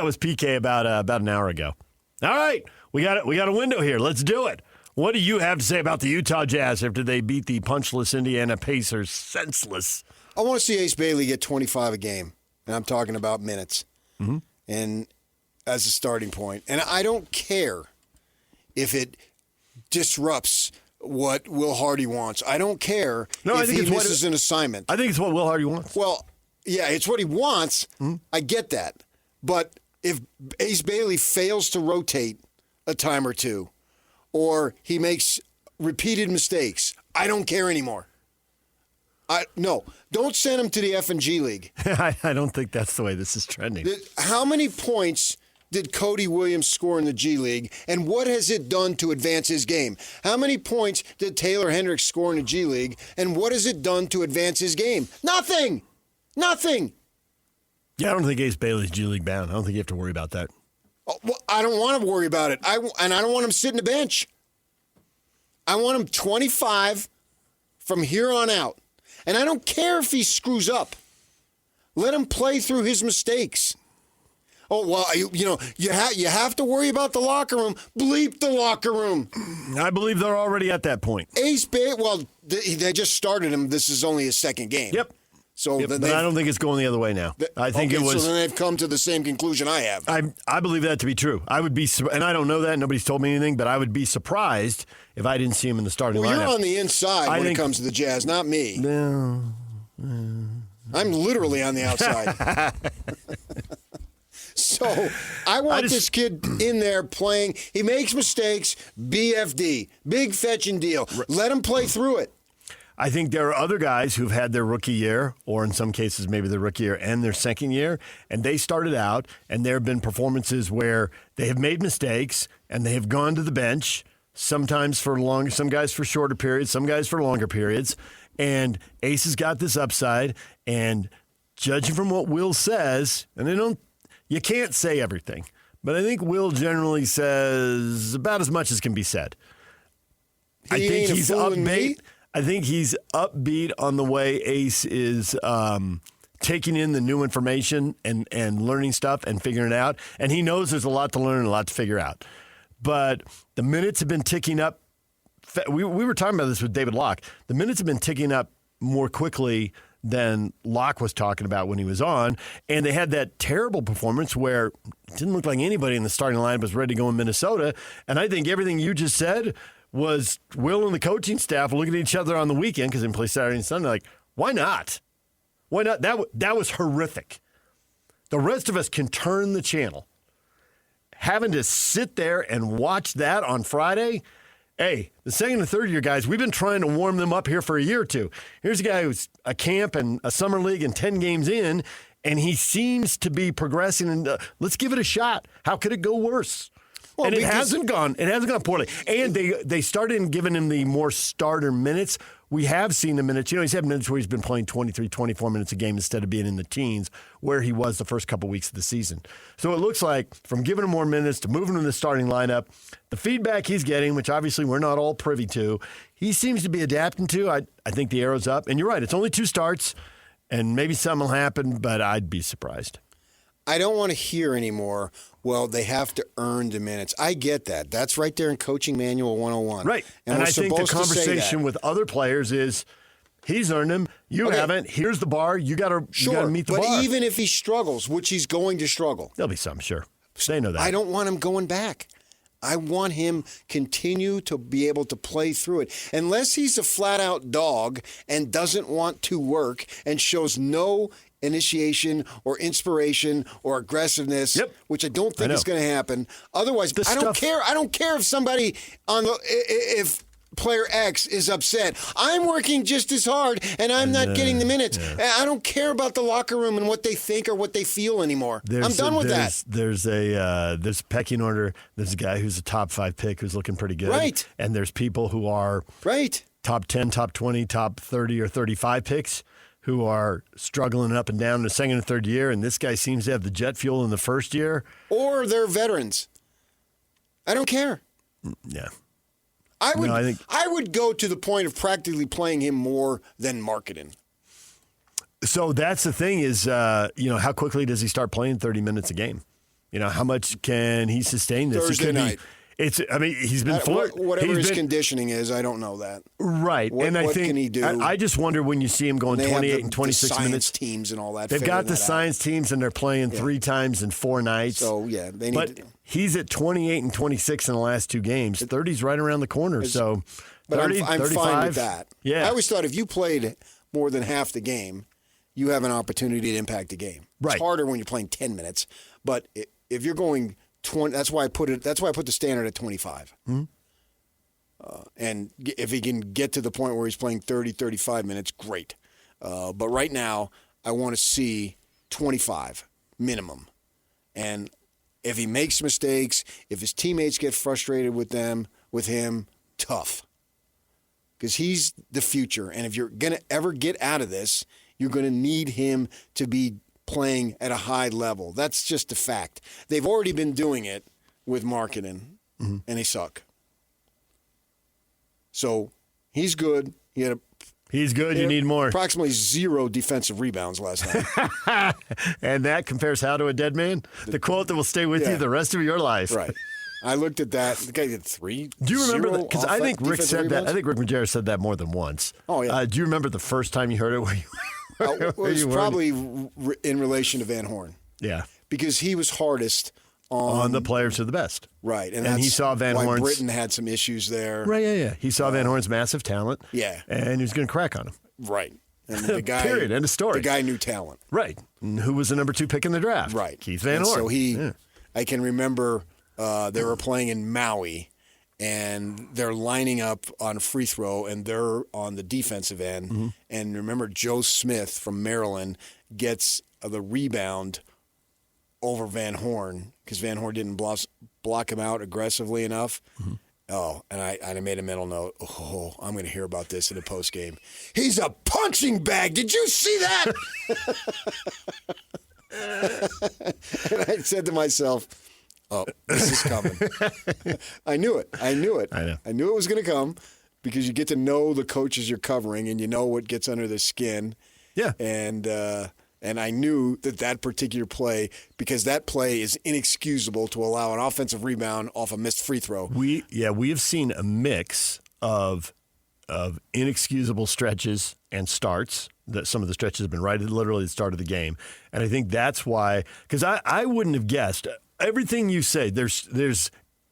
was PK about an hour ago. All right, we got a window here. Let's do it. What do you have to say about the Utah Jazz after they beat the punchless Indiana Pacers senseless? I want to see Ace Bailey get 25 a game, and I'm talking about minutes, and as a starting point. And I don't care if it disrupts what Will Hardy wants. I don't care if he misses an assignment. I think it's what Will Hardy wants. Well, yeah, it's what he wants. I get that. But if Ace Bailey fails to rotate a time or two, or he makes repeated mistakes, I don't care anymore. No, don't send him to the F&G League. I don't think that's the way this is trending. How many points did Cody Williams score in the G League, and what has it done to advance his game? How many points did Taylor Hendricks score in the G League, and what has it done to advance his game? Nothing. Yeah, I don't think Ace Bailey's G League bound. I don't think you have to worry about that. Oh, well, I don't want to worry about it. I don't want him sitting the bench. I want him 25 from here on out. And I don't care if he screws up. Let him play through his mistakes. Oh, well, you have to worry about the locker room. Bleep the locker room. I believe they're already at that point. Ace Bailey, well, they just started him. This is only his second game. Yep. So but I don't think it's going the other way now. I think it was. So then they've come to the same conclusion I have. I believe that to be true. I would be, and I don't know that. Nobody's told me anything, but I would be surprised if I didn't see him in the starting lineup. You're on the inside when it comes to the Jazz, not me. No. I'm literally on the outside. So I want this kid in there playing. He makes mistakes. BFD, big fetching deal. Let him play through it. I think there are other guys who've had their rookie year, or in some cases maybe their rookie year and their second year, and they started out, and there have been performances where they have made mistakes, and they have gone to the bench, sometimes for longer, some guys for shorter periods, some guys for longer periods, and Ace has got this upside, and judging from what Will says, and you can't say everything, but I think Will generally says about as much as can be said. I think he's upbeat. I think he's upbeat on the way Ace is taking in the new information and learning stuff and figuring it out. And he knows there's a lot to learn and a lot to figure out. But the minutes have been ticking up. We were talking about this with David Locke. The minutes have been ticking up more quickly than Locke was talking about when he was on. And they had that terrible performance where it didn't look like anybody in the starting lineup was ready to go in Minnesota. And I think everything you just said was Will and the coaching staff looking at each other on the weekend because they play Saturday and Sunday like, why not? Why not? That was horrific. The rest of us can turn the channel. Having to sit there and watch that on Friday, hey, the second and third year guys, we've been trying to warm them up here for a year or two. Here's a guy who's a camp and a summer league and 10 games in, and he seems to be progressing. And let's give it a shot. How could it go worse? Well, and it hasn't gone poorly. And they started giving him the more starter minutes. We have seen the minutes. He's had minutes where he's been playing 23, 24 minutes a game instead of being in the teens where he was the first couple weeks of the season. So it looks like from giving him more minutes to moving him to the starting lineup, the feedback he's getting, which obviously we're not all privy to, he seems to be adapting to. I think the arrow's up. And you're right, it's only 2 starts, and maybe something will happen, but I'd be surprised. I don't want to hear anymore, well, they have to earn the minutes. I get that. That's right there in Coaching Manual 101. Right. And I think the conversation with other players is, he's earned them, you haven't, here's the bar, you got to meet the bar. But even if he struggles, which he's going to struggle. There'll be some, sure. They know that. I don't want him going back. I want him continue to be able to play through it. Unless he's a flat-out dog and doesn't want to work and shows no initiation or inspiration or aggressiveness, which I don't think is going to happen. Otherwise, I don't care. I don't care if somebody if player X is upset. I'm working just as hard and I'm not getting the minutes. Yeah. I don't care about the locker room and what they think or what they feel anymore. I'm done with that. There's a pecking order. There's a guy who's a top 5 pick who's looking pretty good. Right. And there's people who are top 10, top 20, top 30 or 35 picks who are struggling up and down in the second and third year, and this guy seems to have the jet fuel in the first year. Or they're veterans. I don't care. Yeah. I would go to the point of practically playing him more than marketing. So that's the thing is, how quickly does he start playing 30 minutes a game? How much can he sustain this? Thursday night. He's been whatever his conditioning is, I don't know that. Right. What can he do? I just wonder when you see him going 28 and 26 minutes. Teams and all that. They've got the science teams, and they're playing 3 times in 4 nights. So, they need but he's at 28 and 26 in the last 2 games. 30's right around the corner. But 30, I'm 35. fine with that. Yeah. I always thought if you played more than half the game, you have an opportunity to impact the game. Right. It's harder when you're playing 10 minutes. But if you're going 20, that's why I put the standard at 25. Mm-hmm. And if he can get to the point where he's playing 30, 35 minutes, great. But right now, I want to see 25 minimum. And if he makes mistakes, if his teammates get frustrated with him, tough. Because he's the future. And if you're going to ever get out of this, you're going to need him to be playing at a high level. That's just a fact. They've already been doing it with marketing, and they suck. So he's good. He's good. You need more. Approximately 0 defensive rebounds last night. And that compares how to a dead man? The quote that will stay with you the rest of your life. Right. I looked at that. The guy did 3. Do you remember that? Because I think Rick said rebounds? that. I think Rick Majerus said that more than once. Oh, yeah. Do you remember the first time you heard it? It was probably in relation to Van Horn. Yeah. Because he was hardest on the players who are the best. Right. And he saw Van Horn's. Britain had some issues there. Right, yeah. He saw Van Horn's massive talent. Yeah. And he was going to crack on him. Right. And the guy. Period. End of story. The guy knew talent. Right. And who was the number 2 pick in the draft? Right. Keith Van Horn. So I can remember they were playing in Maui. And they're lining up on free throw, and they're on the defensive end. Mm-hmm. And remember, Joe Smith from Maryland gets the rebound over Van Horn because Van Horn didn't block him out aggressively enough. Mm-hmm. Oh, and I made a mental note. Oh, I'm going to hear about this in the postgame. He's a punching bag. Did you see that? And I said to myself, oh, this is coming. I knew it. I knew it was going to come because you get to know the coaches you're covering and you know what gets under their skin. Yeah. And I knew that particular play, because that play is inexcusable to allow an offensive rebound off a missed free throw. We have seen a mix of inexcusable stretches and starts. That some of the stretches have been right at literally the start of the game. And I think that's why, because I wouldn't have guessed. Everything you say, there's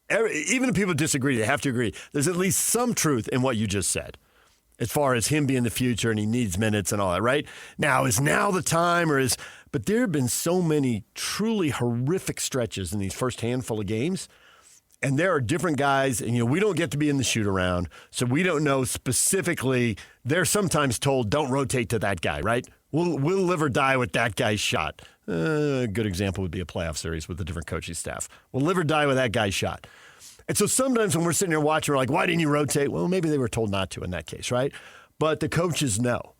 even if people disagree, they have to agree. There's at least some truth in what you just said, as far as him being the future and he needs minutes and all that. Right now is the time, but there have been so many truly horrific stretches in these first handful of games, And there are different guys, and we don't get to be in the shoot around, so we don't know specifically. They're sometimes told, don't rotate to that guy, right? We'll live or die with that guy's shot. A good example would be a playoff series with a different coaching staff. We'll live or die with that guy's shot. And so sometimes when we're sitting there watching, we're like, why didn't you rotate? Well, maybe they were told not to in that case, right? But the coaches know.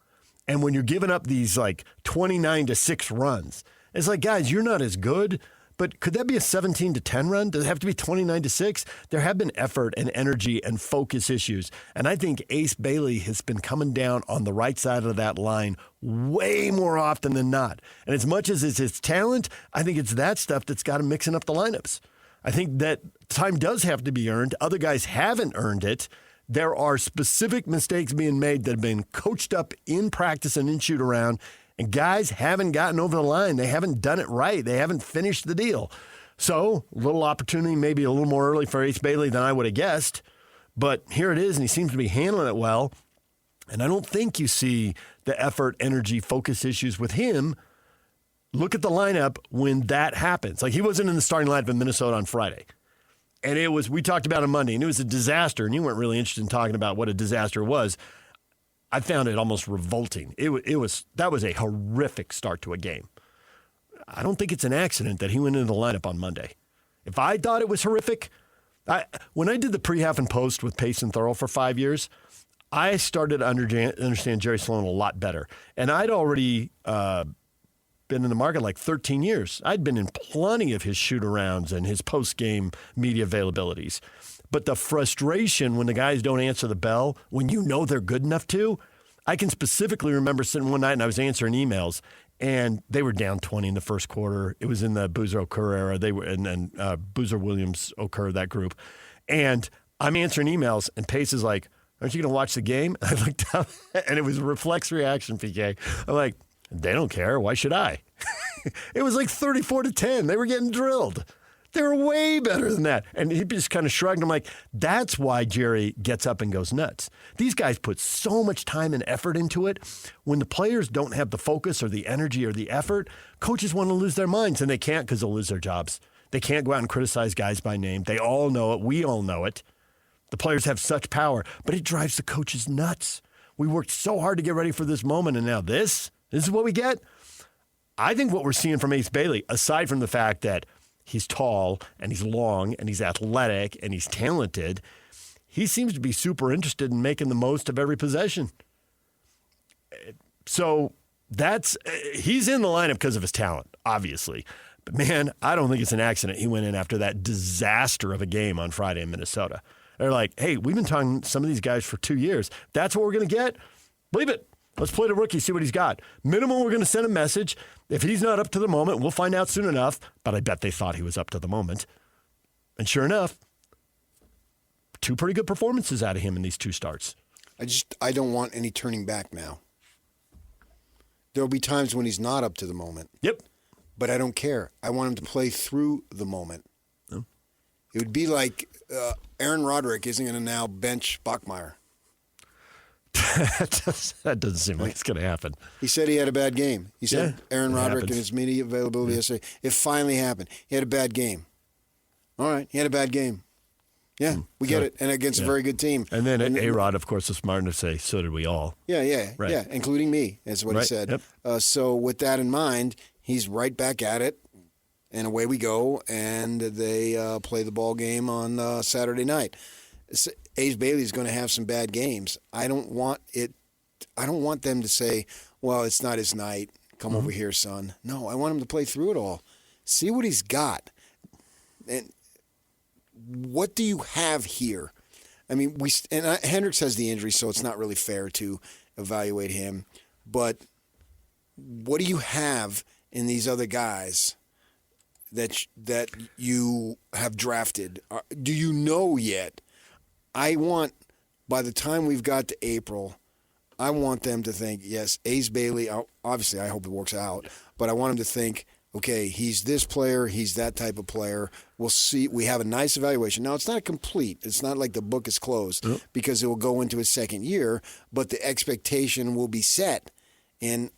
And when you're giving up these 29-6 runs, it's like, guys, you're not as good. But could that be a 17-10 run? Does it have to be 29-6? There have been effort and energy and focus issues. And I think Ace Bailey has been coming down on the right side of that line way more often than not. And as much as it's his talent, I think it's that stuff that's got him mixing up the lineups. I think that time does have to be earned. Other guys haven't earned it. There are specific mistakes being made that have been coached up in practice and in shoot around. And guys haven't gotten over the line. They haven't done it right. They haven't finished the deal. So, a little opportunity, maybe a little more early for Ace Bailey than I would have guessed. But here it is, and he seems to be handling it well. And I don't think you see the effort, energy, focus issues with him. Look at the lineup when that happens. Like, he wasn't in the starting lineup in Minnesota on Friday. And we talked about it Monday, and it was a disaster. And you weren't really interested in talking about what a disaster was. I found it almost revolting. That was a horrific start to a game. I don't think it's an accident that he went into the lineup on Monday. If I thought it was horrific, when I did the pre-half and post with Pace and Thurl for 5 years, I started to understand Jerry Sloan a lot better. And I'd already been in the market like 13 years. I'd been in plenty of his shoot-arounds and his post-game media availabilities. But the frustration when the guys don't answer the bell, when you know they're good enough to, I can specifically remember sitting one night and I was answering emails, and they were down 20 in the first quarter. It was in the Boozer-Okur era. They were, and then Boozer-Williams-Okur, that group. And I'm answering emails, and Pace is like, aren't you going to watch the game? I looked up, and it was a reflex reaction, PK. I'm like, they don't care. Why should I? It was like 34-10. They were getting drilled. They were way better than that. And he just kind of shrugged. I'm like, that's why Jerry gets up and goes nuts. These guys put so much time and effort into it. When the players don't have the focus or the energy or the effort, coaches want to lose their minds, and they can't because they'll lose their jobs. They can't go out and criticize guys by name. They all know it. We all know it. The players have such power, but it drives the coaches nuts. We worked so hard to get ready for this moment, and now this is what we get. I think what we're seeing from Ace Bailey, aside from the fact that he's tall and he's long and he's athletic and he's talented, he seems to be super interested in making the most of every possession. So he's in the lineup because of his talent, obviously. But, man, I don't think it's an accident he went in after that disaster of a game on Friday in Minnesota. They're like, hey, we've been talking to some of these guys for 2 years. That's what we're going to get? Believe it. Let's play the rookie, see what he's got. Minimum, we're going to send a message. If he's not up to the moment, we'll find out soon enough. But I bet they thought he was up to the moment. And sure enough, 2 pretty good performances out of him in these 2 starts. I don't want any turning back now. There'll be times when he's not up to the moment. Yep. But I don't care. I want him to play through the moment. Oh. It would be like Aaron Roderick isn't going to now bench Bachmeier. That doesn't seem like it's going to happen. He said he had a bad game. He said Aaron Roderick in his media availability yesterday. It finally happened. He had a bad game. All right, he had a bad game. Yeah, we get it. And against a very good team. And then A-Rod, of course, was smart enough to say, so did we all. Yeah, right. Yeah, including me, is what he said. Yep. So with that in mind, he's right back at it, and away we go, and they play the ball game on Saturday night. Ace Bailey's going to have some bad games. I don't want them to say, well, it's not his night. Come over here, son. No, I want him to play through it all. See what he's got. And what do you have here? I mean, Hendricks has the injury, so it's not really fair to evaluate him. But what do you have in these other guys that you have drafted? Do you know yet? I want, by the time we've got to April, I want them to think, yes, Ace Bailey, obviously I hope it works out, but I want them to think, okay, he's this player, he's that type of player. We'll see. We have a nice evaluation. Now, it's not complete. It's not like the book is closed because it will go into his second year, but the expectation will be set. And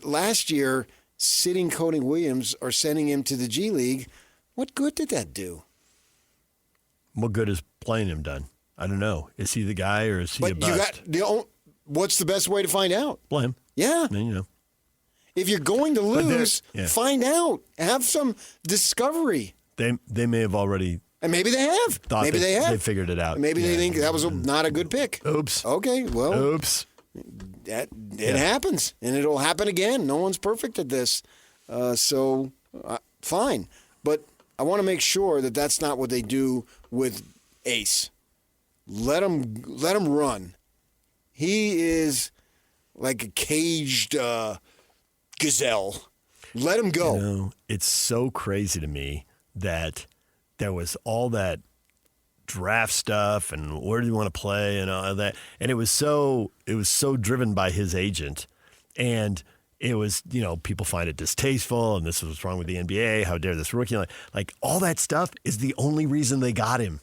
last year, sitting Cody Williams or sending him to the G League, what good did that do? what good has playing him done? I don't know. Is he the guy or is he a bust? What's the best way to find out? Play him. Yeah. Then, If you're going to lose, find out. Have some discovery. They may have already. And maybe they have. Maybe they have. They figured it out. Maybe they think that was not a good pick. Oops. Okay, well. Oops. It happens, and it'll happen again. No one's perfect at this. Fine. But I want to make sure that that's not what they do with Ace. Let him run. He is like a caged gazelle. Let him go. It's so crazy to me that there was all that draft stuff and where do you want to play and all that, and it was so driven by his agent, and it was people find it distasteful and this is what's wrong with the NBA. How dare this rookie? Like all that stuff is the only reason they got him.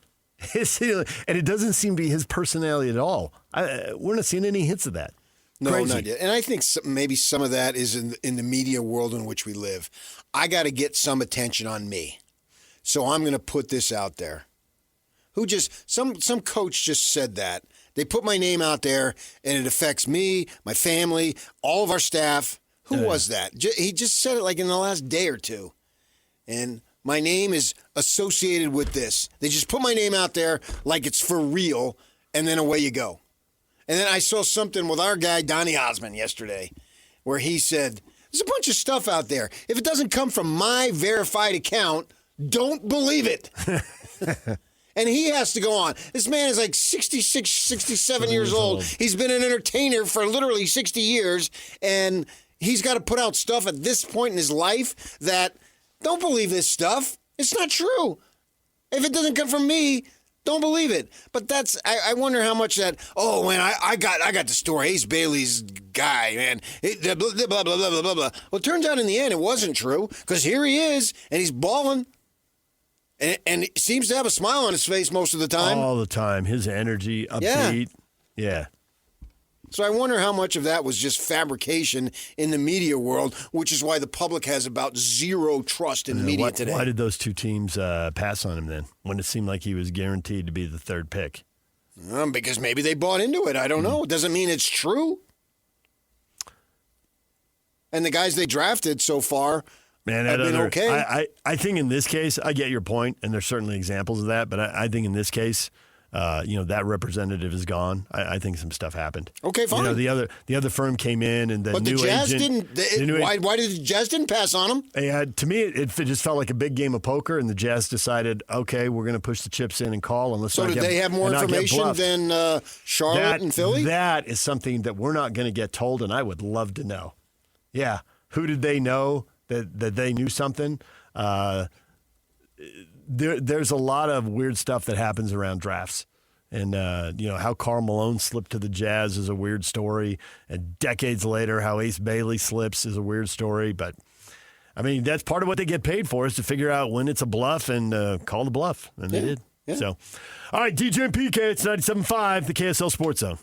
And it doesn't seem to be his personality at all. We're not seeing any hints of that. No, Crazy. not yet. And I think maybe some of that is in the media world in which we live. I got to get some attention on me. So I'm going to put this out there. Some coach just said that. They put my name out there, and it affects me, my family, all of our staff. Who was that? He just said it like in the last day or two. And my name is associated with this. They just put my name out there like it's for real, and then away you go. And then I saw something with our guy, Donnie Osmond, yesterday, where he said, there's a bunch of stuff out there. If it doesn't come from my verified account, don't believe it. And he has to go on. This man is like 66, 67 years old. He's been an entertainer for literally 60 years, and he's got to put out stuff at this point in his life that, don't believe this stuff. It's not true. If it doesn't come from me, don't believe it. But I wonder how much that, oh, man, I got the story. Ace Bailey's guy, man. Blah, blah, blah, blah, blah, blah, blah. Well, it turns out in the end it wasn't true, because here he is, and he's balling. And he seems to have a smile on his face most of the time. All the time. His energy, upbeat. Yeah. So I wonder how much of that was just fabrication in the media world, which is why the public has about zero trust in media today. Why did those two teams pass on him then, when it seemed like he was guaranteed to be the third pick? Because maybe they bought into it. I don't know. It doesn't mean it's true. And the guys they drafted so far have been okay. I think in this case, I get your point, and there's certainly examples of that, but I think in this case, that representative is gone. I think some stuff happened. Okay, fine. The other firm came in, and but new the Jazz agent didn't. Why did the Jazz didn't pass on him? To me, it just felt like a big game of poker, and the Jazz decided, okay, we're going to push the chips in and call, and let's. So did they have more information than Charlotte and Philly? That is something that we're not going to get told, and I would love to know. Yeah, who did they know that they knew something? There's a lot of weird stuff that happens around drafts. And, how Karl Malone slipped to the Jazz is a weird story. And decades later, how Ace Bailey slips is a weird story. But, I mean, that's part of what they get paid for, is to figure out when it's a bluff and call the bluff. And they did. Yeah. So, all right, DJ and PK, it's 97.5, the KSL Sports Zone.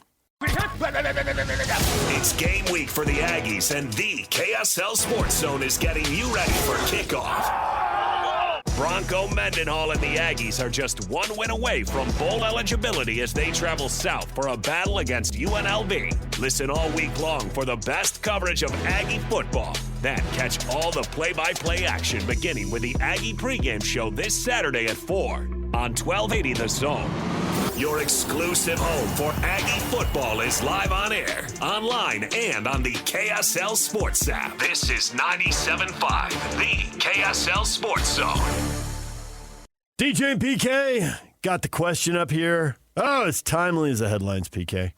It's game week for the Aggies, and the KSL Sports Zone is getting you ready for kickoff. Bronco Mendenhall and the Aggies are just one win away from bowl eligibility as they travel south for a battle against UNLV. Listen all week long for the best coverage of Aggie football. Then catch all the play-by-play action beginning with the Aggie pregame show this Saturday at 4 on 1280 The Zone. Your exclusive home for Aggie football is live on air, online, and on the KSL Sports app. This is 97.5, the KSL Sports Zone. DJ and PK got the question up here. Oh, it's timely as the headlines, PK.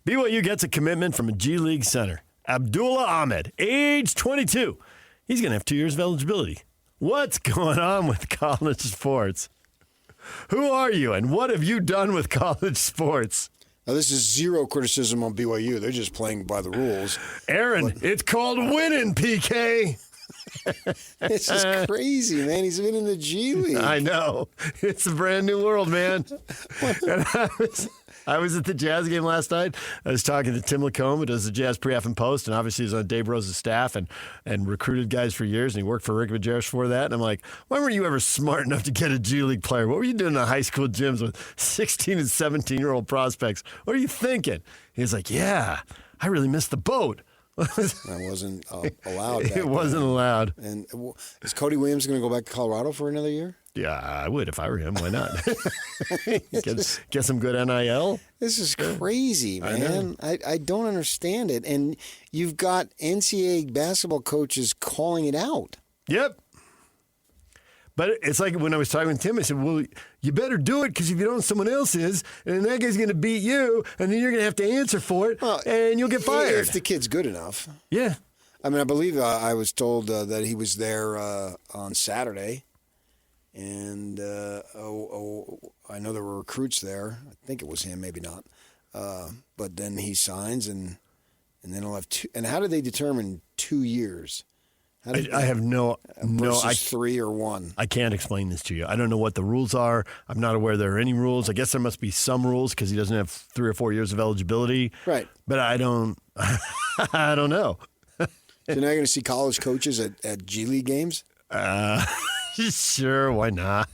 BYU gets a commitment from a G League center, Abdullah Ahmed, age 22. He's going to have 2 years of eligibility. What's going on with college sports? Who are you, and what have you done with college sports? Now, this is zero criticism on BYU. They're just playing by the rules. Aaron, it's called winning, PK. This is crazy, man. He's been in the G League. I know. It's a brand new world, man. I was at the Jazz game last night. I was talking to Tim Lacombe, who does the Jazz pre-half and post, and obviously he's on Dave Rose's staff and recruited guys for years, and he worked for Rick Majerus for that. And I'm like, why weren't you ever smart enough to get a G League player? What were you doing in the high school gyms with 16 and 17-year-old prospects? What are you thinking? He's like, yeah, I really missed the boat. That wasn't allowed. It wasn't allowed. And is Cody Williams going to go back to Colorado for another year? Yeah, I would if I were him. Why not? get some good NIL. This is crazy, man. I don't understand it. And you've got NCAA basketball coaches calling it out. Yep. But it's like when I was talking with Tim, I said, well, you better do it because if you don't, someone else is, and then that guy's going to beat you, and then you're going to have to answer for it, and you'll get fired. If the kid's good enough. Yeah. I mean, I believe I was told that he was there on Saturday, and I know there were recruits there. I think it was him, maybe not. But then he signs, and then he'll have 2. And how do they determine 2 years? I have no. Versus 3 or 1. I can't explain this to you. I don't know what the rules are. I'm not aware there are any rules. I guess there must be some rules because he doesn't have 3 or 4 years of eligibility. Right. But I don't. I don't know. So now you're going to see college coaches at G League games? Sure, why not?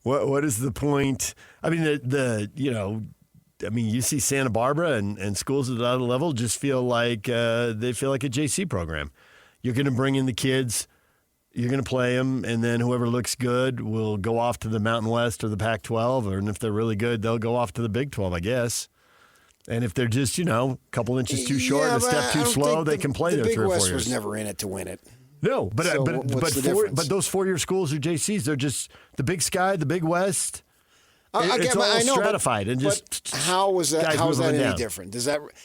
What is the point? I mean, you see Santa Barbara and schools at that level just feel like they feel like a JC program. You're going to bring in the kids, you're going to play them, and then whoever looks good will go off to the Mountain West or the Pac-12, and if they're really good, they'll go off to the Big 12, I guess. And if they're just, a couple inches too short, a step too slow, they can play there 3 or 4 years. The Big West was never in it to win it. No, but those 4-year schools are JCs. They're just the Big Sky, the Big West. It's all stratified and just. But how is that any different?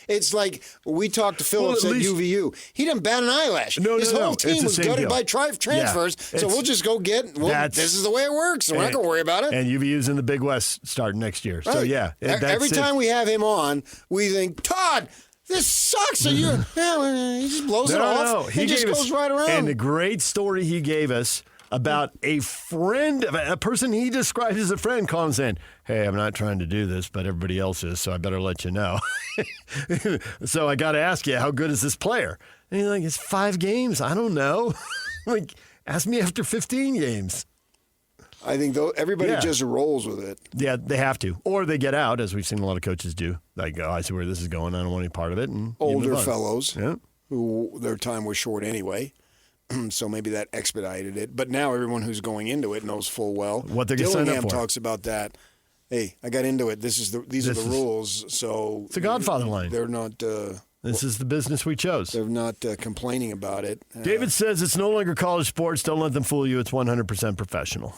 It's like we talked to Phillips at UVU. He didn't bat an eyelash. His whole team was gutted by transfers. Yeah, so we'll just go this is the way it works. We're not going to worry about it. And UVU's in the Big West starting next year. Right. So yeah, every time we have him on, we think Todd. This sucks. So he just blows it off. He just goes right around. And the great story he gave us about a friend, a person he described as a friend, calling saying, hey, I'm not trying to do this, but everybody else is, so I better let you know. So I got to ask you, how good is this player? And he's like, it's 5 games. I don't know. Like, ask me after 15 games. I think everybody just rolls with it. Yeah, they have to. Or they get out, as we've seen a lot of coaches do. Like, I see where this is going. I don't want any part of it. And older fellows who their time was short anyway. So maybe that expedited it. But now everyone who's going into it knows full well. What they're going to sign up for. Dillingham talks about that. Hey, I got into it. These are the rules. So it's a Godfather line. They're not. This is the business we chose. They're not complaining about it. David says it's no longer college sports. Don't let them fool you. It's 100% professional.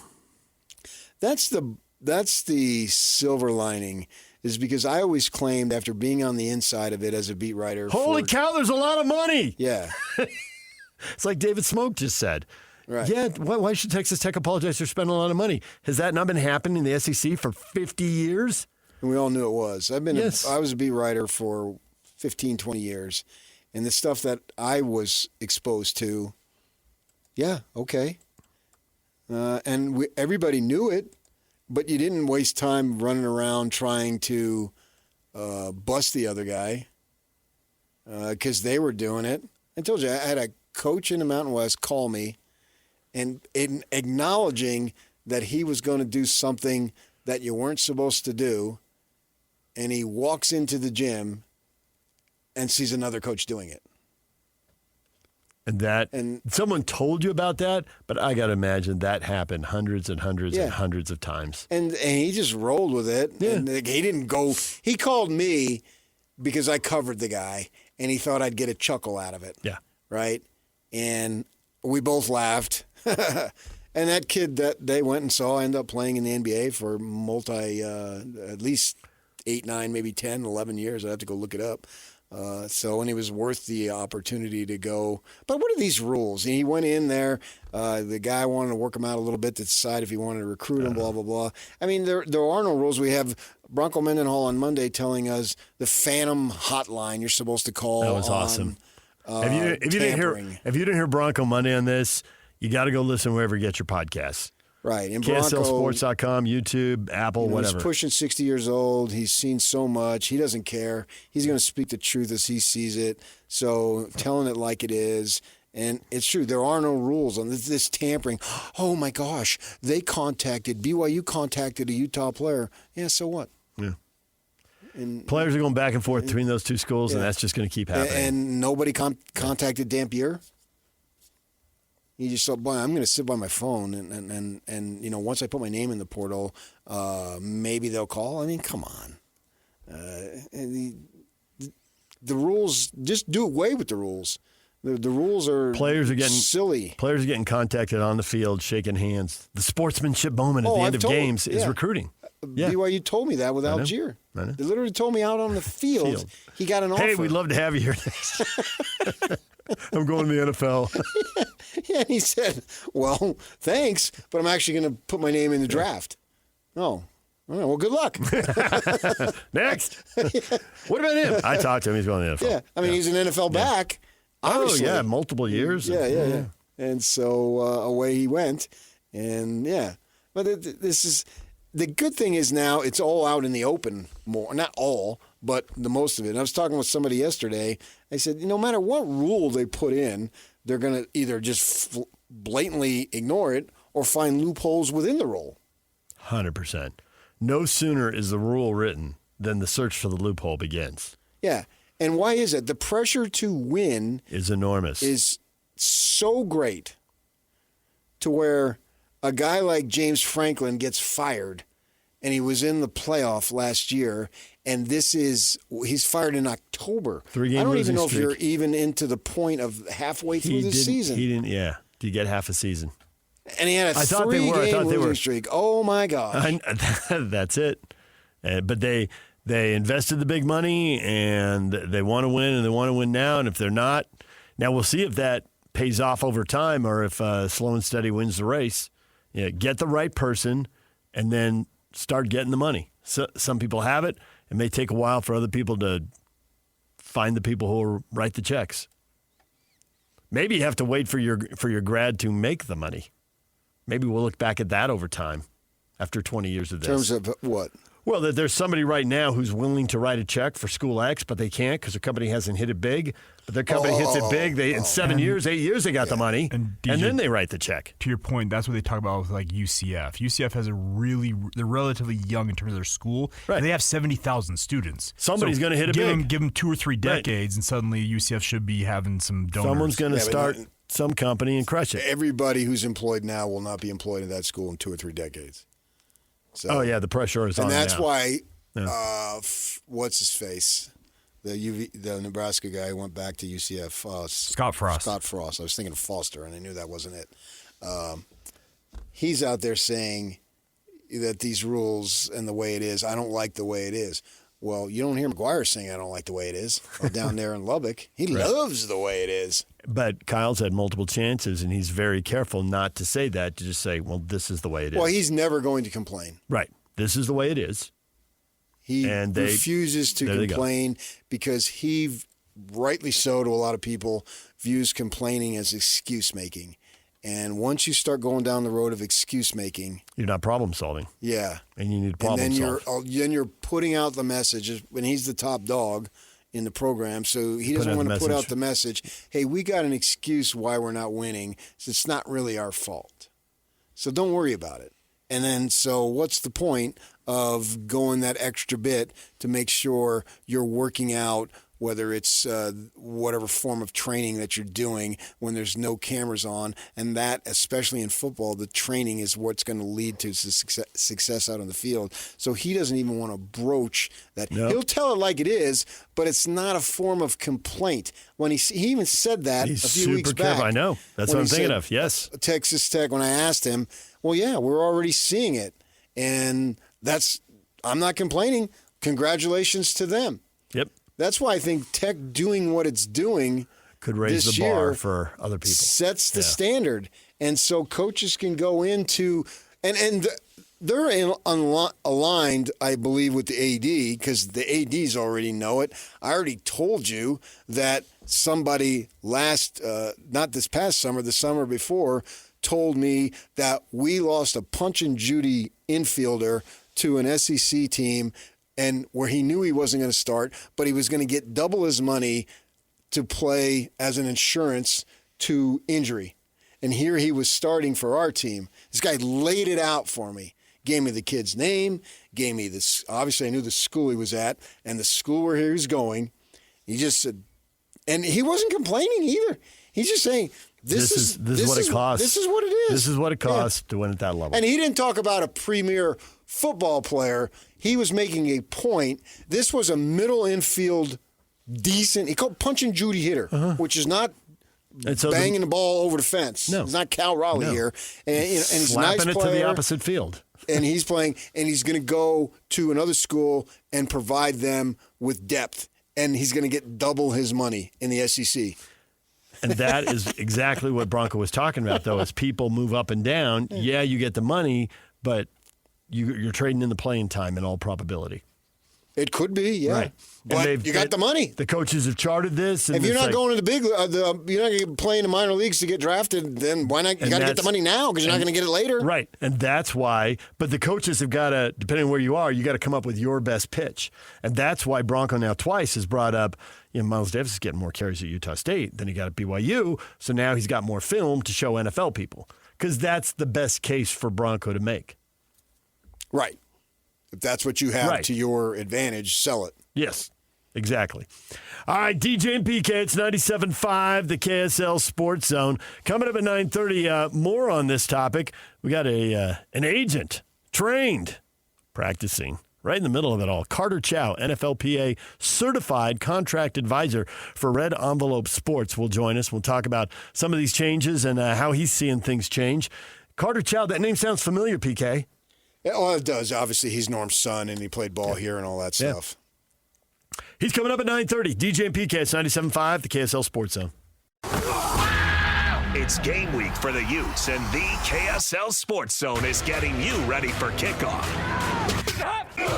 That's the silver lining. Is because I always claimed after being on the inside of it as a beat writer. Holy cow! There's a lot of money. Yeah. It's like David Smoak just said. Right. Yeah, why should Texas Tech apologize for spending a lot of money? Has that not been happening in the SEC for 50 years? And we all knew it was. I was a beat writer for 15, 20 years. And the stuff that I was exposed to, yeah, okay. And everybody knew it, but you didn't waste time running around trying to bust the other guy because they were doing it. I told you, I had a coach in the Mountain West call me and acknowledging that he was going to do something that you weren't supposed to do, and he walks into the gym and sees another coach doing it. And someone told you about that, but I got to imagine that happened hundreds and hundreds and hundreds of times. And he just rolled with it. Yeah. And he didn't go. He called me because I covered the guy, and he thought I'd get a chuckle out of it. Yeah. Right? And we both laughed. And that kid that they went and saw ended up playing in the NBA for at least 8, 9, maybe 10, 11 years. I'd have to go look it up. And he was worth the opportunity to go. But what are these rules? And he went in there. The guy wanted to work him out a little bit to decide if he wanted to recruit him, blah, blah, blah. I mean, there are no rules. We have Bronco Mendenhall on Monday telling us the Phantom hotline you're supposed to call. That was awesome. If you didn't hear Bronco Monday on this, you got to go listen wherever you get your podcasts. Right. And Bronco, KSLSports.com, YouTube, Apple, whatever. He's pushing 60 years old. He's seen so much. He doesn't care. He's going to speak the truth as he sees it. So telling it like it is. And it's true. There are no rules on this tampering. Oh, my gosh. BYU contacted a Utah player. Yeah, so what? Yeah. And players are going back and forth between those two schools, and that's just going to keep happening. And nobody contacted Dampier? You just thought, boy, I'm going to sit by my phone, and once I put my name in the portal, maybe they'll call. I mean, come on. The rules, just do away with the rules. The rules are silly. Players are getting contacted on the field, shaking hands. The sportsmanship moment at the end of games is recruiting. Yeah. BYU told me that with Algier. I know. They literally told me out on the field. He got an offer. Hey, we'd love to have you here. I'm going to the NFL. Yeah, he said, well, thanks, but I'm actually going to put my name in the draft. Oh, all right, well, good luck. Next. What about him? I talked to him. He's going to the NFL. Yeah, I mean, he's an NFL back. Obviously. Oh, yeah, multiple years. Yeah. And so away he went. And, but this is the good thing is now it's all out in the open more. Not all, but the most of it. And I was talking with somebody yesterday. I said, no matter what rule they put in, they're going to either just blatantly ignore it or find loopholes within the rule. 100%. No sooner is the rule written than the search for the loophole begins. Yeah. And why is it? The pressure to win is enormous. Is so great to where a guy like James Franklin gets fired, and he was in the playoff last year, and he's fired in October. 3-game I don't even know streak. if you're even into the point of halfway through the season. He didn't, yeah. Did you get half a season? And he had a 3-game losing streak. Oh, my gosh. That's it. But they invested the big money, and they want to win, and they want to win now. And if they're not, now we'll see if that pays off over time or if slow and steady wins the race. Yeah, get the right person, and then start getting the money. So, some people have it. It may take a while for other people to find the people who will write the checks. Maybe you have to wait for your grad to make the money. Maybe we'll look back at that over time after 20 years of this. In terms of what? Well, that there's somebody right now who's willing to write a check for School X, but they can't because their company hasn't hit it big. But their company hits it big. In 7 years, 8 years, they got the money, and then they write the check. To your point, that's what they talk about with like UCF. UCF has they're relatively young in terms of their school, and they have 70,000 students. Somebody's going to hit it big. Give them 2 or 3 decades, and suddenly UCF should be having some donors. Someone's going to start some company and crush it. Everybody who's employed now will not be employed in that school in 2 or 3 decades. So, the pressure is on. And that's now. why, what's his face? The Nebraska guy went back to UCF. Scott Frost. Scott Frost. I was thinking of Foster, and I knew that wasn't it. He's out there saying that these rules and the way it is, I don't like the way it is. Well, you don't hear McGuire saying I don't like the way it is. Down there in Lubbock, he loves the way it is. But Kyle's had multiple chances, and he's very careful not to say that, to just say, well, this is the way it is. Well, he's never going to complain. Right. This is the way it is. He refuses to complain because he, rightly so to a lot of people, views complaining as excuse making. And once you start going down the road of excuse making, you're not problem solving. Yeah, and you need problem solve. Then you're putting out the message when he's the top dog in the program, so he doesn't want to put out the message. Hey, we got an excuse why we're not winning. So it's not really our fault. So don't worry about it. And then, so what's the point of going that extra bit to make sure you're working out, whether it's whatever form of training that you're doing when there's no cameras on, and that, especially in football, the training is what's going to lead to success out on the field. So he doesn't even want to broach that. Nope. He'll tell it like it is, but it's not a form of complaint. When he even said that a few weeks back. I know. That's what I'm thinking of, yes. Texas Tech, when I asked him, well, yeah, we're already seeing it. And I'm not complaining. Congratulations to them. Yep. That's why I think Tech doing what it's doing could raise the bar for other people. Sets the standard. And so coaches can go into and they're aligned, I believe, with the AD because the ADs already know it. I already told you that somebody not this past summer, the summer before, told me that we lost a Punch and Judy infielder to an SEC team, and where he knew he wasn't going to start, but he was going to get double his money to play as an insurance to injury. And here he was starting for our team. This guy laid it out for me. Gave me the kid's name, gave me this. Obviously, I knew the school he was at and the school where he was going. He just said, and he wasn't complaining either. He's just saying, this is what it costs. This is what it is. This is what it costs to win at that level. And he didn't talk about a premier football player. He was making a point. This was a middle infield decent. He called Punch and Judy hitter, which is not banging the ball over the fence. No. It's not Cal Raleigh here. And, and he's slapping a nice it player. to the opposite field. And he's playing, and he's going to go to another school and provide them with depth. And he's going to get double his money in the SEC. And that is exactly what Bronco was talking about, though. As people move up and down, yeah, you get the money, but you're trading in the playing time in all probability. It could be, yeah. Right. But you got the money. The coaches have charted this. And if you're not going to the big, you're not going to play in the minor leagues to get drafted, then why not? You got to get the money now because you're not going to get it later. Right. And that's why. But the coaches have got to, depending on where you are, you got to come up with your best pitch. And that's why Bronco now twice has brought up, Miles Davis is getting more carries at Utah State than he got at BYU. So now he's got more film to show NFL people because that's the best case for Bronco to make. Right. If that's what you have to your advantage, sell it. Yes, exactly. All right, DJ and PK, it's 97.5, the KSL Sports Zone. Coming up at 9:30, more on this topic. We got an agent trained, practicing right in the middle of it all. Carter Chow, NFLPA certified contract advisor for Red Envelope Sports, will join us. We'll talk about some of these changes and how he's seeing things change. Carter Chow, that name sounds familiar, PK. Yeah, well, it does. Obviously, he's Norm's son, and he played ball here and all that stuff. He's coming up at 9:30. DJ and PK, it's 97.5, the KSL Sports Zone. It's game week for the Utes, and the KSL Sports Zone is getting you ready for kickoff.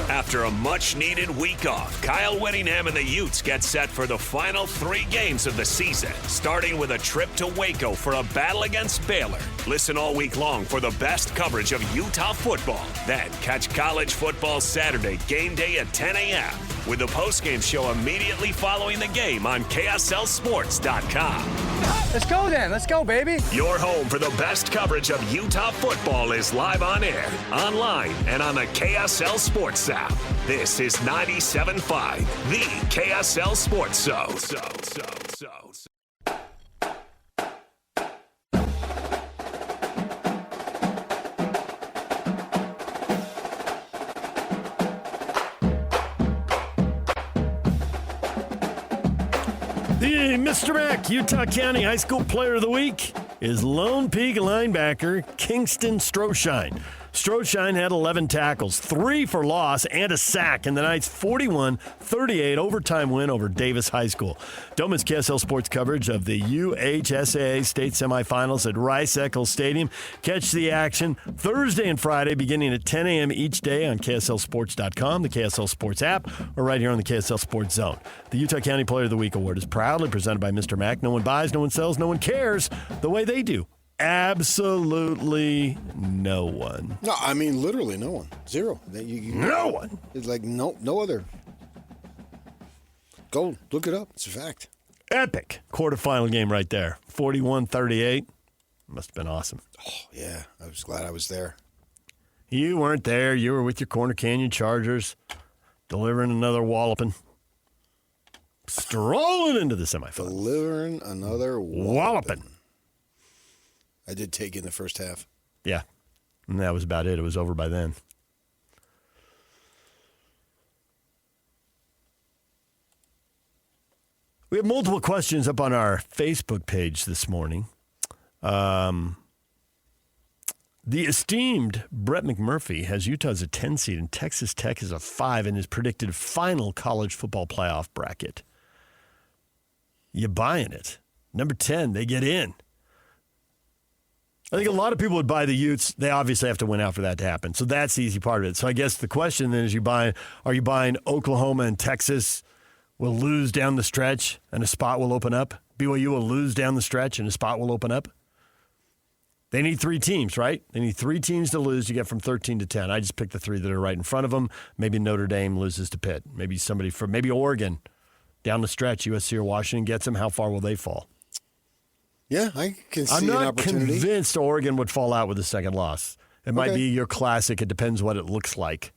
After a much-needed week off, Kyle Whittingham and the Utes get set for the final 3 games of the season, starting with a trip to Waco for a battle against Baylor. Listen all week long for the best coverage of Utah football. Then catch college football Saturday game day at 10 a.m. with the postgame show immediately following the game on KSLSports.com. Let's go then. Let's go, baby. Your home for the best coverage of Utah football is live on air, online, and on the KSL Sports app. This is 97.5, the KSL Sports Zone. The Mr. Mac, Utah County High School Player of the Week is Lone Peak linebacker Kingston Stroshine. Stroshine had 11 tackles, 3 for loss, and a sack in the night's 41-38 overtime win over Davis High School. Doman's KSL Sports coverage of the UHSAA state semifinals at Rice-Eccles Stadium. Catch the action Thursday and Friday beginning at 10 a.m. each day on KSLSports.com, the KSL Sports app, or right here on the KSL Sports Zone. The Utah County Player of the Week Award is proudly presented by Mr. Mac. No one buys, no one sells, no one cares the way they do. Absolutely no one. No, I mean literally no one. Zero. No one. It's like no other. Go look it up. It's a fact. Epic quarterfinal game right there. 41-38. Must have been awesome. Oh, yeah. I was glad I was there. You weren't there. You were with your Corner Canyon Chargers, delivering another walloping. Strolling into the semifinals. Delivering another walloping. I did take in the first half. Yeah. And that was about it. It was over by then. We have multiple questions up on our Facebook page this morning. The esteemed Brett McMurphy has Utah as a 10 seed and Texas Tech as a 5 in his predicted final college football playoff bracket. You buying it? Number 10, they get in. I think a lot of people would buy the Utes. They obviously have to win out for that to happen. So that's the easy part of it. So I guess the question then is, are you buying Oklahoma and Texas will lose down the stretch and a spot will open up? BYU will lose down the stretch and a spot will open up? They need 3 teams, right? They need 3 teams to lose to get from 13 to 10. I just picked the 3 that are right in front of them. Maybe Notre Dame loses to Pitt. Maybe somebody from Oregon down the stretch, USC or Washington gets them. How far will they fall? Yeah, I can see I'm an not opportunity. convinced Oregon would fall out with the second loss. It might be your classic. It depends what it looks like.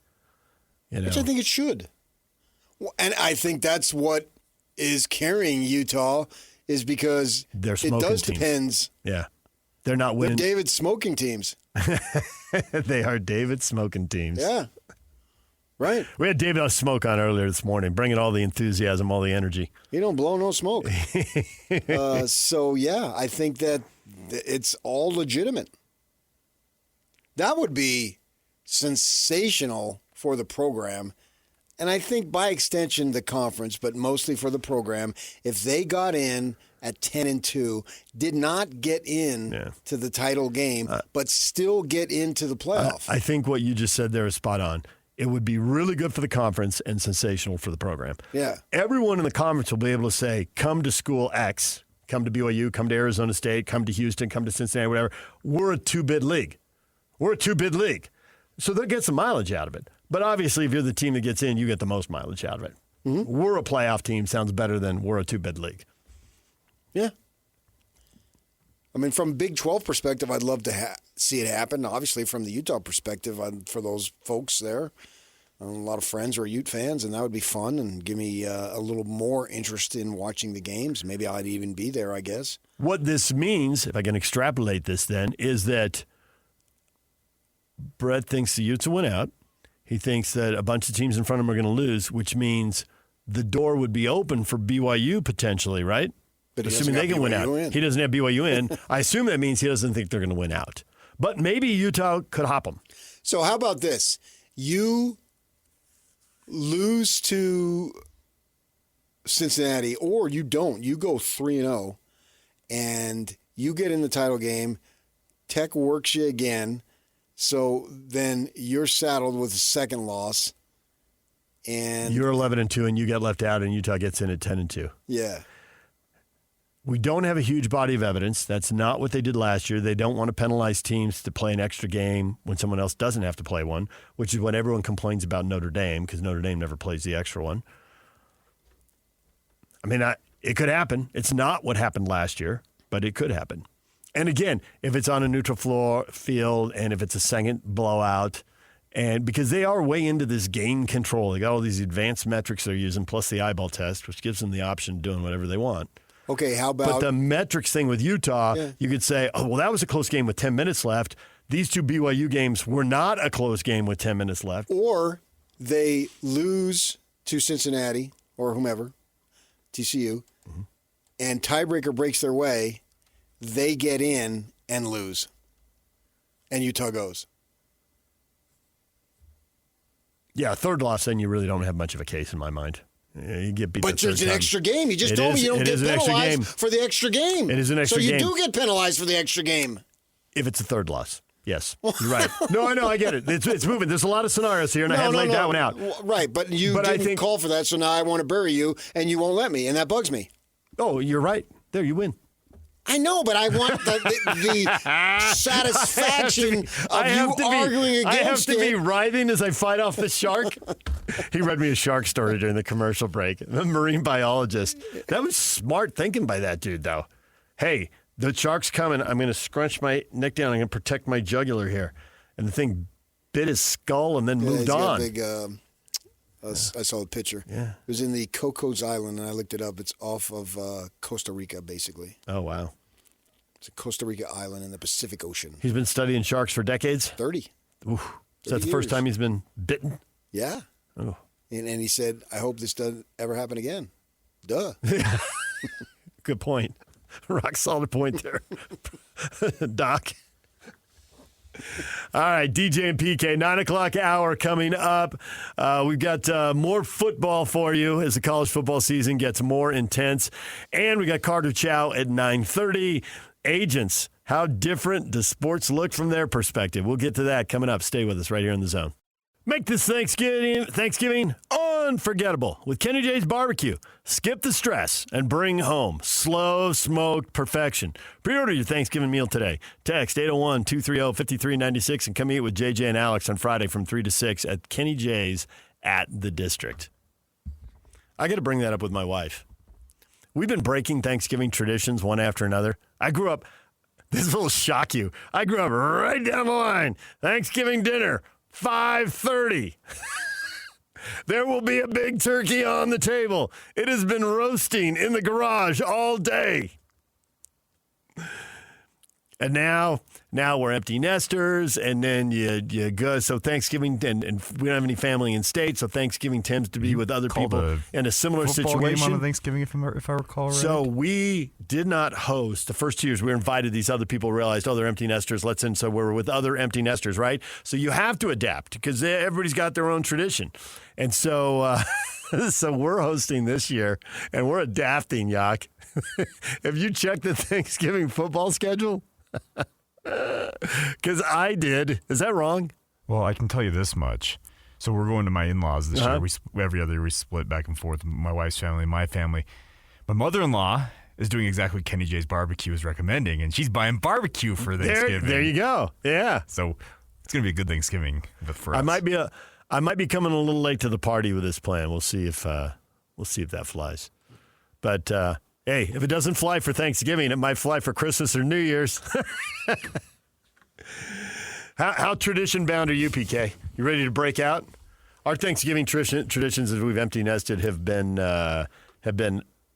Which I think it should. And I think that's what is carrying Utah is because it does depends. Yeah. They're not winning. They're David smoking teams. They are David smoking teams. Yeah. Right. We had David Smoak on earlier this morning, bringing all the enthusiasm, all the energy. He don't blow no smoke. So, yeah, I think that it's all legitimate. That would be sensational for the program. And I think by extension the conference, but mostly for the program, if they got in at 10-2, did not get in to the title game, but still get into the playoff. I think what you just said there is spot on. It would be really good for the conference and sensational for the program. Yeah. Everyone in the conference will be able to say, come to school X, come to BYU, come to Arizona State, come to Houston, come to Cincinnati, whatever. We're a 2-bid league. So they'll get some mileage out of it. But obviously, if you're the team that gets in, you get the most mileage out of it. Mm-hmm. We're a playoff team sounds better than we're a 2-bid league. Yeah. I mean, from Big 12 perspective, I'd love to see it happen. Obviously, from the Utah perspective, for those folks there, a lot of friends are Ute fans, and that would be fun and give me a little more interest in watching the games. Maybe I'd even be there, I guess. What this means, if I can extrapolate this then, is that Brett thinks the Utes will win out. He thinks that a bunch of teams in front of him are going to lose, which means the door would be open for BYU potentially, right? But assuming they can win out. He doesn't have BYU in. I assume that means he doesn't think they're going to win out. But maybe Utah could hop them. So how about this? You lose to Cincinnati, or you don't. You go 3-0, and you get in the title game. Tech works you again. So then you're saddled with a second loss. And you're 11-2, and you get left out, and Utah gets in at 10-2. Yeah. We don't have a huge body of evidence. That's not what they did last year. They don't want to penalize teams to play an extra game when someone else doesn't have to play one, which is what everyone complains about Notre Dame, because Notre Dame never plays the extra one. I mean, it could happen. It's not what happened last year, but it could happen. And again, if it's on a neutral floor field and if it's a second blowout, and because they are way into this game control. They got all these advanced metrics they're using, plus the eyeball test, which gives them the option of doing whatever they want. Okay, how about... But the metrics thing with Utah, you could say, oh, well, that was a close game with 10 minutes left. These 2 BYU games were not a close game with 10 minutes left. Or they lose to Cincinnati or whomever, TCU, and tiebreaker breaks their way, they get in and lose. And Utah goes. Yeah, a third loss, then you really don't have much of a case in my mind. You get beat but it's an extra game. You just told me you don't get penalized for the extra game. It is an extra game. So you do get penalized for the extra game. If it's a third loss. Yes, you're right. No, I know, I get it. It's moving. There's a lot of scenarios here, and I haven't laid that one out. Right, but didn't call for that, so now I want to bury you, and you won't let me, and that bugs me. Oh, you're right. There, you win. I know, but I want the satisfaction of you arguing against it. I have to be writhing as I fight off the shark. He read me a shark story during the commercial break. I'm a marine biologist. That was smart thinking by that dude, though. Hey, the shark's coming. I'm going to scrunch my neck down. I'm going to protect my jugular here. And the thing bit his skull and then moved on. Got a big, I saw the picture. Yeah. It was in the Cocos Island, and I looked it up. It's off of Costa Rica, basically. Oh, wow. It's a Costa Rica island in the Pacific Ocean. He's been studying sharks for decades? 30. Oof. So that's the first time he's been bitten? Yeah. Oh. And he said, I hope this doesn't ever happen again. Duh. Good point. Rock solid point there. Doc. All right, DJ and PK, 9 o'clock hour coming up. We've got more football for you as the college football season gets more intense. And we got Carter Chow at 9:30. Agents, how different does sports look from their perspective? We'll get to that coming up. Stay with us right here in The Zone. Make this Thanksgiving unforgettable with Kenny J's Barbecue. Skip the stress and bring home slow smoked perfection. Pre-order your Thanksgiving meal today. Text 801-230-5396 and come eat with JJ and Alex on Friday from 3 to 6 at Kenny J's at the District. I got to bring that up with my wife. We've been breaking Thanksgiving traditions one after another. I grew up, this will shock you, I grew up right down the line. Thanksgiving dinner, 5:30. There will be a big turkey on the table. It has been roasting in the garage all day. And now we're empty nesters, and then you go. So Thanksgiving, and we don't have any family in state, so Thanksgiving tends to be with other people in a similar situation. Game on Thanksgiving, if I recall right. So we did not host the first 2 years. We were invited. These other people realized, they're empty nesters. So we're with other empty nesters, right? So you have to adapt because everybody's got their own tradition, and so so we're hosting this year, and we're adapting. Yak, have you checked the Thanksgiving football schedule? Because I did. Is that wrong? Well, I can tell you this much. So we're going to my in-laws this year. Every other year we split back and forth. My wife's family and my family. My mother-in-law is doing exactly what Kenny J's Barbecue is recommending, and she's buying barbecue for Thanksgiving. There you go. Yeah. So it's going to be a good Thanksgiving for us. I might be coming a little late to the party with this plan. We'll see if that flies. But hey, if it doesn't fly for Thanksgiving, it might fly for Christmas or New Year's. How tradition-bound are you, PK? You ready to break out? Our Thanksgiving traditions, as we've empty nested, have been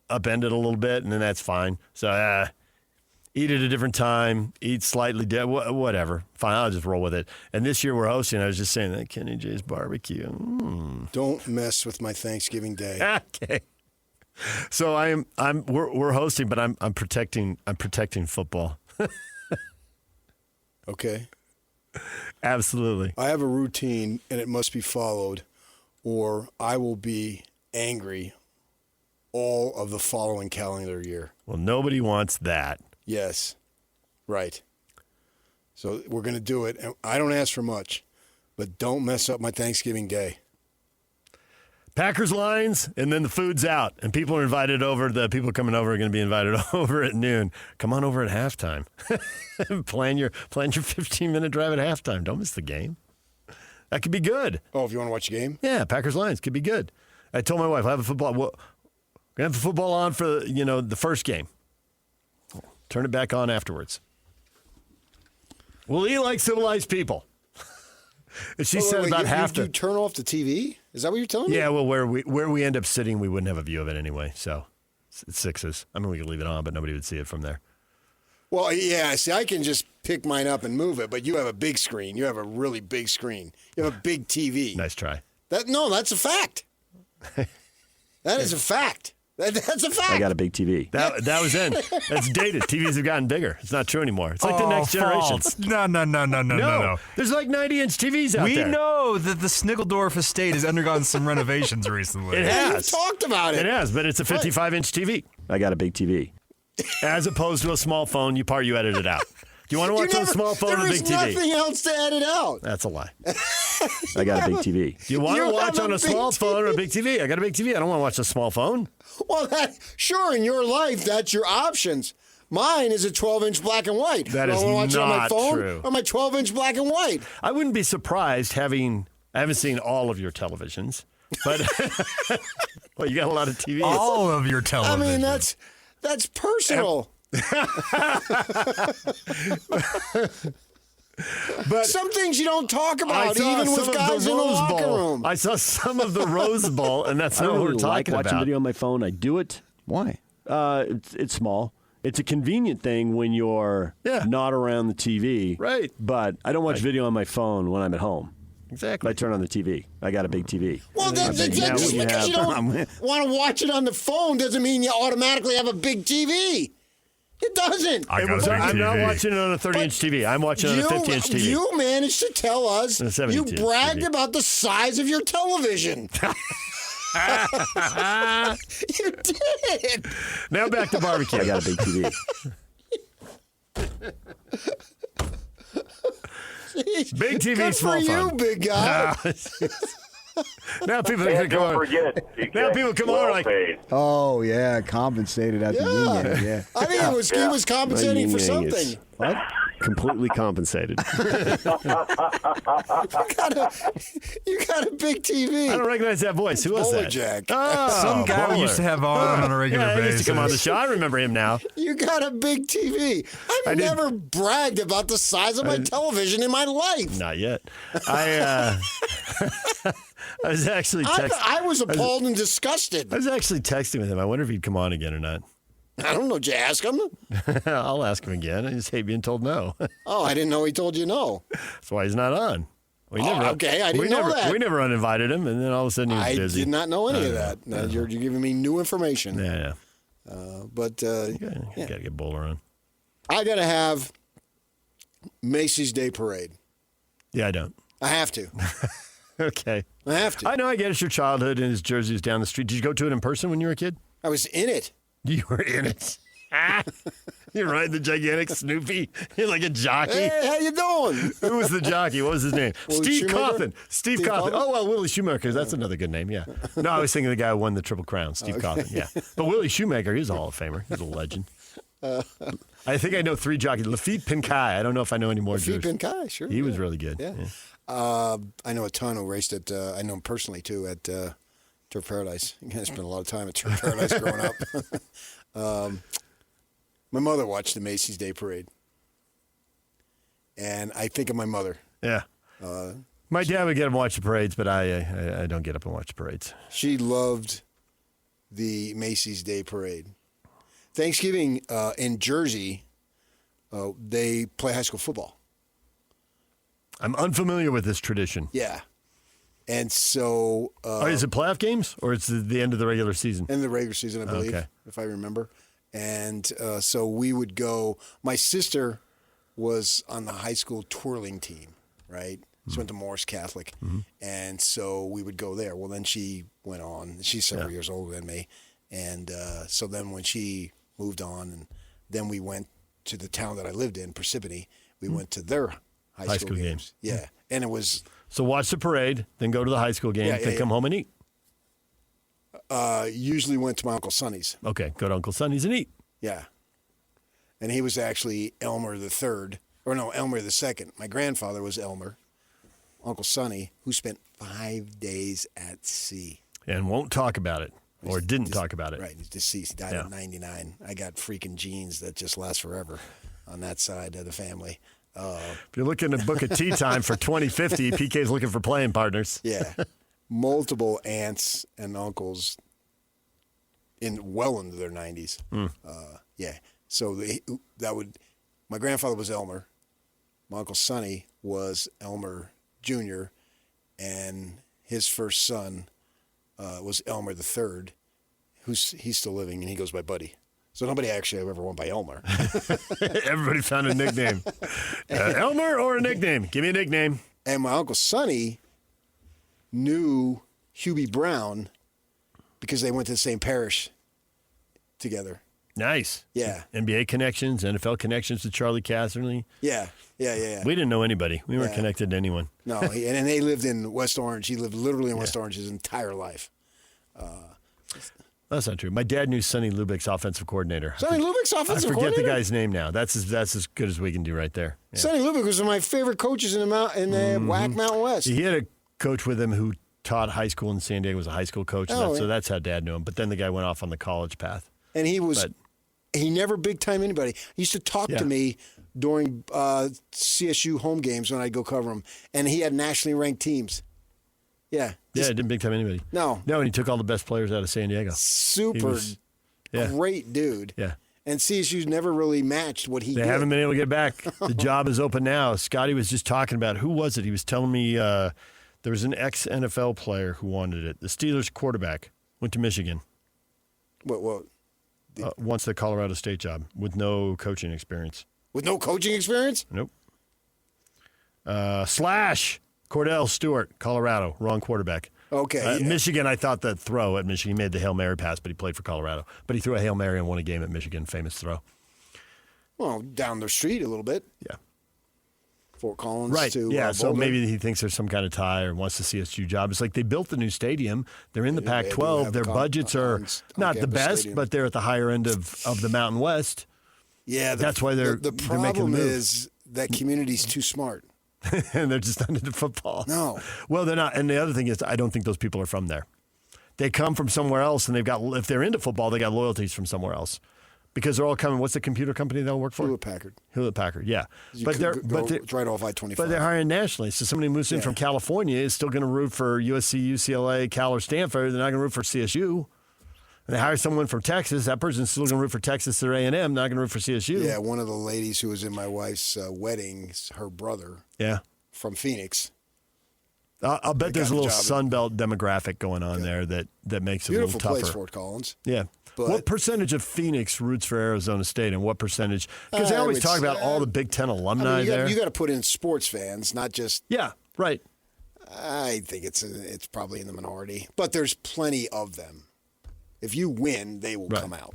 upended a little bit, and then that's fine. So eat at a different time, eat slightly, whatever. Fine, I'll just roll with it. And this year we're hosting. I was just saying that Kenny J's Barbecue. Don't mess with my Thanksgiving day. Okay. So we're hosting, but I'm protecting football. Okay. Absolutely. I have a routine, and it must be followed, or I will be angry all of the following calendar year. Well, nobody wants that. Yes. Right. So we're going to do it. And I don't ask for much, but don't mess up my Thanksgiving day. Packers lines, and then the food's out, and people are invited over. The people coming over are going to be invited over at noon. Come on over at halftime. plan your 15-minute drive at halftime. Don't miss the game. That could be good. Oh, if you want to watch a game? Yeah, Packers lines could be good. I told my wife I have a football. We're gonna have the football on for the first game. Turn it back on afterwards. We'll eat like civilized people. And she said about half you turn off the TV? Is that what you're telling me? Yeah, well, where we end up sitting, we wouldn't have a view of it anyway. So it's sixes. I mean, we could leave it on, but nobody would see it from there. Well, yeah, see, I can just pick mine up and move it, but you have a big screen. You have a really big screen. You have a big TV. Nice try. That's a fact. That is a fact. That's a fact. I got a big TV. That was in. That's dated. TVs have gotten bigger. It's not true anymore. It's like the next generation. No. There's like 90-inch TVs out there. We know that the Snickledorf estate has undergone some renovations recently. It has. You've talked about it. It has, but it's a 55-inch TV. I got a big TV. As opposed to a small phone, you edit it out. Do you want to watch on a small phone or a big TV? There is nothing else to edit out. That's a lie. I got a big TV. Do you want to watch on a small phone or a big TV? I got a big TV. I don't want to watch a small phone. Well, sure, in your life, that's your options. Mine is a 12-inch black and white. That is watch not on my phone true. Or my 12-inch black and white. I wouldn't be surprised I haven't seen all of your televisions, but well, you got a lot of TVs. All of your televisions. I mean, that's personal. But some things you don't talk about, even with guys in the locker room. I saw some of the Rose Bowl, and that's not what we're talking about. Watching video on my phone. I do it. Why? It's small. It's a convenient thing when you're not around the TV. Right. But I don't watch video on my phone when I'm at home. Exactly. I turn on the TV. I got a big TV. Well, just because you don't want to watch it on the phone doesn't mean you automatically have a big TV. It doesn't. I'm not watching it on a 30-inch TV. I'm watching it on a 50-inch TV. You managed to tell us you bragged about the size of your television. You did. Now back to barbecue. I got a big TV. Jeez. Big TV's Good full for of you, fun. big guy. Now people are going to come don't on. forget, Now people come well on like, paid. Oh, yeah, compensated at the yin-yang, yeah. I think he was compensating for something. What? Completely compensated. You got a big TV. I don't recognize that voice. Who was Bowler that? Jack. Oh, Some guy we Bowler. used to have on a regular Yeah, he basis. used to come on the show. I remember him now. You got a big TV. I've never bragged about the size of my television in my life. Not yet. I was actually I was appalled and disgusted. I was actually texting with him. I wonder if he'd come on again or not. I don't know. Did you ask him? I'll ask him again. I just hate being told no. Oh, I didn't know he told you no. That's why he's not on. Okay, I didn't know that. We never uninvited him, and then all of a sudden he was busy. I did not know any of that. Now, you're giving me new information. Yeah. You gotta get Bowler on. I gotta have Macy's Day Parade. Yeah, I don't. I have to. Okay. I have to. I know. I get it's your childhood, and his jersey is down the street. Did you go to it in person when you were a kid? I was in it. You were in it. You're riding the gigantic Snoopy. You're like a jockey. Hey, how you doing? Who was the jockey? What was his name? Willie Steve Shoemaker? Coffin. Steve Coffin. Oh, well, Willie Shoemaker. That's another good name, yeah. No, I was thinking the guy who won the Triple Crown, Steve Coffin, yeah. But Willie Shoemaker, he's a Hall of Famer. He's a legend. I think I know 3 jockeys. Lafitte Pinkai. I don't know if I know any more. Lafitte Pinkai, sure. He was really good. Yeah. I know a ton who raced at, I know him personally, too, at Turf Paradise. I spent a lot of time at Turf Paradise growing up. My mother watched the Macy's Day Parade. And I think of my mother. Yeah. My dad would get him to watch the parades, but I don't get up and watch the parades. She loved the Macy's Day Parade. Thanksgiving in Jersey, they play high school football. I'm unfamiliar with this tradition. Yeah. And so... is it playoff games, or it's the end of the regular season? End of the regular season, I believe, if I remember. And so we would go... My sister was on the high school twirling team, right? She went to Morris Catholic. Mm-hmm. And so we would go there. Well, then she went on. She's several years older than me. And so then when she moved on, and then we went to the town that I lived in, Parsippany. We went to their high school games. Yeah. And it was... So watch the parade, then go to the high school game, then come home and eat. Usually went to my Uncle Sonny's. Okay, go to Uncle Sonny's and eat. Yeah. And he was actually Elmer III, or no, Elmer II. My grandfather was Elmer, Uncle Sonny, who spent 5 days at sea. And won't talk about it, or didn't talk about it. Right, he's deceased. He died at 99. I got freaking genes that just last forever on that side of the family. If you're looking to book a tea time for 2050, PK's looking for playing partners. Yeah. Multiple aunts and uncles well into their 90s. Yeah. So my grandfather was Elmer. My Uncle Sonny was Elmer Jr., and his first son was Elmer III, he's still living, and he goes by Buddy. So nobody actually ever went by Elmer. Everybody found a nickname. Elmer or a nickname? Give me a nickname. And my Uncle Sonny knew Hubie Brown because they went to the same parish together. Nice. Yeah. NBA connections, NFL connections to Charlie Casserly. Yeah. We didn't know anybody. We weren't connected to anyone. No, and they lived in West Orange. He lived literally in West Orange his entire life. That's not true. My dad knew Sonny Lubick's offensive coordinator. Sonny Lubick's offensive I forget coordinator? the guy's name now. That's as good as we can do right there. Yeah. Sonny Lubick was one of my favorite coaches in the WAC Mountain West. He had a coach with him who taught high school in San Diego, was a high school coach. So that's how Dad knew him. But then the guy went off on the college path. And he never big-time anybody. He used to talk to me during CSU home games when I'd go cover them. And he had nationally ranked teams. Yeah. Yeah, didn't big time anybody. No. No, and he took all the best players out of San Diego. Super great dude. Yeah. And CSU's never really matched what he did. They haven't been able to get back. The job is open now. Scotty was just talking about, who was it? He was telling me there was an ex-NFL player who wanted it. The Steelers quarterback went to Michigan. What? Wants the Colorado State job with no coaching experience. With no coaching experience? Nope. Slash Cordell Stewart, Colorado, wrong quarterback. Okay. Michigan, I thought that throw at Michigan, he made the Hail Mary pass, but he played for Colorado. But he threw a Hail Mary and won a game at Michigan, famous throw. Well, down the street a little bit. Yeah. Fort Collins Right. to Yeah. So Boulder. maybe he thinks there's some kind of tie or wants the CSU job. It's like they built the new stadium. They're in the Pac-12. Their budgets are not the best, stadium. but they're at the higher end of the Mountain West. Yeah, that's why they're the they're making problem the move. is that community's too smart. And they're just not into football. No. Well, they're not. And the other thing is, I don't think those people are from there. They come from somewhere else, and they've got. If they're into football, they got loyalties from somewhere else. Because they're all coming. What's the computer company they'll work for? Hewlett-Packard. Hewlett-Packard, yeah. It's right off I-25. But they're hiring nationally. So somebody who moves in from California is still going to root for USC, UCLA, Cal, or Stanford. They're not going to root for CSU. And they hire someone from Texas. That person's still going to root for Texas or A&M, not going to root for CSU. Yeah, one of the ladies who was in my wife's wedding, her brother. Yeah. From Phoenix. I'll bet there's a little Sunbelt demographic going on there that makes it a little tougher. Beautiful place, Fort Collins. Yeah. But what percentage of Phoenix roots for Arizona State, and what percentage? Because they always talk about all the Big Ten alumni there. You got to put in sports fans, not just. Yeah, right. I think it's probably in the minority, but there's plenty of them. If you win, they will come out.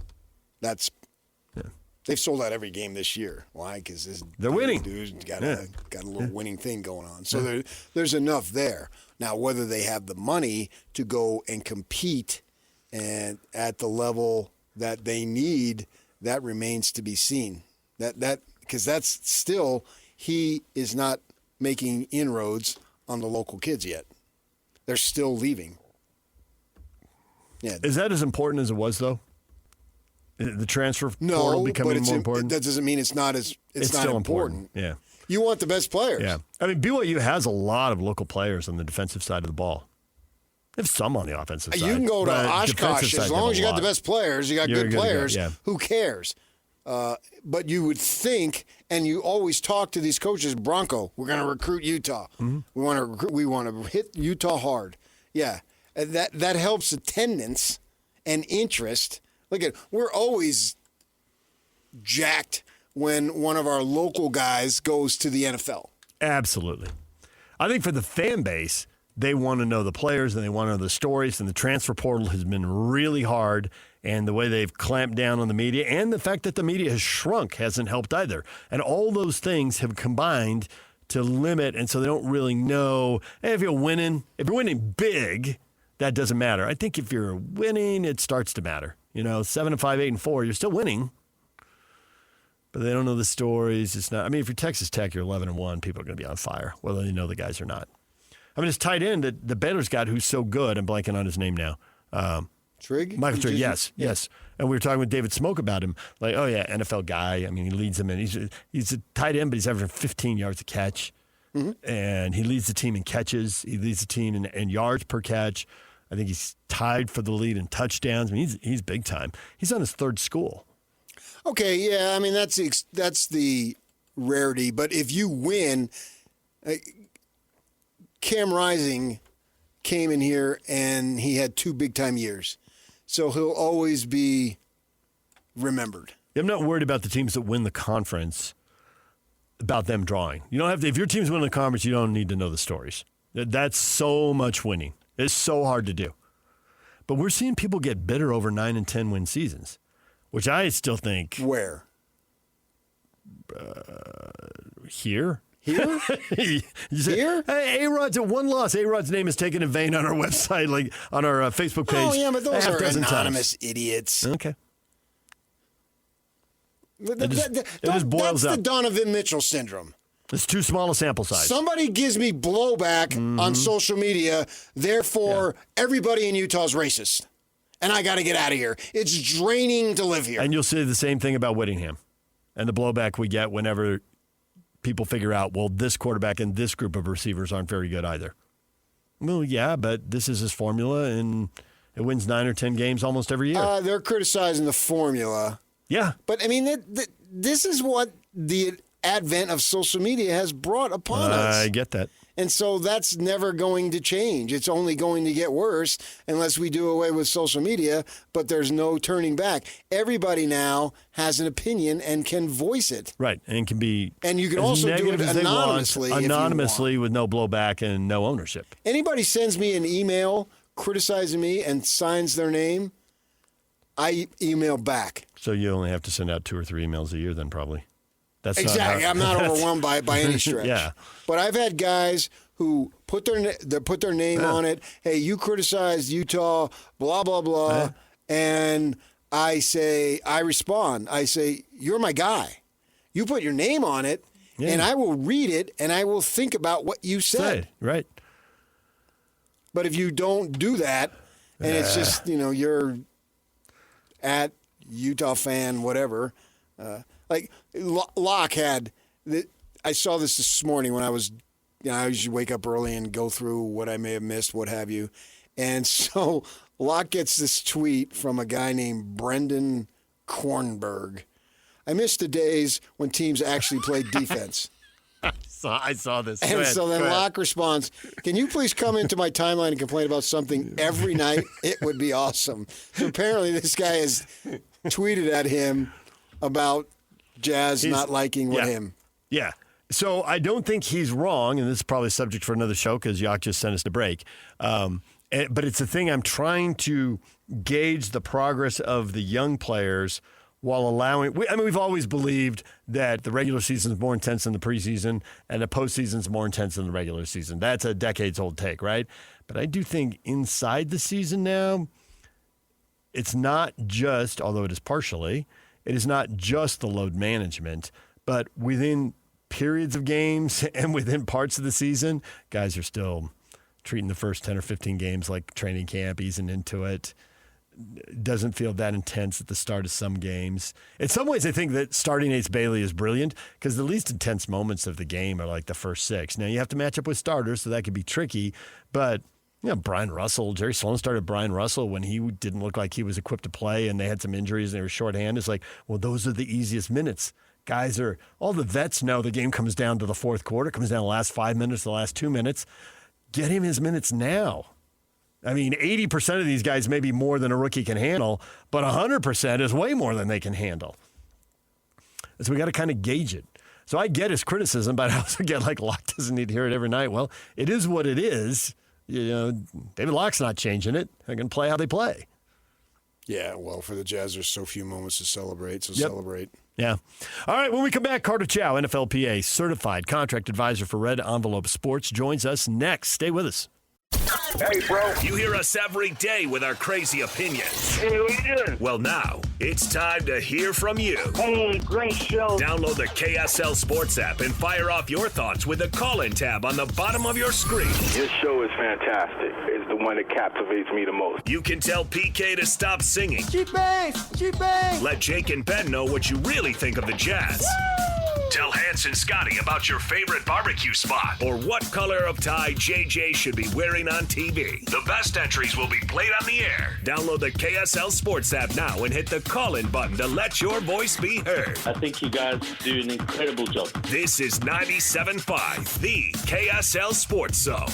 They've sold out every game this year. Why? Because they're winning. Dude's got a little winning thing going on. So there's enough there. Now, whether they have the money to go and compete and at the level that they need, that remains to be seen. Because that's still, he is not making inroads on the local kids yet. They're still leaving. Yeah. Is that as important as it was, though? The transfer portal becoming more important? That doesn't mean it's not as it's not still important. Yeah. You want the best players. Yeah. I mean, BYU has a lot of local players on the defensive side of the ball. They have some on the offensive side. You can go to but Oshkosh as long as you got the best players. You got good players. Yeah. Who cares? But you would think, and you always talk to these coaches. Bronco, we're going to recruit Utah. Mm-hmm. We want to hit Utah hard. Yeah, that helps attendance and interest. Look at, we're always jacked when one of our local guys goes to the NFL. Absolutely. I think for the fan base, they want to know the players and they want to know the stories, and the transfer portal has been really hard, and the way they've clamped down on the media and the fact that the media has shrunk hasn't helped either. And all those things have combined to limit, and so they don't really know. Hey, if you're winning big, that doesn't matter. I think if you're winning, it starts to matter. 7-5, 8-4, you're still winning. But they don't know the stories. It's not. I mean, if you're Texas Tech, you're 11-1. People are going to be on fire, whether they know the guys or not. I mean, it's tight end that the Baylor's got who's so good. I'm blanking on his name now. Trigg? Michael Trigg, yes. And we were talking with David Smoak about him. Like, oh, yeah, NFL guy. I mean, he leads them in. He's a tight end, but he's averaging 15 yards a catch. Mm-hmm. And he leads the team in catches. He leads the team in yards per catch. I think he's tied for the lead in touchdowns. I mean, he's big time. He's on his third school. Okay, yeah. I mean, that's the rarity. But if you win, Cam Rising came in here and he had 2 big-time years. So he'll always be remembered. I'm not worried about the teams that win the conference, about them drawing. You don't have to, if your team's winning the conference, you don't need to know the stories. That's so much winning. It's so hard to do. But we're seeing people get bitter over 9 and 10 win seasons, which I still think. Where? Here? Here? Here? Hey, A-Rod's at one loss. A-Rod's name is taken in vain on our website, like on our Facebook page. Oh, yeah, but those are anonymous times. idiots. Okay. It just boils that's up. the Donovan Mitchell syndrome. It's too small a sample size. Somebody gives me blowback on social media, therefore everybody in Utah is racist. And I got to get out of here. It's draining to live here. And you'll say the same thing about Whittingham and the blowback we get whenever people figure out, well, this quarterback and this group of receivers aren't very good either. Well, yeah, but this is his formula, and it wins 9 or 10 games almost every year. They're criticizing the formula. Yeah. But, I mean, this is what the advent of social media has brought upon us. I get that. And so that's never going to change. It's only going to get worse unless we do away with social media, but there's no turning back. Everybody now has an opinion and can voice it. Right, and can be and you can also do it anonymously. Anonymously with no blowback and no ownership. Anybody sends me an email criticizing me and signs their name, I email back. So you only have to send out 2 or 3 emails a year then probably. That's exactly. I'm not overwhelmed by any stretch. Yeah. But I've had guys who put their name on it. Hey, you criticized Utah, blah blah blah, and I respond. I say, you're my guy. You put your name on it, and I will read it, and I will think about what you said. Right. But if you don't do that, and it's just, you're at Utah fan, whatever. Like Locke had, I saw this morning when I was, I usually wake up early and go through what I may have missed, what have you. And so Locke gets this tweet from a guy named Brendan Kornberg. I miss the days when teams actually played defense. I saw this. And so then Locke responds, can you please come into my timeline and complain about something every night? It would be awesome. So apparently this guy has tweeted at him about Jazz not liking him. Yeah. So I don't think he's wrong, and this is probably subject for another show because Yak just sent us to break. But it's a thing I'm trying to gauge the progress of the young players while allowing. We've always believed that the regular season is more intense than the preseason, and the postseason is more intense than the regular season. That's a decades-old take, right? But I do think inside the season now, it's not just, although it is partially, it is not just the load management, but within periods of games and within parts of the season, guys are still treating the first 10 or 15 games like training camp, easing into it. Doesn't feel that intense at the start of some games. In some ways, I think that starting Ace Bailey is brilliant because the least intense moments of the game are like the first 6. Now, you have to match up with starters, so that could be tricky. But, Brian Russell, Jerry Sloan started Brian Russell when he didn't look like he was equipped to play and they had some injuries and they were shorthanded. It's like, well, those are the easiest minutes. Guys all the vets know the game comes down to the fourth quarter, comes down to the last 5 minutes, the last 2 minutes. Get him his minutes now. 80% of these guys may be more than a rookie can handle, but 100% is way more than they can handle. So we got to kind of gauge it. So I get his criticism, but I also get Locke doesn't need to hear it every night. Well, it is what it is. David Locke's not changing it. They're going to play how they play. Yeah, well, for the Jazz, there's so few moments to celebrate, celebrate. Yeah. All right, when we come back, Carter Chow, NFLPA certified contract advisor for Red Envelope Sports, joins us next. Stay with us. Hey, bro. You hear us every day with our crazy opinions. Hey, what are you doing? Well, now it's time to hear from you. Hey, great show. Download the KSL Sports app and fire off your thoughts with the call-in tab on the bottom of your screen. Your show is fantastic. It's the one that captivates me the most. You can tell PK to stop singing. G-Bang! Let Jake and Ben know what you really think of the Jazz. Woo! Tell Hans and Scotty about your favorite barbecue spot or what color of tie JJ should be wearing on TV. The best entries will be played on the air. Download the KSL Sports app now and hit the call-in button to let your voice be heard. I think you guys do an incredible job. This is 97.5, the KSL Sports Zone.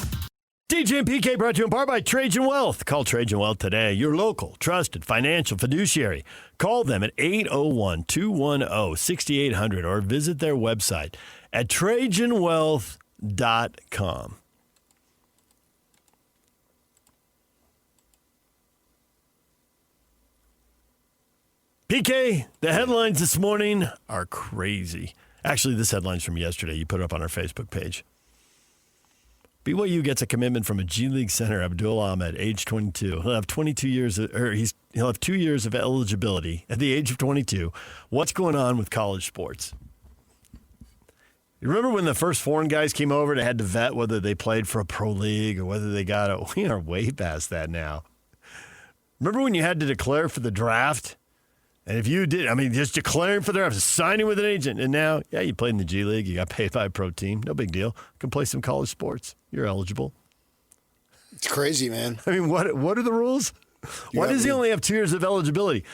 DJ and PK brought to you in part by Trajan Wealth. Call Trajan Wealth today, your local, trusted financial fiduciary. Call them at 801-210-6800 or visit their website at TrajanWealth.com. PK, the headlines this morning are crazy. Actually, this headline's from yesterday. You put it up on our Facebook page. BYU gets a commitment from a G League center, Abdullah Ahmed, age 22. He'll have 22 years, he'll have 2 years of eligibility at the age of 22. What's going on with college sports? You remember when the first foreign guys came over and had to vet whether they played for a pro league or whether they got it? We are way past that now. Remember when you had to declare for the draft? And if you did, just declaring for the draft, signing with an agent. And now, you played in the G League. You got paid by a pro team. No big deal. You can play some college sports. You're eligible. It's crazy, man. What are the rules? Why does he only have 2 years of eligibility?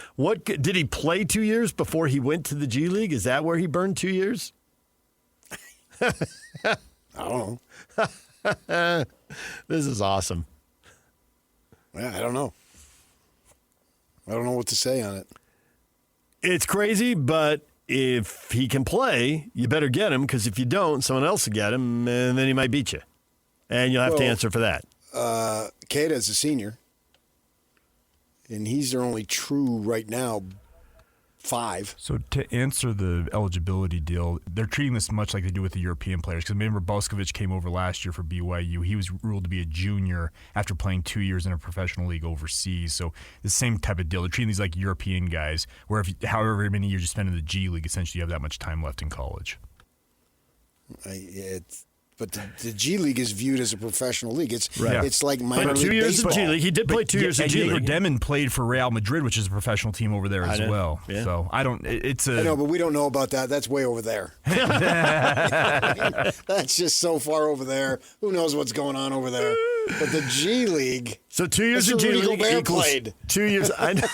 Did he play 2 years before he went to the G League? Is that where he burned 2 years? I don't know. This is awesome. Yeah, I don't know. I don't know what to say on it. It's crazy, but if he can play, you better get him, because if you don't, someone else will get him, and then he might beat you. And you'll have to answer for that. Keda's a senior, and he's their only true, right now, 5. So to answer the eligibility deal, they're treating this much like they do with the European players. Because remember, Boskovic came over last year for BYU. He was ruled to be a junior after playing 2 years in a professional league overseas. So the same type of deal. They're treating these like European guys, where however many years you spend in the G League, essentially you have that much time left in college. But the G League is viewed as a professional league. It's like minor league 2 years baseball. of G League. He did play 2 years of G League. Diego Demon played for Real Madrid, which is a professional team over there as well. Yeah. So I know, but we don't know about that. That's way over there. That's just so far over there. Who knows what's going on over there? But the G League. So 2 years of G League equals played. 2 years. I know.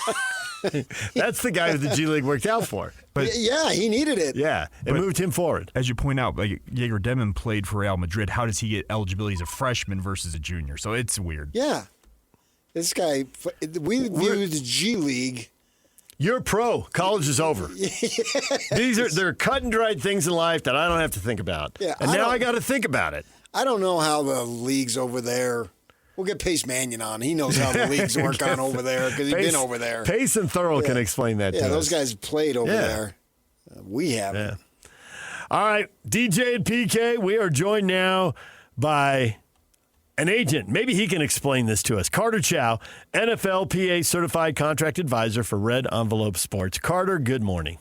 That's the guy who the G League worked out for. But yeah, he needed it. Yeah, it moved him forward. As you point out, like Diego Demon played for Real Madrid. How does he get eligibility as a freshman versus a junior? So it's weird. Yeah, this guy. We view the G League. You're pro. College is over. Yes. They're cut and dried things in life that I don't have to think about. Yeah, and now I got to think about it. I don't know how the leagues over there. We'll get Pace Mannion on. He knows how the leagues work on over there because he's been over there. Pace and Thurl can explain that to us. Yeah, those guys played over there. We haven't. Yeah. All right, DJ and PK, we are joined now by an agent. Maybe he can explain this to us. Carter Chow, NFLPA Certified Contract Advisor for Red Envelope Sports. Carter, good morning.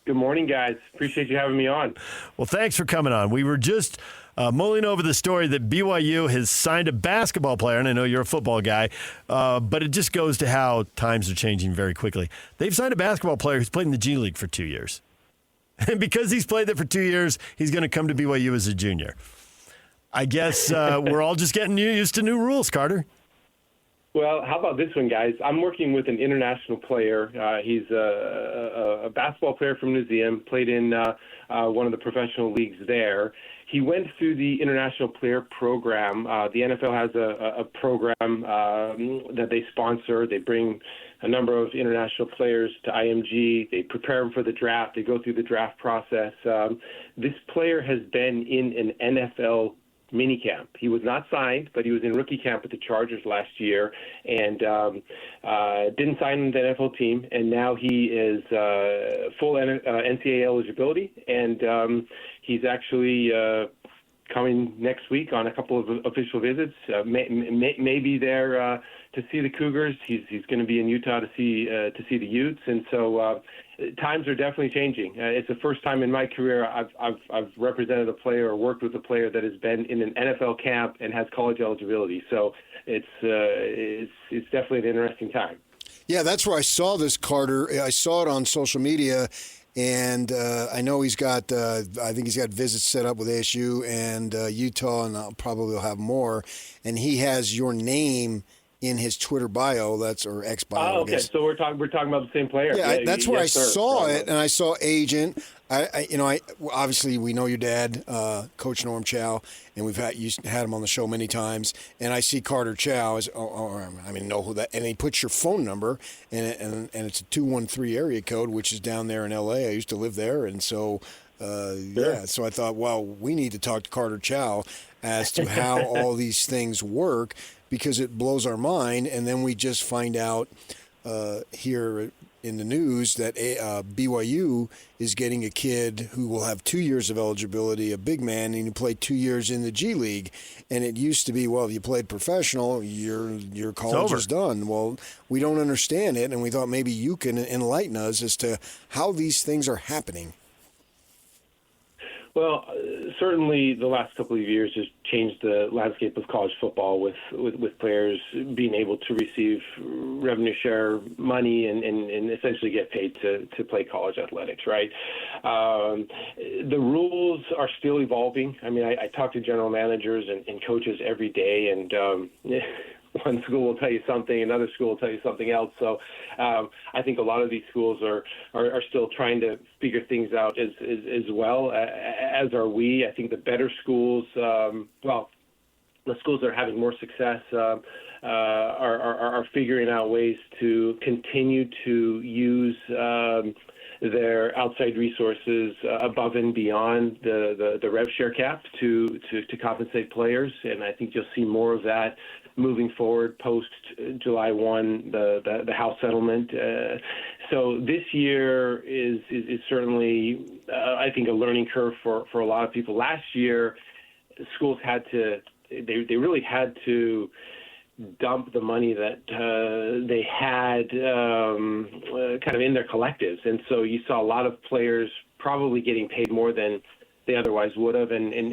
Good morning, guys. Appreciate you having me on. Well, thanks for coming on. We were just mulling over the story that BYU has signed a basketball player, and I know you're a football guy, but it just goes to how times are changing very quickly. They've signed a basketball player who's played in the G League for 2 years. And because he's played there for 2 years, he's going to come to BYU as a junior. I guess we're all just getting used to new rules, Carter. Well, how about this one, guys? I'm working with an international player. He's a basketball player from New Zealand, played in one of the professional leagues there. He went through the international player program. The NFL has a program that they sponsor. They bring a number of international players to IMG. They prepare them for the draft. They go through the draft process. This player has been in an NFL minicamp. He was not signed, but he was in rookie camp with the Chargers last year and didn't sign with the NFL team. And now he is full NCAA eligibility, and he's actually coming next week on a couple of official visits. Maybe there to see the Cougars. He's going to be in Utah to see the Utes, and so times are definitely changing. It's the first time in my career I've represented a player or worked with a player that has been in an NFL camp and has college eligibility. So it's definitely an interesting time. Yeah, that's where I saw this, Carter. I saw it on social media. And I know he's got, I think he's got visits set up with ASU and Utah, and I'll probably will have more. And he has your name in his Twitter bio, or X bio. Oh, okay. So we're talking about the same player. Yeah, that's where yes, I sir. saw it, and I saw agent. I obviously we know your dad, Coach Norm Chow, and we've had him on the show many times. And I see Carter Chow know who that, and he puts your phone number, and it's a 213 area code, which is down there in L.A. I used to live there, and so. So I thought, well, we need to talk to Carter Chow as to how all these things work, because it blows our mind. And then we just find out here in the news that BYU is getting a kid who will have 2 years of eligibility, a big man, and he played 2 years in the G League. And it used to be, well, if you played professional, your college is done. Well, we don't understand it, and we thought maybe you can enlighten us as to how these things are happening. Well, certainly the last couple of years has changed the landscape of college football with players being able to receive revenue share money and essentially get paid to play college athletics, right? The rules are still evolving. I mean, I talk to general managers and coaches every day, and one school will tell you something, another school will tell you something else. So I think a lot of these schools are still trying to figure things out as well, as are we. I think the better schools, the schools that are having more success are figuring out ways to continue to use their outside resources above and beyond the rev share cap to compensate players. And I think you'll see more of that moving forward post July 1, the House settlement. So this year is certainly, I think, a learning curve for a lot of people. Last year, schools they really had to dump the money that they had kind of in their collectives. And so you saw a lot of players probably getting paid more than they otherwise would have, and they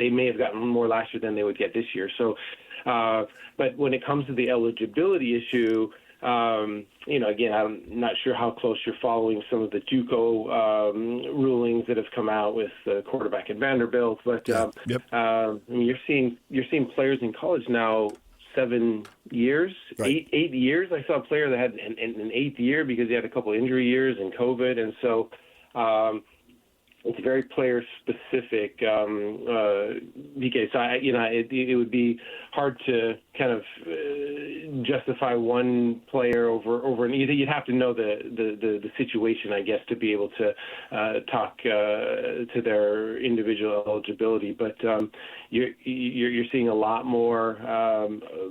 may have gotten more last year than they would get this year. So, but when it comes to the eligibility issue, again, I'm not sure how close you're following some of the JUCO rulings that have come out with the quarterback at Vanderbilt, but you're seeing players in college now 7 years, right. eight years. I saw a player that had an 8th year because he had a couple injury years and COVID, and so it's very player specific. BK, so it would be hard to kind of justify one player over an either. You'd have to know the situation, I guess, to be able to talk to their individual eligibility. But you're seeing a lot more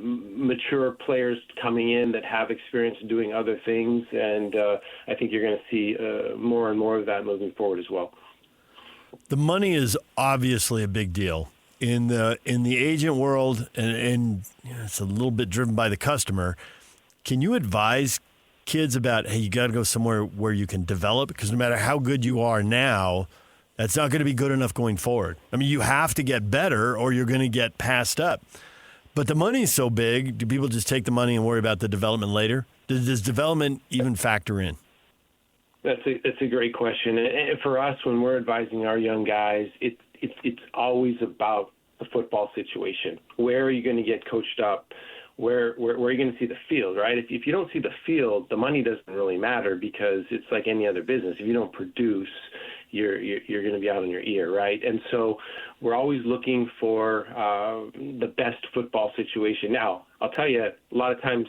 mature players coming in that have experience doing other things, and I think you're going to see more and more of that moving forward as well. The money is obviously a big deal in the agent world, and it's a little bit driven by the customer. Can you advise kids about, hey, you got to go somewhere where you can develop? Because no matter how good you are now, that's not going to be good enough going forward. I mean, you have to get better or you're going to get passed up. But the money is so big, do people just take the money and worry about the development later? Does development even factor in? That's a great question. And for us, when we're advising our young guys, it's always about the football situation. Where are you going to get coached up? Where are you going to see the field, right? If you don't see the field, the money doesn't really matter because it's like any other business. If you don't produce, you're going to be out on your ear, right? And so we're always looking for the best football situation. Now, I'll tell you, a lot of times,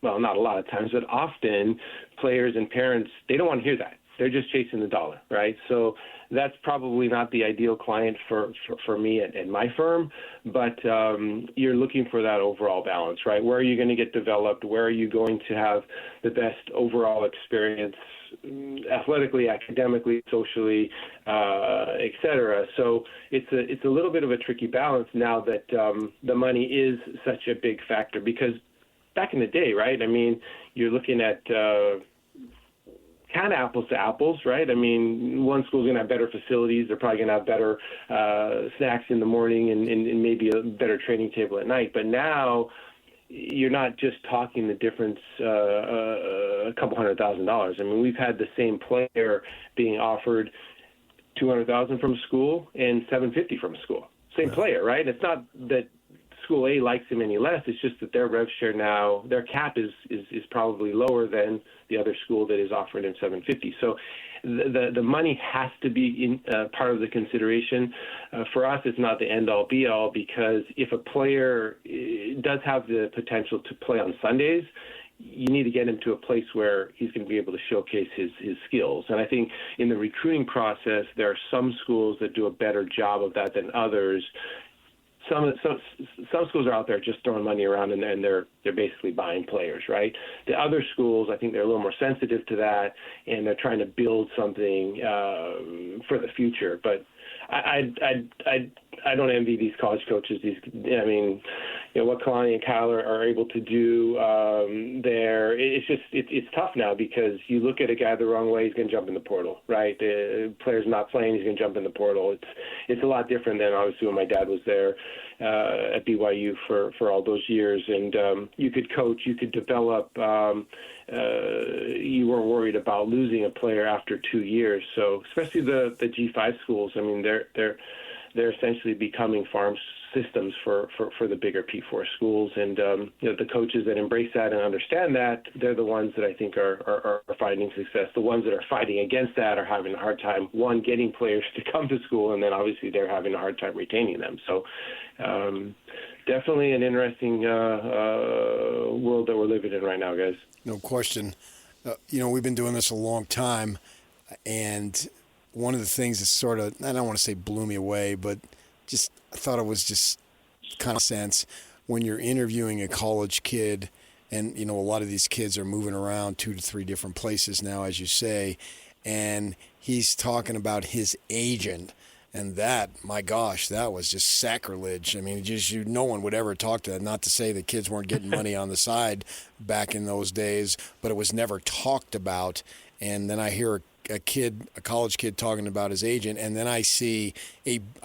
well, not a lot of times, but often players and parents, they don't want to hear that. They're just chasing the dollar, right? So that's probably not the ideal client for me at my firm, but you're looking for that overall balance, right? Where are you going to get developed? Where are you going to have the best overall experience athletically, academically, socially, et cetera? So it's a little bit of a tricky balance now that the money is such a big factor, because back in the day, right? I mean, you're looking at kind of apples to apples, right? I mean, one school's going to have better facilities. They're probably going to have better snacks in the morning and maybe a better training table at night. But now you're not just talking the difference a couple $100,000. I mean, we've had the same player being offered $200,000 from a school and $750,000 from a school. Same player, right? It's not that School A likes him any less. It's just that their rev share now, their cap is probably lower than the other school that is offering him $750,000. So the money has to be part of the consideration. For us, it's not the end-all, be-all, because if a player does have the potential to play on Sundays, you need to get him to a place where he's going to be able to showcase his skills. And I think in the recruiting process, there are some schools that do a better job of that than others. Some schools are out there just throwing money around and they're basically buying players, right? The other schools, I think they're a little more sensitive to that, and they're trying to build something for the future. But I don't envy these college coaches. What Kalani and Kyle are able to do there, it's tough now, because you look at a guy the wrong way, he's going to jump in the portal, right? The player's not playing, he's going to jump in the portal. It's a lot different than obviously when my dad was there at BYU for all those years, and you could coach, you could develop. You weren't worried about losing a player after 2 years. So especially the G5 schools, I mean, they're essentially becoming farm systems for the bigger P4 schools, and the coaches that embrace that and understand that, they're the ones that I think are finding success. The ones that are fighting against that are having a hard time, one, getting players to come to school, and then obviously they're having a hard time retaining them. So definitely an interesting world that we're living in right now, guys. No question. We've been doing this a long time, and one of the things that sort of, I don't want to say blew me away, but I thought it was just kind of sense when you're interviewing a college kid And, a lot of these kids are moving around 2 to 3 different places now, as you say. And he's talking about his agent. And that, my gosh, that was just sacrilege. I mean, no one would ever talk to that. Not to say the kids weren't getting money on the side back in those days, but it was never talked about. And then I hear a college kid talking about his agent, and then I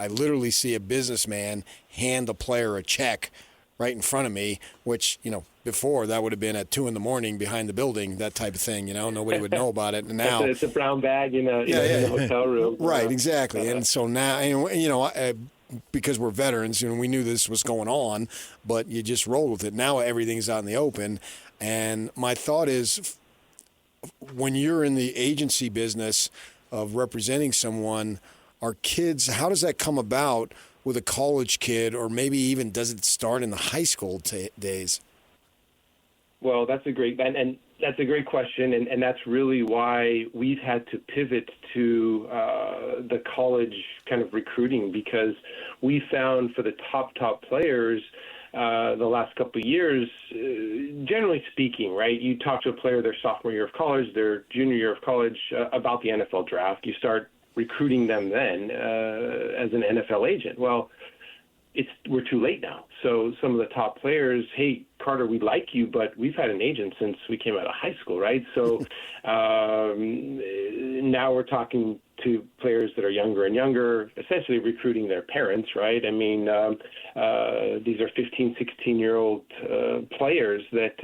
literally see a businessman hand a player a check right in front of me, which, before that would have been at 2 a.m. behind the building, that type of thing, nobody would know about it. And now it's a brown bag in a hotel room. Right, exactly. And so now, because we're veterans, we knew this was going on, but you just roll with it. Now everything's out in the open. And my thought is, when you're in the agency business of representing someone, our kids, how does that come about with a college kid, or maybe even does it start in the high school days? Well, that's a great question, and that's really why we've had to pivot to the college kind of recruiting, because we found for the top players the last couple of years, generally speaking, right, you talk to a player their sophomore year of college, their junior year of college about the NFL draft. You start recruiting them then as an NFL agent. Well, we're too late now. So some of the top players, hey, Carter, we like you, but we've had an agent since we came out of high school, right? So now we're talking to players that are younger and younger, essentially recruiting their parents, right? I mean, these are 15, 16-year-old players that,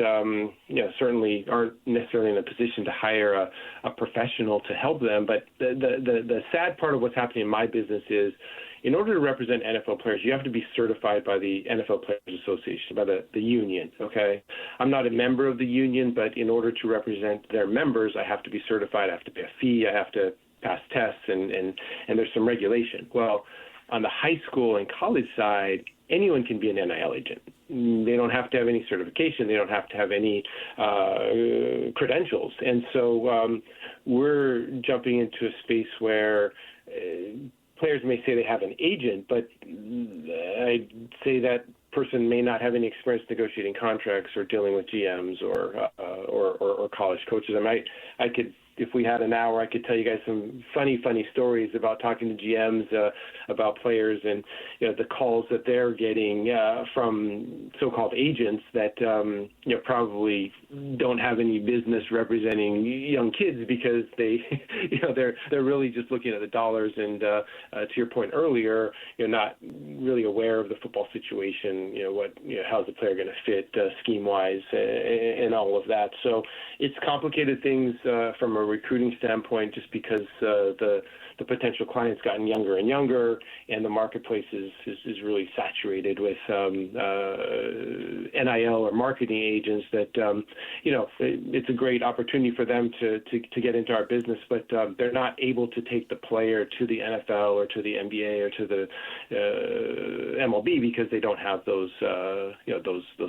certainly aren't necessarily in a position to hire a professional to help them. But the sad part of what's happening in my business is, in order to represent NFL players, you have to be certified by the NFL Players Association, by the union, okay? I'm not a member of the union, but in order to represent their members, I have to be certified. I have to pay a fee. I have to pass tests, and there's some regulation. Well, on the high school and college side, anyone can be an NIL agent. They don't have to have any certification. They don't have to have any credentials. And so we're jumping into a space where players may say they have an agent, but I'd say that person may not have any experience negotiating contracts or dealing with GMs or college coaches. I could, if we had an hour, I could tell you guys some funny stories about talking to GMs about players and the calls that they're getting from so-called agents that probably don't have any business representing young kids, because they they're really just looking at the dollars and to your point earlier, not really aware of the football situation, how's the player going to fit scheme-wise and all of that. So it's complicated things from a recruiting standpoint, just because the potential client's gotten younger and younger, and the marketplace is really saturated with NIL or marketing agents that it's a great opportunity for them to get into our business, but they're not able to take the player to the NFL or to the NBA or to the MLB because they don't have those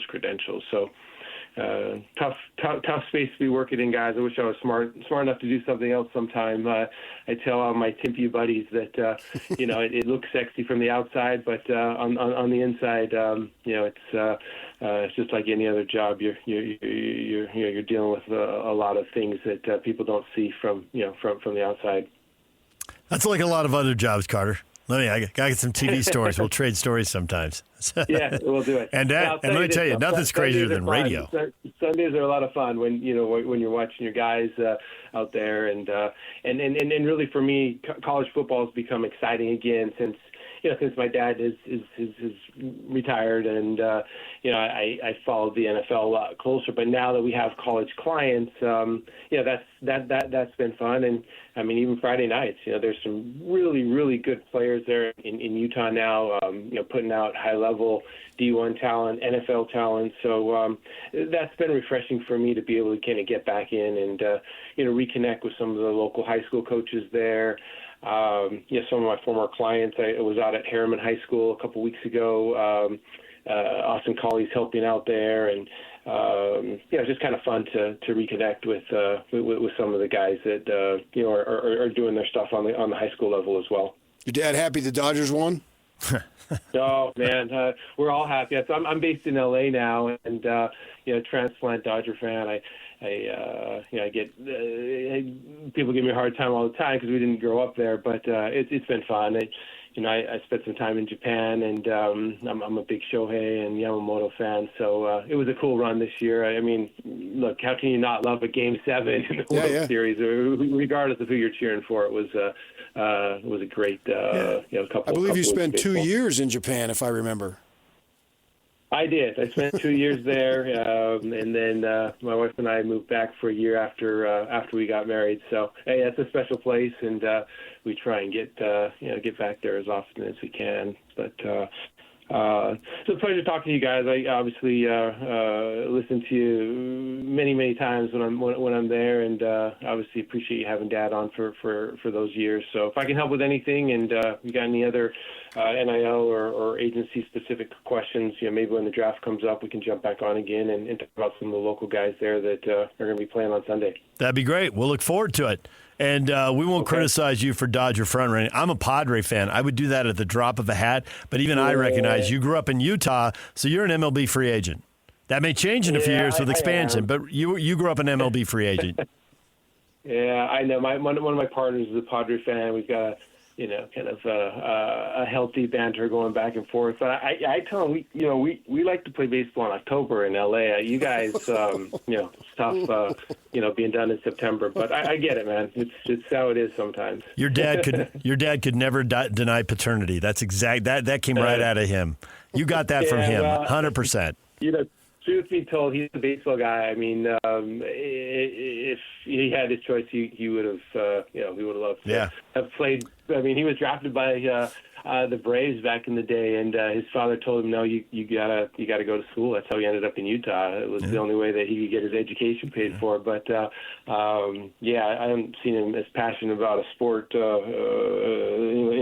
credentials. So tough space to be working in, guys. I wish I was smart enough to do something else sometime. I tell all my Tempe buddies that it looks sexy from the outside, but on the inside, it's just like any other job. You're dealing with a lot of things that people don't see from the outside. That's like a lot of other jobs, Carter. I got some TV stories. We'll trade stories sometimes. Yeah, we'll do it. And let me tell you, nothing's crazier than radio. Sundays are a lot of fun when you're watching your guys out there, and really for me, college football has become exciting again since my dad is retired, and I followed the NFL a lot closer. But now that we have college clients, that's been fun. And I mean, even Friday nights, there's some really, really good players there in Utah now, putting out high level D1 talent, NFL talent. So that's been refreshing for me to be able to kind of get back in and reconnect with some of the local high school coaches there. Some of my former clients. I was out at Harriman High School a couple weeks ago. Austin Colley's helping out there, and it's just kind of fun to reconnect with some of the guys that are doing their stuff on the high school level as well. Your dad happy the Dodgers won? Oh man, we're all happy. So I'm based in LA now, and transplant Dodger fan. I get people give me a hard time all the time because we didn't grow up there, but it's been fun. I spent some time in Japan, and I'm a big Shohei and Yamamoto fan, so it was a cool run this year. I mean, look, how can you not love a Game 7 in the World Series, regardless of who you're cheering for? It was a great couple. I believe you spent 2 years years in Japan, if I remember. I did. I spent 2 years there, and then my wife and I moved back for a year after we got married. So, hey, it's a special place, and we try and get back there as often as we can. But it's a pleasure talking to you guys. I obviously listen to you many times when I'm there, and obviously appreciate you having Dad on for those years. So if I can help with anything, and you got any other NIL or agency-specific questions, maybe when the draft comes up, we can jump back on again and talk about some of the local guys there that are going to be playing on Sunday. That'd be great. We'll look forward to it. And we won't criticize you for Dodger front running. I'm a Padre fan. I would do that at the drop of a hat. But even I recognize you grew up in Utah, so you're an MLB free agent. That may change in a few years with expansion, but you grew up an MLB free agent. Yeah, I know. One of my partners is a Padre fan. We've got kind of a healthy banter going back and forth. But I tell them, we like to play baseball in October in LA. You guys, it's tough, being done in September. But I get it, man. It's how it is sometimes. Your dad could never deny paternity. That's exact. That came right out of him. You got that from him, 100%. Truth be told, he's a baseball guy. I mean, if he had his choice, he would have, he would have loved to have played. I mean, he was drafted by the Braves back in the day, and his father told him, "No, you gotta go to school." That's how he ended up in Utah. It was the only way that he could get his education paid for. But I haven't seen him as passionate about a sport in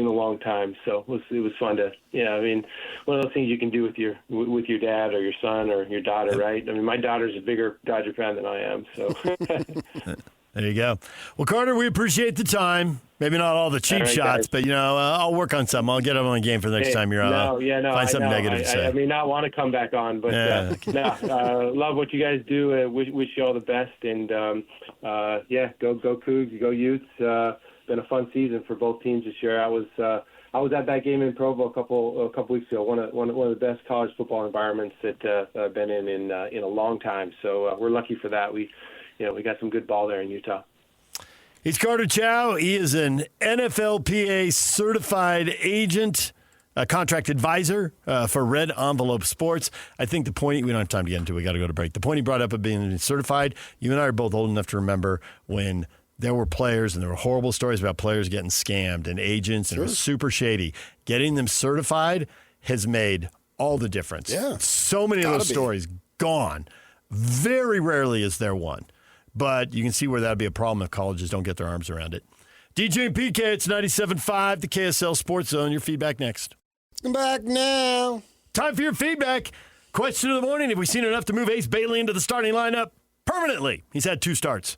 a long time. So it was fun to, I mean, one of those things you can do with your dad or your son or your daughter, right? I mean, my daughter's a bigger Dodger fan than I am. So there you go. Well, Carter, we appreciate the time. Maybe not all the cheap shots, but I'll work on something. I'll get them on the game for the next time you're on. Find something negative to say. I may not want to come back on, but love what you guys do. Wish you all the best, and go Cougs, go Utes. Been a fun season for both teams this year. I was at that game in Provo a couple weeks ago. One of the best college football environments that I've been in a long time. So we're lucky for that. We got some good ball there in Utah. He's Carter Chow. He is an NFLPA certified agent, a contract advisor for Red Envelope Sports. I think the point, we don't have time to get into it. We got to go to break. The point he brought up of being certified, you and I are both old enough to remember when there were players and there were horrible stories about players getting scammed and agents, and it was super shady. Getting them certified has made all the difference. Yeah. So many of those stories gone. Very rarely is there one. But you can see where that would be a problem if colleges don't get their arms around it. DJ and PK, it's 97.5, the KSL Sports Zone. Your feedback next. Come back now. Time for your feedback. Question of the morning, have we seen enough to move Ace Bailey into the starting lineup permanently? He's had 2 starts.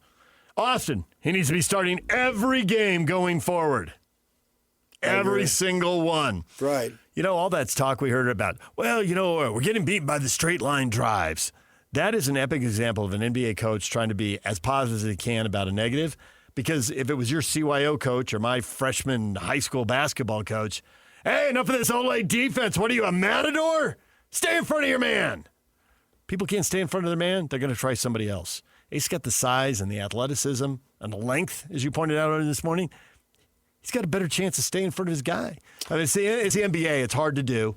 Austin, he needs to be starting every game going forward. Every single one. Right. All that's talk we heard about. Well, we're getting beat by the straight line drives. That is an epic example of an NBA coach trying to be as positive as he can about a negative. Because if it was your CYO coach or my freshman high school basketball coach, hey, enough of this Olay defense. What are you, a matador? Stay in front of your man. People can't stay in front of their man. They're going to try somebody else. Ace got the size and the athleticism and the length, as you pointed out earlier this morning. He's got a better chance to stay in front of his guy. I mean, it's the NBA. It's hard to do.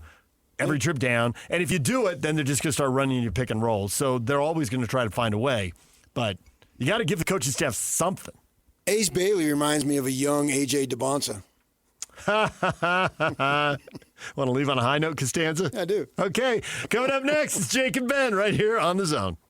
Every trip down. And if you do it, then they're just going to start running your pick and rolls. So they're always going to try to find a way. But you got to give the coaching staff something. Ace Bailey reminds me of a young A.J. DeBonsa. Want to leave on a high note, Costanza? I do. Okay. Coming up next, it's Jake and Ben right here on The Zone.